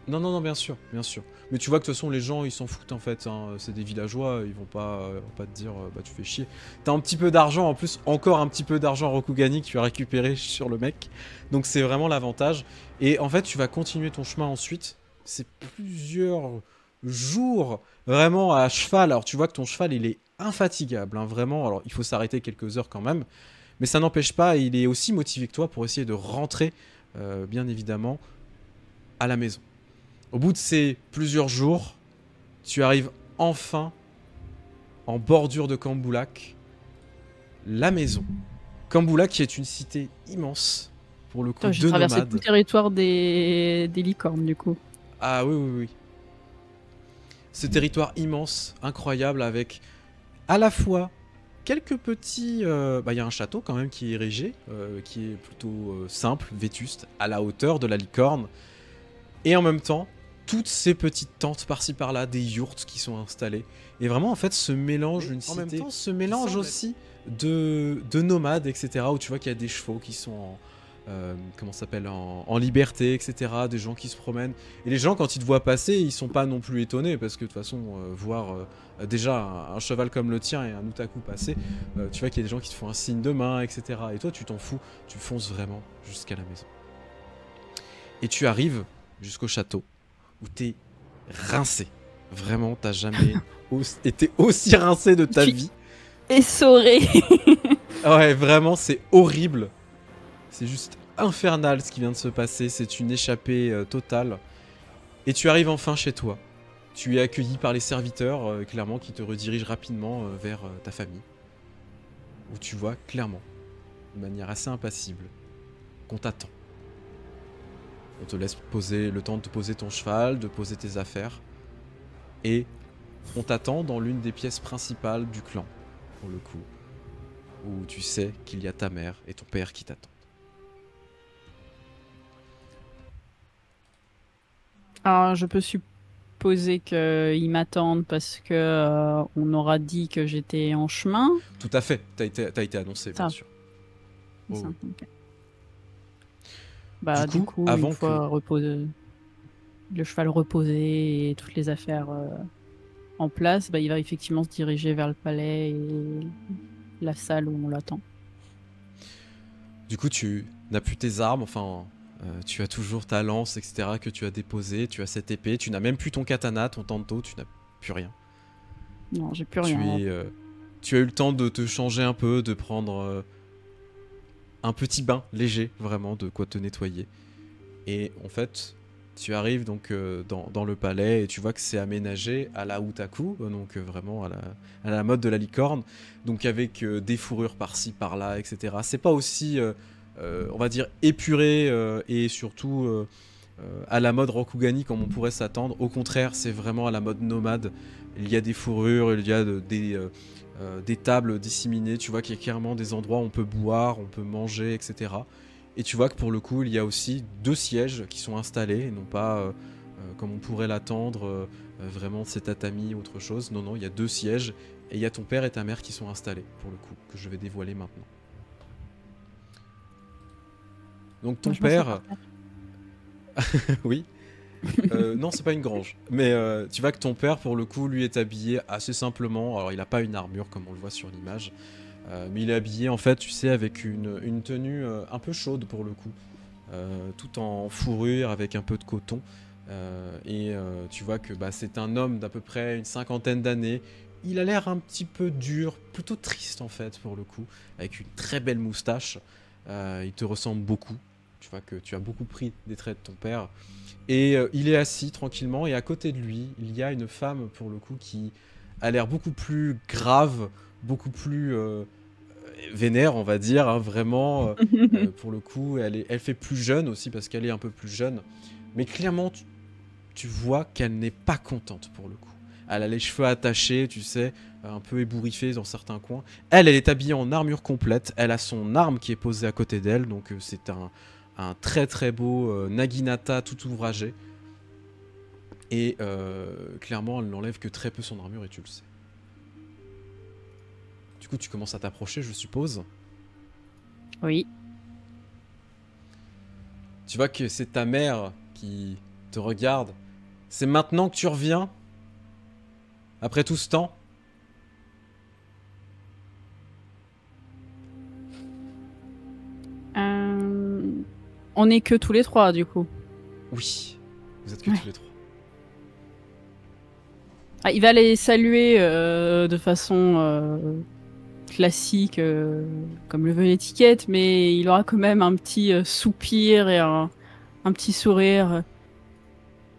Speaker 1: Non, bien sûr, bien sûr. Mais tu vois que de toute façon, les gens, ils s'en foutent en fait. Hein. C'est des villageois, ils vont pas te dire, bah tu fais chier. T'as un petit peu d'argent, en plus, encore un petit peu d'argent Rokugani que tu as récupéré sur le mec. Donc c'est vraiment l'avantage. Et en fait, tu vas continuer ton chemin ensuite. C'est plusieurs jours vraiment à cheval. Alors tu vois que ton cheval, il est infatigable, hein, vraiment. Alors il faut s'arrêter quelques heures quand même. Mais ça n'empêche pas, il est aussi motivé que toi pour essayer de rentrer, bien évidemment, à la maison. Au bout de ces plusieurs jours, tu arrives enfin en bordure de Camboulak, la maison. Camboulak qui est une cité immense, pour le coup, de
Speaker 2: j'ai traversé
Speaker 1: nomades.
Speaker 2: tout le territoire des licornes, du coup.
Speaker 1: Ah oui. Ce territoire immense, incroyable, avec à la fois quelques petits... il y a un château quand même qui est érigé, qui est plutôt simple, vétuste, à la hauteur de la licorne. Et en même temps, toutes ces petites tentes par-ci par-là, des yurts qui sont installées. Et vraiment, en fait, ce mélange, une cité... En même temps, ce mélange aussi de nomades, etc. Où tu vois qu'il y a des chevaux qui sont comment ça s'appelle, en liberté, etc. Des gens qui se promènent. Et les gens, quand ils te voient passer, ils sont pas non plus étonnés. Parce que de toute façon, voir déjà un cheval comme le tien et un otaku passer, tu vois qu'il y a des gens qui te font un signe de main, etc. Et toi, tu t'en fous. Tu fonces vraiment jusqu'à la maison. Et tu arrives jusqu'au château, où t'es rincé. Vraiment, t'as jamais été aussi rincé de ta vie.
Speaker 2: Essoré.
Speaker 1: Ouais, vraiment, c'est horrible. C'est juste infernal ce qui vient de se passer. C'est une échappée totale. Et tu arrives enfin chez toi. Tu es accueilli par les serviteurs, clairement, qui te redirigent rapidement vers ta famille. Où tu vois clairement, de manière assez impassible, qu'on t'attend. On te laisse poser le temps de te poser ton cheval, de poser tes affaires. Et on t'attend dans l'une des pièces principales du clan, pour le coup. Où tu sais qu'il y a ta mère et ton père qui t'attendent.
Speaker 2: Alors, je peux supposer qu'ils m'attendent parce que on aura dit que j'étais en chemin.
Speaker 1: Tout à fait, t'as été annoncé, bien sûr.
Speaker 2: Oh. Ça, okay. Bah, du coup
Speaker 1: avant
Speaker 2: une fois le cheval reposé et toutes les affaires en place, bah, il va effectivement se diriger vers le palais et la salle où on l'attend.
Speaker 1: Du coup, tu n'as plus tes armes, enfin, tu as toujours ta lance, etc., que tu as déposée, tu as cette épée, tu n'as même plus ton katana, ton tanto, tu n'as plus rien.
Speaker 2: Non, j'ai plus rien.
Speaker 1: Tu as eu le temps de te changer un peu, de prendre un petit bain léger, vraiment, de quoi te nettoyer. Et en fait, tu arrives donc dans le palais et tu vois que c'est aménagé à la otaku, donc vraiment à la mode de la licorne, donc avec des fourrures par-ci, par-là, etc. C'est pas aussi, on va dire, épuré et surtout à la mode Rokugani comme on pourrait s'attendre. Au contraire, c'est vraiment à la mode nomade. Il y a des fourrures, il y a des tables disséminées, tu vois qu'il y a clairement des endroits où on peut boire, on peut manger, etc. Et tu vois que pour le coup, il y a aussi 2 sièges qui sont installés, et non pas comme on pourrait l'attendre, vraiment c'est tatami ou autre chose. Non, il y a 2 sièges, et il y a ton père et ta mère qui sont installés, pour le coup, que je vais dévoiler maintenant. Donc ton père... oui. Non, c'est pas une grange. Mais tu vois que ton père, pour le coup, lui est habillé assez simplement. Alors, il n'a pas une armure comme on le voit sur l'image. Mais il est habillé, en fait, tu sais, avec une tenue un peu chaude, pour le coup. tout en fourrure avec un peu de coton. Tu vois que c'est un homme d'à peu près une cinquantaine d'années. Il a l'air un petit peu dur, plutôt triste en fait pour le coup, avec une très belle moustache. Il te ressemble beaucoup. Tu vois que tu as beaucoup pris des traits de ton père. Et il est assis tranquillement et à côté de lui, il y a une femme pour le coup qui a l'air beaucoup plus grave, beaucoup plus vénère on va dire, hein, vraiment. Pour le coup, elle fait plus jeune aussi parce qu'elle est un peu plus jeune. Mais clairement, tu vois qu'elle n'est pas contente pour le coup. Elle a les cheveux attachés, tu sais, un peu ébouriffés dans certains coins. Elle est habillée en armure complète. Elle a son arme qui est posée à côté d'elle. Donc c'est un très très beau Naginata tout ouvragé. Et clairement, elle n'enlève que très peu son armure et tu le sais. Du coup, tu commences à t'approcher, je suppose.
Speaker 2: Oui.
Speaker 1: Tu vois que c'est ta mère qui te regarde. C'est maintenant que tu reviens? Après tout ce temps?
Speaker 2: On n'est que tous les trois, du coup.
Speaker 1: Oui, vous êtes que
Speaker 2: Ouais.
Speaker 1: tous les trois.
Speaker 2: Ah, il va les saluer de façon classique, comme le veut l'étiquette, mais il aura quand même un petit soupir et un petit sourire.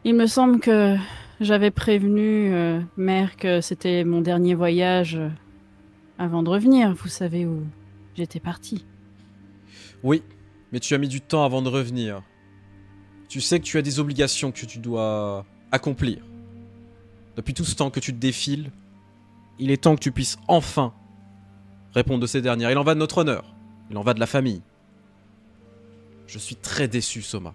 Speaker 2: Il me semble que j'avais prévenu mère que c'était mon dernier voyage avant de revenir. Vous savez où j'étais partie.
Speaker 1: Oui, mais tu as mis du temps avant de revenir. Tu sais que tu as des obligations que tu dois accomplir. Depuis tout ce temps que tu te défiles, il est temps que tu puisses enfin répondre de ces dernières. Il en va de notre honneur. Il en va de la famille. Je suis très déçu, Soma.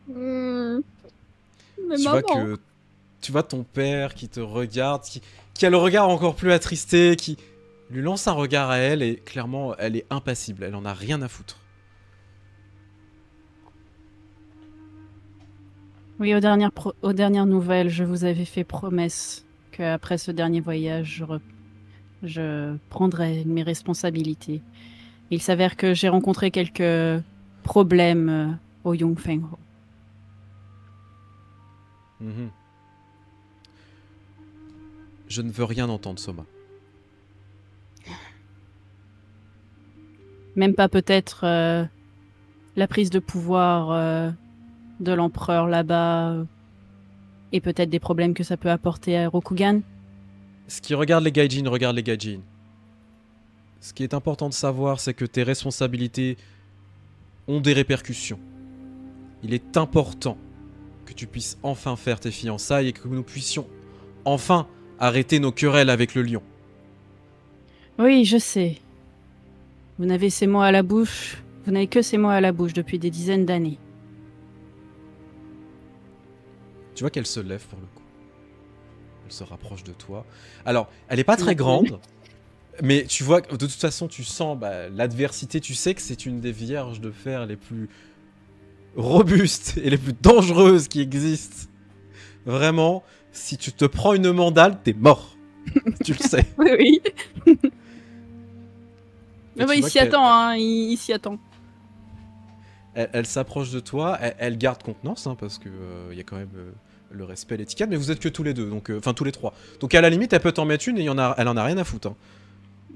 Speaker 2: Mais
Speaker 1: Tu vois
Speaker 2: maman.
Speaker 1: que tu vois ton père qui te regarde, qui a le regard encore plus attristé, qui lui lance un regard à elle et clairement elle est impassible, elle en a rien à foutre.
Speaker 2: Oui, aux dernières nouvelles, je vous avais fait promesse qu'après ce dernier voyage, je prendrai mes responsabilités. Il s'avère que j'ai rencontré quelques problèmes au Yongfengho.
Speaker 1: Mhm. Je ne veux rien entendre, Soma.
Speaker 2: Même pas peut-être la prise de pouvoir de l'empereur là-bas et peut-être des problèmes que ça peut apporter à Rokugan.
Speaker 1: Ce qui regarde les gaijin, regarde les gaijin. Ce qui est important de savoir, c'est que tes responsabilités ont des répercussions. Il est important que tu puisses enfin faire tes fiançailles et que nous puissions enfin arrêter nos querelles avec le lion.
Speaker 2: Oui, je sais. Vous n'avez ces mots à la bouche. Vous n'avez que ces mots à la bouche depuis des dizaines d'années.
Speaker 1: Tu vois qu'elle se lève pour le coup. Elle se rapproche de toi. Alors, elle n'est pas très grande, mais tu vois, de toute façon, tu sens l'adversité. Tu sais que c'est une des vierges de fer les plus robustes et les plus dangereuses qui existent. Vraiment, si tu te prends une mandale, t'es mort. Tu le sais.
Speaker 2: Oui, oui.
Speaker 1: Et
Speaker 2: Mais
Speaker 1: tu
Speaker 2: il
Speaker 1: vois
Speaker 2: s'y
Speaker 1: qu'elle
Speaker 2: attend, hein. Il s'y attend.
Speaker 1: elle s'approche de toi. Elle garde contenance, hein, parce que y a quand même le respect, l'étiquette. Mais vous êtes que tous les deux, donc enfin tous les trois. Donc à la limite, elle peut t'en mettre une et elle en a rien à foutre. Hein.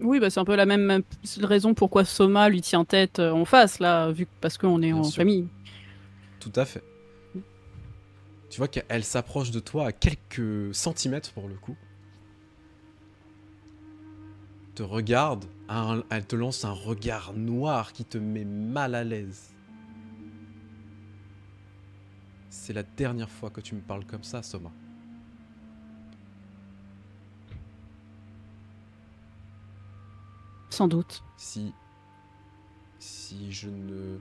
Speaker 2: Oui, bah, c'est un peu la même raison pourquoi Soma lui tient tête en face, là, parce qu'on est
Speaker 1: Bien
Speaker 2: en
Speaker 1: sûr.
Speaker 2: famille.
Speaker 1: Tout à fait. Tu vois qu'elle s'approche de toi à quelques centimètres pour le coup. Te regarde, elle te lance un regard noir qui te met mal à l'aise. C'est la dernière fois que tu me parles comme ça, Soma.
Speaker 2: Sans doute.
Speaker 1: Si je ne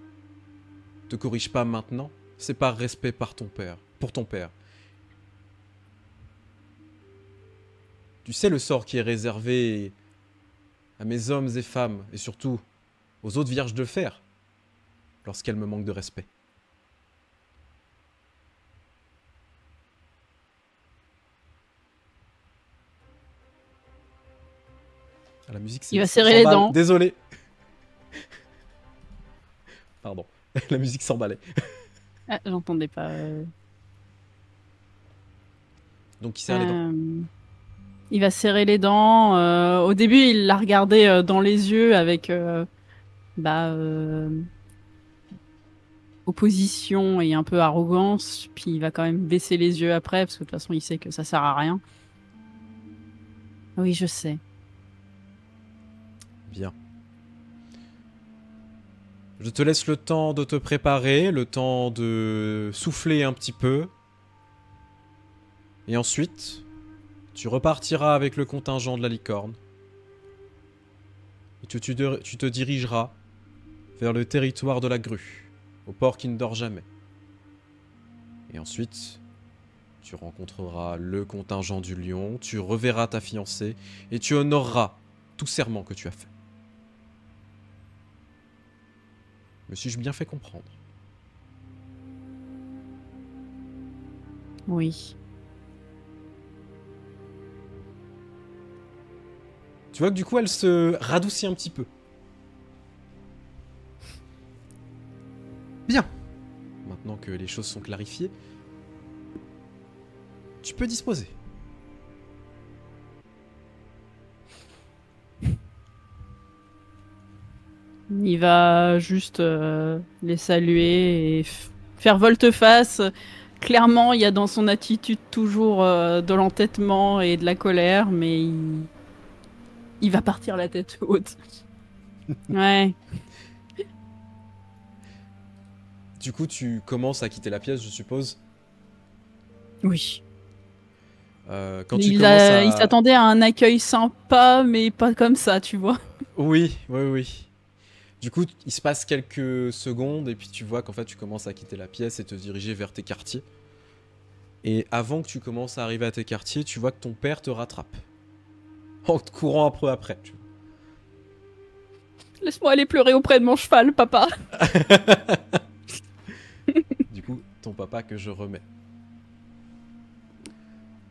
Speaker 1: te corrige pas maintenant, c'est par respect pour ton père. Tu sais le sort qui est réservé à mes hommes et femmes, et surtout aux autres vierges de fer, lorsqu'elles me manquent de respect. Ah, la musique
Speaker 2: Il va serrer les
Speaker 1: s'emballe,
Speaker 2: dents.
Speaker 1: désolé. Pardon, la musique s'emballait.
Speaker 2: Ah, j'entendais pas.
Speaker 1: Donc il serre les dents.
Speaker 2: Il va serrer les dents. Au début, il l'a regardé dans les yeux avec bah, opposition et un peu arrogance. Puis il va quand même baisser les yeux après, parce que de toute façon, il sait que ça sert à rien. Oui, je sais.
Speaker 1: Bien. Je te laisse le temps de te préparer, le temps de souffler un petit peu. Et ensuite, tu repartiras avec le contingent de la licorne. Et tu te dirigeras vers le territoire de la grue, au port qui ne dort jamais. Et ensuite, tu rencontreras le contingent du lion, tu reverras ta fiancée, et tu honoreras tout serment que tu as fait. Me suis-je bien fait comprendre?
Speaker 2: Oui.
Speaker 1: Tu vois que du coup, elle se radoucit un petit peu. Bien. Maintenant que les choses sont clarifiées, tu peux disposer.
Speaker 2: Il va juste les saluer et faire volte-face. Clairement, il y a dans son attitude toujours de l'entêtement et de la colère, mais il va partir la tête haute. Ouais.
Speaker 1: Du coup, tu commences à quitter la pièce, je suppose.
Speaker 2: Oui.
Speaker 1: Quand tu commences à...
Speaker 2: Il s'attendait à un accueil sympa, mais pas comme ça, tu vois.
Speaker 1: Oui, oui, oui. Du coup, il se passe quelques secondes et puis tu vois qu'en fait, tu commences à quitter la pièce et te diriger vers tes quartiers. Et avant que tu commences à arriver à tes quartiers, tu vois que ton père te rattrape. En te courant un peu après. Tu vois.
Speaker 2: Laisse-moi aller pleurer auprès de mon cheval, papa.
Speaker 1: Du coup, ton papa que je remets.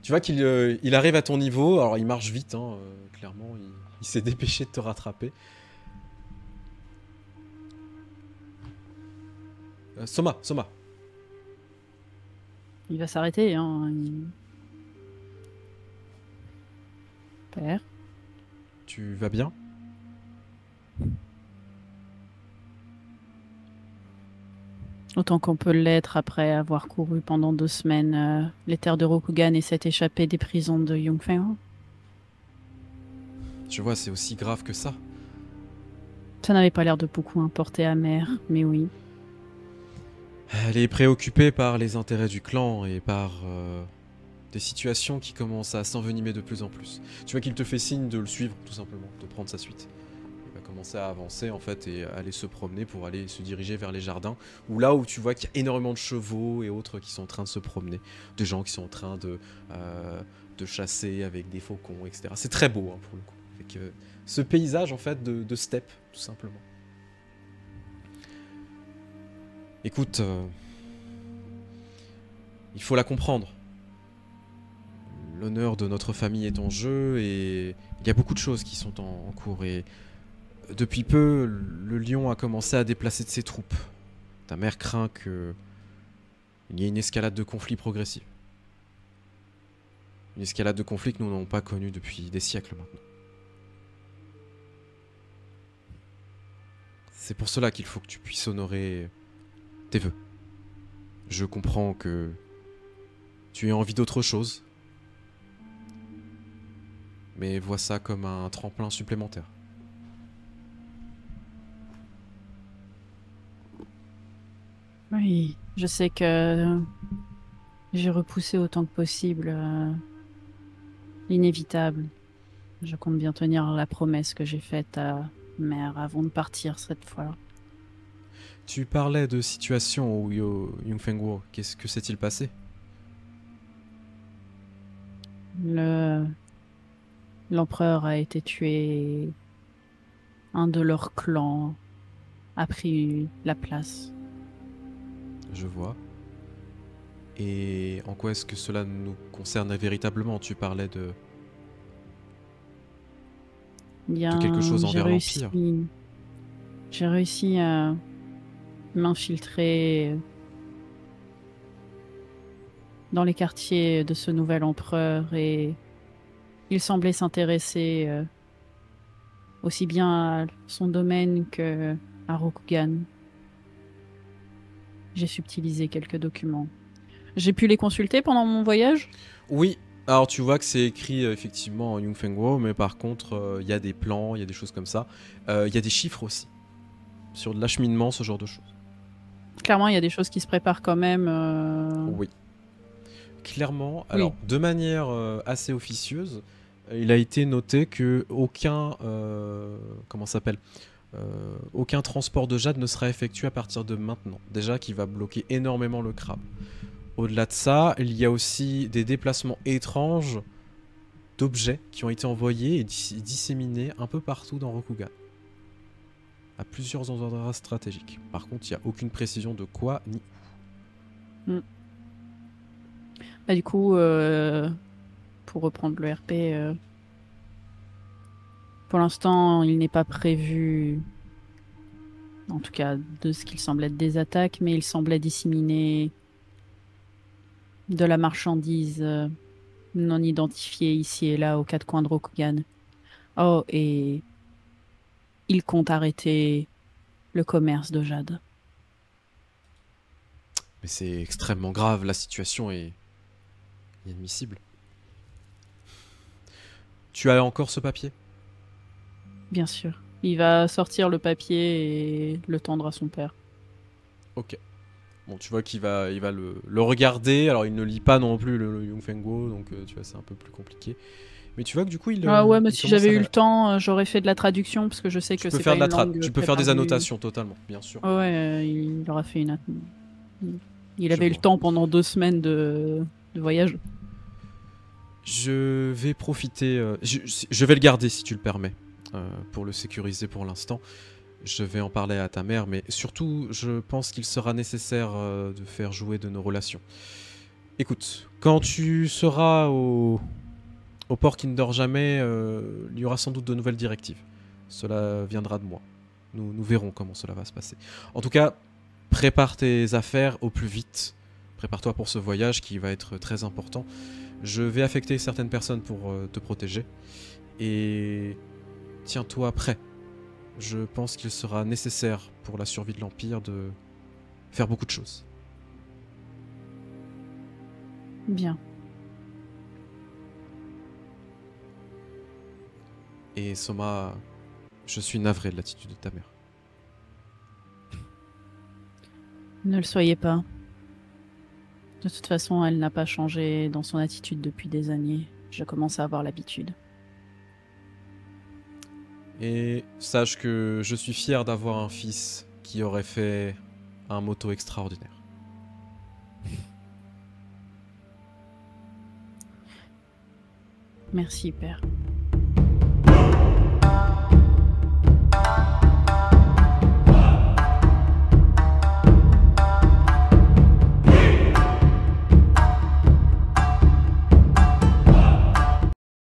Speaker 1: Tu vois qu'il il arrive à ton niveau, alors il marche vite, hein, clairement, il s'est dépêché de te rattraper. Soma, Soma.
Speaker 2: Il va s'arrêter, hein. Père.
Speaker 1: Tu vas bien?
Speaker 2: Autant qu'on peut l'être après avoir couru pendant 2 semaines les terres de Rokugan et s'être échappé des prisons de Yongfeng.
Speaker 1: Je vois, c'est aussi grave que ça.
Speaker 2: Ça n'avait pas l'air de beaucoup importer à Mère, mais oui.
Speaker 1: Elle est préoccupée par les intérêts du clan et par des situations qui commencent à s'envenimer de plus en plus. Tu vois qu'il te fait signe de le suivre, tout simplement, de prendre sa suite. Il va commencer à avancer, en fait, et aller se promener pour aller se diriger vers les jardins, où là où tu vois qu'il y a énormément de chevaux et autres qui sont en train de se promener, des gens qui sont en train de chasser avec des faucons, etc. C'est très beau, hein, pour le coup. Avec ce paysage, en fait, de steppe, tout simplement. Écoute, il faut la comprendre. L'honneur de notre famille est en jeu et il y a beaucoup de choses qui sont en cours. Et depuis peu, le lion a commencé à déplacer de ses troupes. Ta mère craint qu'il y ait une escalade de conflits progressive. Une escalade de conflits que nous n'avons pas connue depuis des siècles maintenant. C'est pour cela qu'il faut que tu puisses honorer tes vœux. Je comprends que tu aies envie d'autre chose, mais vois ça comme un tremplin supplémentaire.
Speaker 2: Oui, je sais que j'ai repoussé autant que possible l'inévitable. Je compte bien tenir la promesse que j'ai faite à Mère avant de partir cette fois-là.
Speaker 1: Tu parlais de situation au Yongfengguo. Qu'est-ce que s'est-il passé?
Speaker 2: L'empereur a été tué. Un de leurs clans a pris la place.
Speaker 1: Je vois. Et en quoi est-ce que cela nous concerne véritablement? Tu parlais de
Speaker 2: Bien,
Speaker 1: quelque chose envers l'Empire.
Speaker 2: j'ai réussi m'infiltrer dans les quartiers de ce nouvel empereur et il semblait s'intéresser aussi bien à son domaine que à Rokugan. J'ai subtilisé quelques documents. J'ai pu les consulter pendant mon voyage?
Speaker 1: Oui, alors tu vois que c'est écrit effectivement en Yungfengwo, mais par contre, il y a des plans, il y a des choses comme ça. Il y a des chiffres aussi, sur de l'acheminement, ce genre de choses.
Speaker 2: Clairement, il y a des choses qui se préparent quand même.
Speaker 1: Oui. Clairement,
Speaker 2: Oui.
Speaker 1: alors de manière assez officieuse, il a été noté que aucun, comment ça s'appelle, aucun transport de jade ne sera effectué à partir de maintenant. Déjà qui va bloquer énormément le crabe. Au-delà de ça, il y a aussi des déplacements étranges d'objets qui ont été envoyés et disséminés un peu partout dans Rokugan. À plusieurs endroits stratégiques. Par contre, il n'y a aucune précision de quoi ni où.
Speaker 2: Bah, du coup, pour reprendre le RP, pour l'instant, il n'est pas prévu, en tout cas de ce qu'il semble être des attaques, mais il semblait disséminer de la marchandise non identifiée ici et là aux quatre coins de Rokugan. Oh, et il compte arrêter le commerce de jade.
Speaker 1: Mais c'est extrêmement grave, la situation est inadmissible. Tu as encore ce papier?
Speaker 2: Bien sûr. Il va sortir le papier et le tendre à son père.
Speaker 1: Ok. Bon, tu vois qu'il va, il va le regarder. Alors, il ne lit pas non plus le Yungfengwo, donc tu vois, c'est un peu plus compliqué. Mais tu vois que du coup,
Speaker 2: Ah ouais, mais
Speaker 1: il
Speaker 2: si
Speaker 1: commence
Speaker 2: j'avais
Speaker 1: à...
Speaker 2: eu le temps, j'aurais fait de la traduction parce que je sais
Speaker 1: Tu
Speaker 2: que
Speaker 1: peux
Speaker 2: c'est
Speaker 1: faire
Speaker 2: pas
Speaker 1: de la
Speaker 2: une langue
Speaker 1: tu peux
Speaker 2: très
Speaker 1: faire des
Speaker 2: parlée.
Speaker 1: annotations, totalement, bien sûr.
Speaker 2: Ouais, il aura fait une. Il
Speaker 1: Je
Speaker 2: avait eu le
Speaker 1: vois.
Speaker 2: temps pendant 2 semaines de voyage.
Speaker 1: Je vais profiter... je vais le garder, si tu le permets, pour le sécuriser pour l'instant. Je vais en parler à ta mère, mais surtout, je pense qu'il sera nécessaire de faire jouer de nos relations. Écoute, quand tu seras au port qui ne dort jamais, il y aura sans doute de nouvelles directives. Cela viendra de moi. Nous verrons comment cela va se passer. En tout cas, prépare tes affaires au plus vite. Prépare-toi pour ce voyage qui va être très important. Je vais affecter certaines personnes pour te protéger. Et tiens-toi prêt. Je pense qu'il sera nécessaire pour la survie de l'Empire de faire beaucoup de choses.
Speaker 2: Bien.
Speaker 1: Et Soma, je suis navré de l'attitude de ta mère.
Speaker 2: Ne le soyez pas. De toute façon, elle n'a pas changé dans son attitude depuis des années. Je commence à avoir l'habitude.
Speaker 1: Et sache que je suis fier d'avoir un fils qui aurait fait un moto extraordinaire.
Speaker 2: Merci, père.